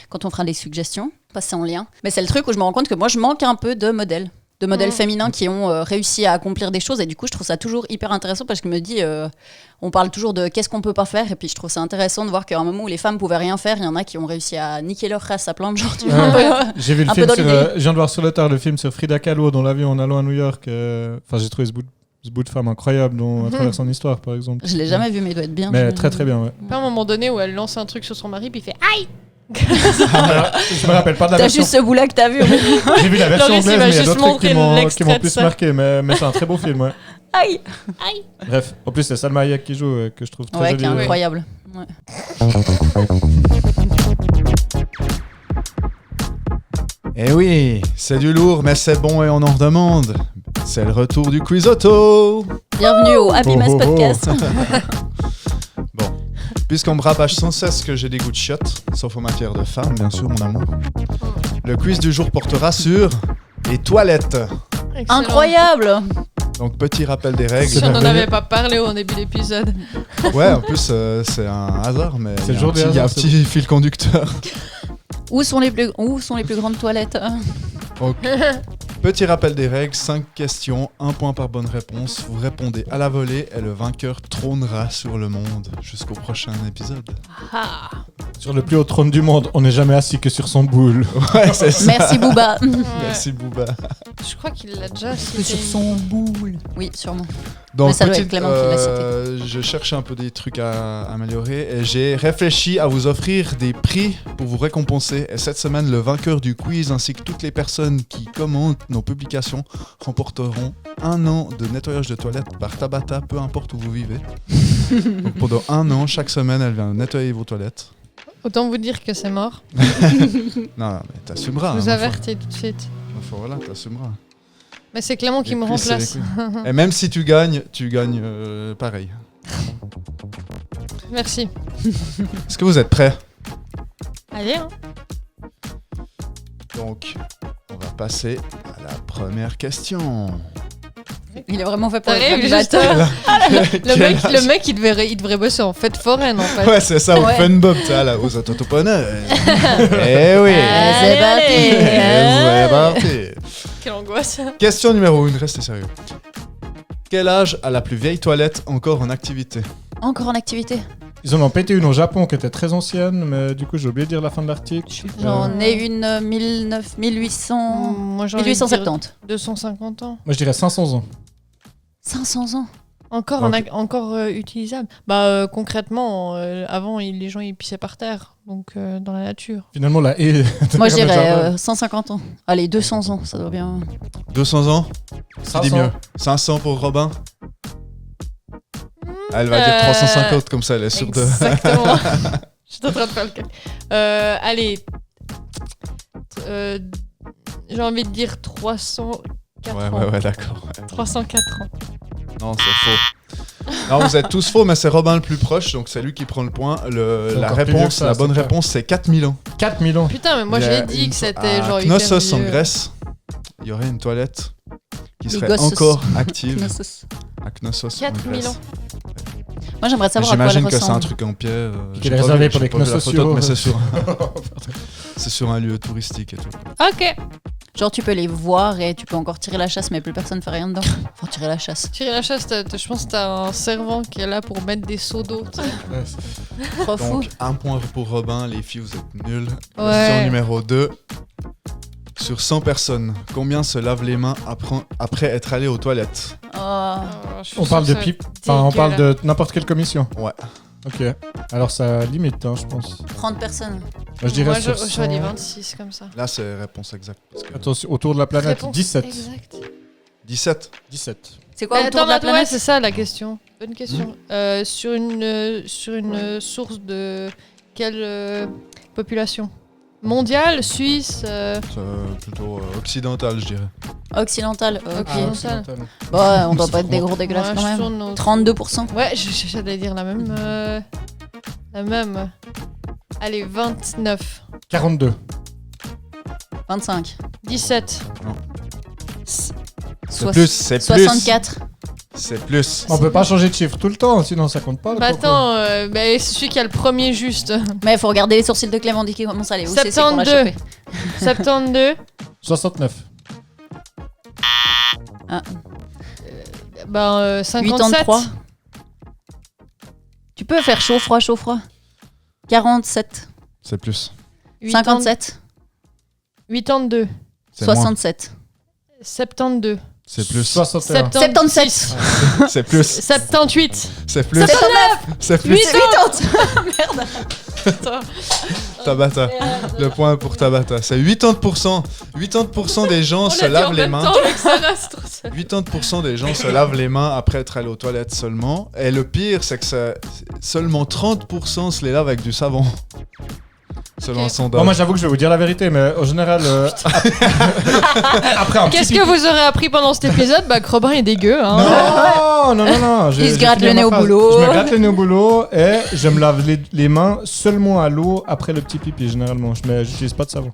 quand on fera des suggestions, passer en lien. Mais c'est le truc où je me rends compte que moi, je manque un peu de modèles de modèles féminins qui ont réussi à accomplir des choses. Et du coup, je trouve ça toujours hyper intéressant parce que je me dis, on parle toujours de qu'est-ce qu'on peut pas faire. Et puis, je trouve ça intéressant de voir qu'à un moment où les femmes pouvaient rien faire, il y en a qui ont réussi à niquer leur race à plein de gens. J'ai vu le film je viens de voir sur le tard le film sur Frida Kahlo dans l'avion en allant à New York. Enfin, j'ai trouvé ce bout de femme incroyable à travers son histoire, par exemple. Je l'ai jamais vu, mais il doit être bien. Mais très très bien, ouais. Pas à un moment donné où elle lance un truc sur son mari, puis il fait aïe. Je me rappelle pas de la version. T'as juste ce bout-là que t'as vu. J'ai vu la version anglaise, mais il y a d'autres trucs qui m'ont plus ça. marqué. Mais c'est un très beau film, ouais. Aïe. Bref, en plus, c'est Salma Hayek qui joue, que je trouve très jolie. Qui est incroyable. Ouais. Eh oui, c'est du lourd, mais c'est bon et on en redemande. C'est le retour du quiz auto. Bienvenue au Happy Mess Podcast. Bon, puisqu'on me rabâche sans cesse que j'ai des goûts de chiottes, sauf en matière de femmes, bien sûr, mon amour. Le quiz du jour portera sur les toilettes. Excellent. Incroyable. Donc, petit rappel des règles. Si on n'en avait pas parlé au début de l'épisode. Ouais, en plus, c'est un hasard, mais C'est le jour des il y a un hasards, petit fil conducteur. Où sont les plus grandes toilettes? Donc, petit rappel des règles, 5 questions, 1 point par bonne réponse. Vous répondez à la volée et le vainqueur trônera sur le monde jusqu'au prochain épisode. Ah. Sur le plus haut trône du monde, on n'est jamais assis que sur son boule. Ouais, c'est ça. Merci Booba. Merci Booba. Je crois qu'il l'a déjà Que cité. sur son boule. Oui, sûrement. Donc, Mais ça doit être petite, Clément qui l'a cité. je cherchais un peu des trucs à améliorer et j'ai réfléchi à vous offrir des prix pour vous récompenser. Et cette semaine, le vainqueur du quiz ainsi que toutes les personnes qui commentent nos publications remporteront 1 an de nettoyage de toilettes par Tabata, peu importe où vous vivez. Donc pendant 1 an, chaque semaine, elle vient nettoyer vos toilettes. Autant vous dire que c'est mort. Non, mais t'assumeras. Je vous hein, avertis tout de suite. voilà, t'assumeras. Mais c'est Clément qui Les me quiz, c'est remplace. les quiz. Et même si tu gagnes pareil. Merci. Est-ce que vous êtes prêts? Allez, hein. Donc, on va passer à la première question. Il est vraiment fait pour T'arrives être juste animateur. le mec il devrait bosser en fête foraine en fait. Ouais, c'est ça, au Ouais. Fun Bob, tu sais, là, aux autotoponeurs. Eh oui. C'est parti. C'est parti. Quelle angoisse. Question numéro 1, restez sérieux. Quel âge a la plus vieille toilette encore en activité? Encore en activité. Ils en ont pété une au Japon qui était très ancienne, mais du coup j'ai oublié de dire la fin de l'article. J'en ai une 1800... Moi j'ai envie de dire 1870. 250 ans. Moi je dirais 500 ans. 500 ans. Encore, Ok. encore utilisable. Concrètement, avant les gens ils pissaient par terre, donc dans la nature. Finalement la haie. Moi je dirais 150 ans. Allez, 200 ans, ça doit bien... 200 ans? Qui dit mieux? 500 pour Robin? Elle va dire 350 comme ça, elle est sûre de... Exactement. Je suis en train de faire le calcul. Allez. J'ai envie de dire 304 ans. Ouais, d'accord. Ouais. 304 ans. Non, c'est faux. Non, vous êtes tous faux, mais c'est Robin le plus proche, donc c'est lui qui prend le point. C'est La encore plus vieux réponse, que ça, la bonne c'est clair. réponse, c'est 4000 ans. 4000 ans. Putain, mais moi Il y a j'ai dit une que c'était à genre hyper Knossos en vieux. Grèce, il y aurait une toilette qui Les serait gosses. encore active Knossos. à Knossos en 4000 Grèce. ans. Moi j'aimerais savoir à quoi elle J'imagine que c'est un ressemble. truc en pierre. Qui j'ai est pas réservé vu- pour j'ai les pas vu la Knossos photo, sur- mais c'est sur... c'est sur un lieu touristique et tout. Ok. Genre tu peux les voir et tu peux encore tirer la chasse mais plus personne fait rien dedans. Enfin tirer la chasse. Thierry Lachasse, je pense que t'as un servant qui est là pour mettre des seaux d'eau. tu sais. Trop fou. Donc, 1 point pour Robin, les filles, vous êtes nuls. Ouais. Question numéro 2. Sur 100 personnes, combien se lavent les mains après être allé aux toilettes? Oh. Je suis On sûre parle que de ça- pipe. Enfin, on parle de n'importe quelle commission. Ouais. Ok. Alors ça limite, hein, je pense. 30 personnes. Moi, je dirais Moi sur j'aurais dit 100. 26 comme ça. Là, c'est réponse exacte. Parce que... Attention, autour de la planète, Réponse 17. exacte. 17. 17. C'est quoi autour Attends, de la attends, ouais, planète? c'est ça la question. Bonne question. Sur une source de quelle population? Mondiale, Suisse C'est plutôt occidental, je dirais. Occidentale. Ok. Ah, occidental. Bon, ouais, on doit pas être des gros dégueulasses Ouais, quand je même. tourne au- 32%. Ouais, j'allais dire la même. La même. Allez, 29. 42. 25. 17. C'est plus, c'est plus. 64. C'est plus. On peut pas changer de chiffre tout le temps, sinon ça compte pas. le Bah coco. attends, c'est celui qui a le premier juste. Mais il faut regarder les sourcils de Clément qui commence à aller. Où c'est qu'on l'a 72. chopé? 72. 69. 57. 83. Tu peux faire chaud, froid. 47. C'est plus. 57. 82. C'est moins. 67. 72. C'est plus. 61. 77. C'est plus. 78. C'est plus. 79. C'est plus. 80. Tabata. Le point pour Tabata. C'est 80%. 80% des gens se lavent les mains. 80% des gens se lavent les mains après être allés aux toilettes seulement. Et le pire, c'est que seulement 30% se les lavent avec du savon. Selon un sondage. Bon, moi j'avoue que je vais vous dire la vérité, mais en général, après un Qu'est-ce petit que vous aurez appris pendant cet épisode? Bah, que Robin est dégueu. Hein. Non. Il se gratte le nez au boulot. Je me gratte le nez au boulot et je me lave les mains seulement à l'eau après le petit pipi, généralement. J'utilise pas de savon.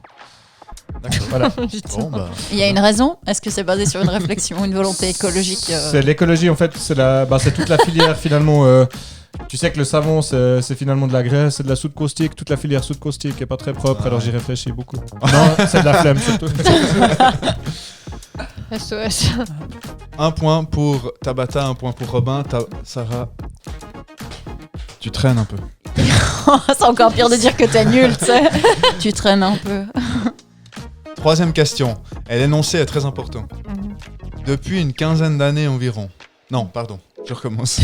D'accord. Voilà. Bon, bah. Il y a une raison? Est-ce que c'est basé sur une réflexion, une volonté écologique C'est l'écologie, en fait, c'est toute la filière finalement. Tu sais que le savon, c'est finalement de la graisse, c'est de la soude caustique. Toute la filière soude caustique est pas très propre, alors j'y réfléchis beaucoup. Non, c'est de la flemme surtout. SOS. Un point pour Tabata, un point pour Robin. Sarah, tu traînes un peu. C'est encore pire de dire que t'es nul, tu sais. Tu traînes un peu. Troisième question. L'énoncé est très important. Depuis une quinzaine d'années environ. Non, pardon. Je recommence.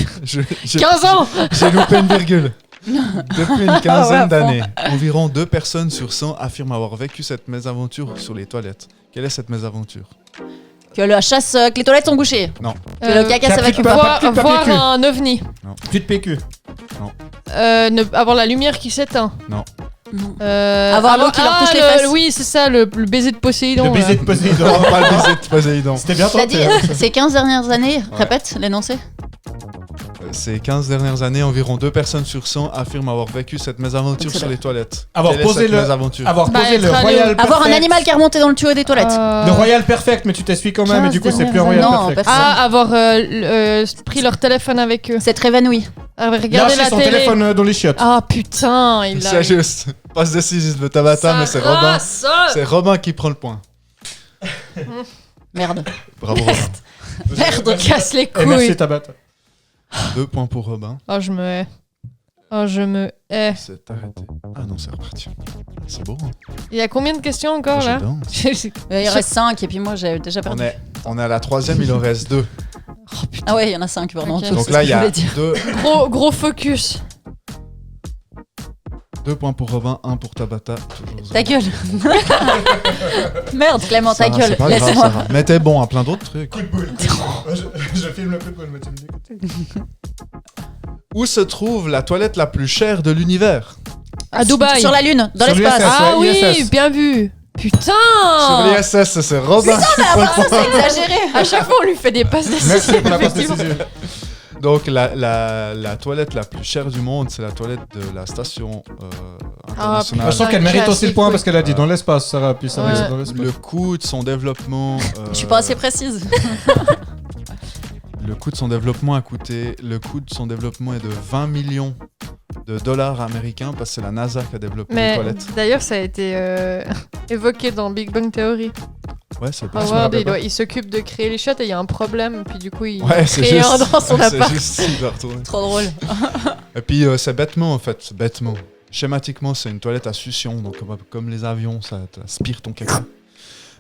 15 ans. J'ai loupé une virgule. Depuis une quinzaine d'années, environ 2 personnes sur 100 affirment avoir vécu cette mésaventure sur les toilettes. Quelle est cette mésaventure? Que la chasse, que les toilettes sont bouchées. Non. Que le caca s'évacue pas. Voir un ovni. Plus de PQ. Avoir la lumière qui s'éteint. Non. Avoir l'eau qui leur touche les fesses. Oui, c'est ça, le baiser de Poséidon. Le baiser de Poséidon. Non, pas le baiser de Poséidon. C'était bien T'as dit tenté. ces 15 dernières années, Ouais. répète l'énoncé. Ces 15 dernières années, environ 2 personnes sur 100 affirment avoir vécu cette mésaventure Donc c'est sur le- les toilettes. Avoir Quelle est posé cette le- mésaventure? Avoir Bah, posé le être allé Royal au- Perfect. Avoir un animal qui est remonté dans le tuyau des toilettes. Le Royal Perfect, mais tu t'essuies quand même, et du coup, c'est plus un Royal Non, Perfect. personne. Avoir pris leur téléphone avec eux. S'être évanoui. Regarder Lâcher la son télé. téléphone dans les chiottes. Ah putain, il l'a. C'est juste. Passe décisive de Tabata, mais c'est Robin. C'est Robin qui prend le point. Merde. Bravo Robin. Merde. Casse les Et couilles. merci Tabata. 2 points pour Robin. Oh, je me hais. Oh, je me hais. C'est arrêté. Ah non, c'est reparti. C'est beau. Hein. Il y a combien de questions encore là? J'adore. Il reste 5 et puis moi j'ai déjà perdu. On est à la 3e, il en reste 2. Ah ouais, il y en a 5, pardon. Ok. C'est Donc ce là, que il y je a voulais dire. Gros focus. 2 points pour Robin, 1 pour Tabata. Toujours Ta zéro. gueule. Merde, Clément, ta Sarah, gueule. c'est pas grave, Laisse-moi. Sarah. Mais t'es bon à plein d'autres trucs. Coup de boule. Je filme le coup de boule, mais tu me dis. Où se trouve la toilette la plus chère de l'univers? À Dubaï. Sur la Lune, dans Sur l'espace. l'ISS. Ah Ouais, oui, ISS. bien vu. Putain. Sur l'ISS, c'est Robin qui prend le point. C'est exagéré. À chaque fois, on lui fait des passes Merci décisives. pour la passe effectivement. décisive. Donc la toilette la plus chère du monde, c'est la toilette de la station internationale. Moi, je sens qu'elle mérite Casse aussi le les point couilles. parce qu'elle a dit dans l'espace, Sarah, puis ça Ouais. reste dans l'espace. Le coût de son développement. Je suis pas assez précise. Le coût de son développement a coûté. Le coût de son développement est de 20 millions de dollars américains parce que c'est la NASA qui a développé les Mais toilettes. d'ailleurs, ça a été évoqué dans Big Bang Theory. Ouais, c'est pas Howard, rappelle il s'occupe de créer les shots et il y a un problème, puis du coup, il Ouais, c'est crée juste. un dans son appart. C'est juste il doit retourner. Trop drôle. Et puis c'est bêtement en fait, c'est bêtement. Schématiquement, c'est une toilette à succion, donc comme les avions, ça aspire ton caca.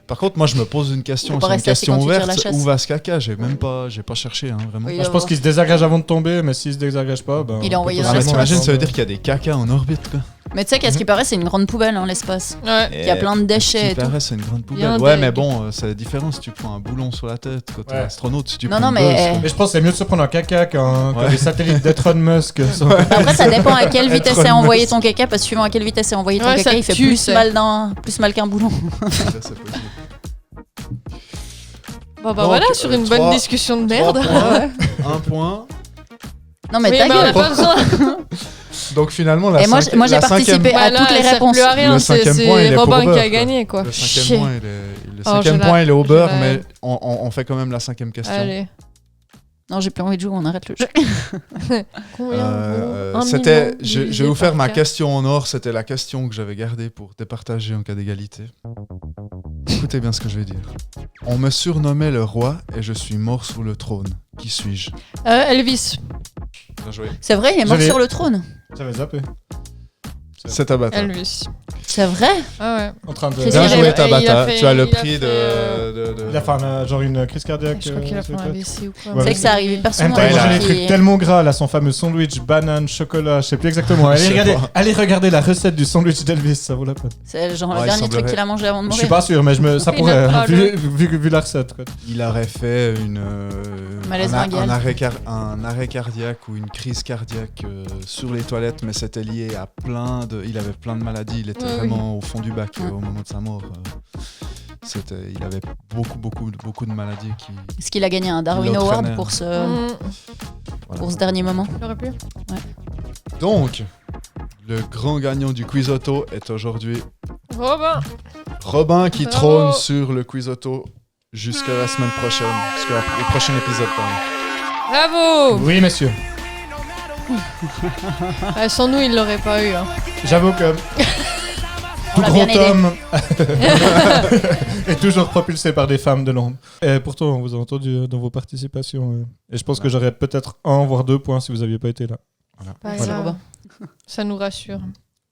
Par contre, moi je me pose une question, Faut pas c'est une rester assis question quand tu tires la ouverte. chasse. Où va ce caca? J'ai pas cherché, hein, vraiment. Oui, Moi, je pense qu'il se désagrège avant de tomber, mais s'il se désagrège pas, ben. Il est envoyé dans Ah, mais l'espace. t'imagines, ça veut dire qu'il y a des cacas en orbite, quoi. Mais tu sais qu'à ce qui paraît, c'est une grande poubelle, hein, l'espace. Ouais. Il y a plein de déchets et tout. paraît, c'est une grande Il y a poubelle. un Ouais, dég. mais bon, c'est différent si tu prends un boulon sur la tête quand t'es Ouais. astronaute. Si tu Non, prends non, une mais- gosse, quoi. Mais je pense que c'est mieux de se prendre un caca qu'un Ouais. les satellites d'Elon Musk. sont- Après, ça dépend à quelle vitesse Être est envoyé honnête. ton caca, parce que suivant à quelle vitesse est envoyé ton Ouais, caca, ça il fait tue, plus ça. mal qu'un boulon. Ça, c'est possible. Bon, bah Donc, voilà, sur une bonne 3 discussion de merde. Un point. Non, mais Oui, ta mais on gueule. n'a pas besoin. Donc finalement, la Et moi, j'ai la participé à Voilà, toutes les ça réponses. plus à rien, Le c'est 5e point, il est pour Robin qui Robert, a quoi. gagné, quoi. Le Chier. 5e point, le Oh, 5e je point, il est au je beurre, la- mais on fait quand même la 5e question. Allez. Non, j'ai plus envie de jouer, on arrête le jeu. Combien vaut un C'était, million je divisé vais vous faire par ma 4? question en or. C'était la question que j'avais gardée pour départager en cas d'égalité. Écoutez bien ce que je vais dire. On me surnommait le roi et je suis mort sous le trône. Qui suis-je? Elvis. Bien joué. C'est vrai, il est mort J'avais- sur le trône. J'avais zappé. C'est Tabata. Elvis. C'est vrai. Ah ouais. En train de. Chris, Bien il joué a- Tabata. Tu as le il a prix fait, de... Il a fait genre une crise cardiaque. Je crois qu'il a fait c'est un peut-être. AVC ou quoi. Ouais. C'est vrai que ça arrive hyper En même souvent. temps, il Ouais, mangeait là. des trucs tellement gras, là, son fameux sandwich, banane, chocolat, je sais plus exactement. Je sais pas. Allez regarder la recette du sandwich d'Elvis, ça vaut la peine. C'est genre Ouais, le il dernier truc semblerait. qu'il a mangé avant de Je mourir. suis pas sûr, mais ça Il pourrait, a pas vu la recette. Quoi. Il aurait fait Malaise vagal. un arrêt cardiaque ou une crise cardiaque sur les toilettes, mais c'était lié à il avait plein de maladies. Il était Ouais, vraiment au fond du bac Ouais. au moment de sa mort. Il avait beaucoup de maladies qui. Est-ce qu'il a gagné un Darwin Il Award l'entraînait. pour ce, Voilà. pour ce dernier moment? Il aurait pu. Donc, le grand gagnant du quiz auto est aujourd'hui Robin. Robin qui Bravo. trône sur le quiz auto jusqu'à la semaine prochaine, le prochain épisode. Pardon. Bravo. Oui, monsieur. Sans nous, il l'aurait pas eu. Hein. J'avoue que tout l'a bien grand aidé. homme est toujours propulsé par des femmes de l'ombre. Et pourtant, on vous a entendu dans vos participations. Et je pense que j'aurais peut-être 1 voire 2 points si vous n'aviez pas été là. Pas Voilà. grave. Ça nous rassure.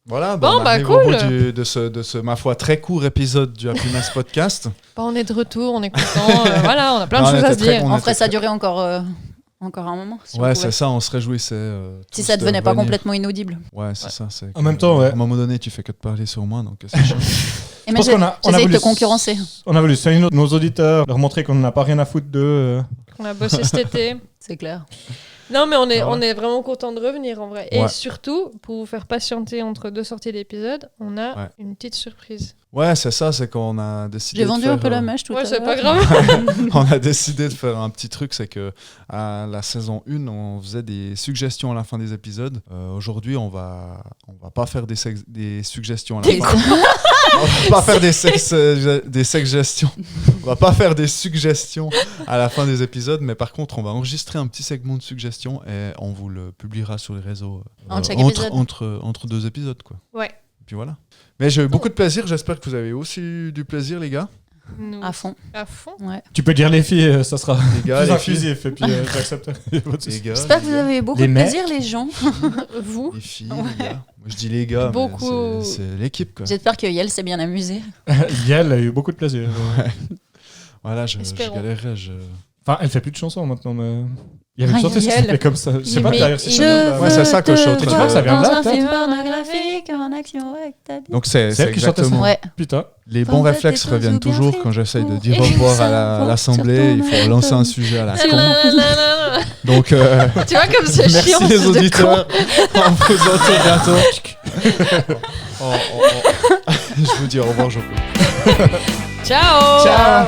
Voilà, Bon, on bah, arrive cool. au bout de ce, ma foi, très court épisode du Happiness Podcast. On est de retour, on est content. Voilà, on a plein de Non, on choses à se était très dire. On On était ferait ça très- durer encore un moment. Si on Ouais, pouvait. c'est ça, on se réjouissait. Si tous ça de devenait pas revenir. complètement inaudible. Ouais, c'est ça. C'est En même temps, ouais. À un moment donné, tu fais que de parler sur moi, donc c'est chiant. Et mais pense qu'on a j'essaie de voulu te concurrencer. On a voulu soigner nos auditeurs, leur montrer qu'on n'a pas rien à foutre d'eux. On a bossé cet été. C'est clair. Non, mais Ah ouais. on est vraiment content de revenir en vrai. Et Ouais. surtout, pour vous faire patienter entre 2 sorties d'épisodes, on a Ouais. une petite surprise. Ouais, c'est ça, c'est qu'on a décidé. J'ai de vendu faire, un peu la mèche tout à Ouais, l'heure. c'est pas grave. On a décidé de faire un petit truc, c'est que à la saison 1, on faisait des suggestions à la fin des épisodes. Aujourd'hui, on va pas faire des suggestions à la Des- fin. On va pas faire des suggestions. On va pas faire des suggestions à la fin des épisodes, mais par contre, on va enregistrer un petit segment de suggestions et on vous le publiera sur les réseaux Entre chaque épisode. entre 2 épisodes, quoi. Ouais. Et puis voilà. Mais j'ai eu beaucoup de plaisir. J'espère que vous avez aussi eu du plaisir, les gars. Nous, À fond. À fond. Ouais. Tu peux dire les filles, ça sera Les gars, plus les filles. inclusif. Et puis j'accepte. Les gars, J'espère que les vous gars. avez eu beaucoup Les de mecs. plaisir, les gens. Vous. Les filles, les gars. Moi, je dis les gars, mais Beaucoup. c'est l'équipe, quoi. J'espère que Yael s'est bien amusée. Yael a eu beaucoup de plaisir. Voilà, je Espérons. galérerais. Enfin, elle fait plus de chansons maintenant, mais il y avait une Ah, chanteuse qui Yael. s'appelait comme ça. Je sais pas Mais derrière ces je chansons-là. Ouais, c'est ça que je suis en train de Tu crois que ça vient de là, Dans un peut-être film pornographique, en action avec ta vie. Donc c'est C'est elle qui chantait ça. exactement. Ouais. Putain. Les bons Quand réflexes t'es tous reviennent ou bien toujours pris quand j'essaye de pour dire au revoir à savoir l'assemblée. Il sur ton faut relancer un iPhone. sujet à la Tu con. vois Donc comme c'est merci chiant. les fils de con. auditeurs. On vous entend bientôt. Je vous dis au revoir, je peux. Ciao. Ciao.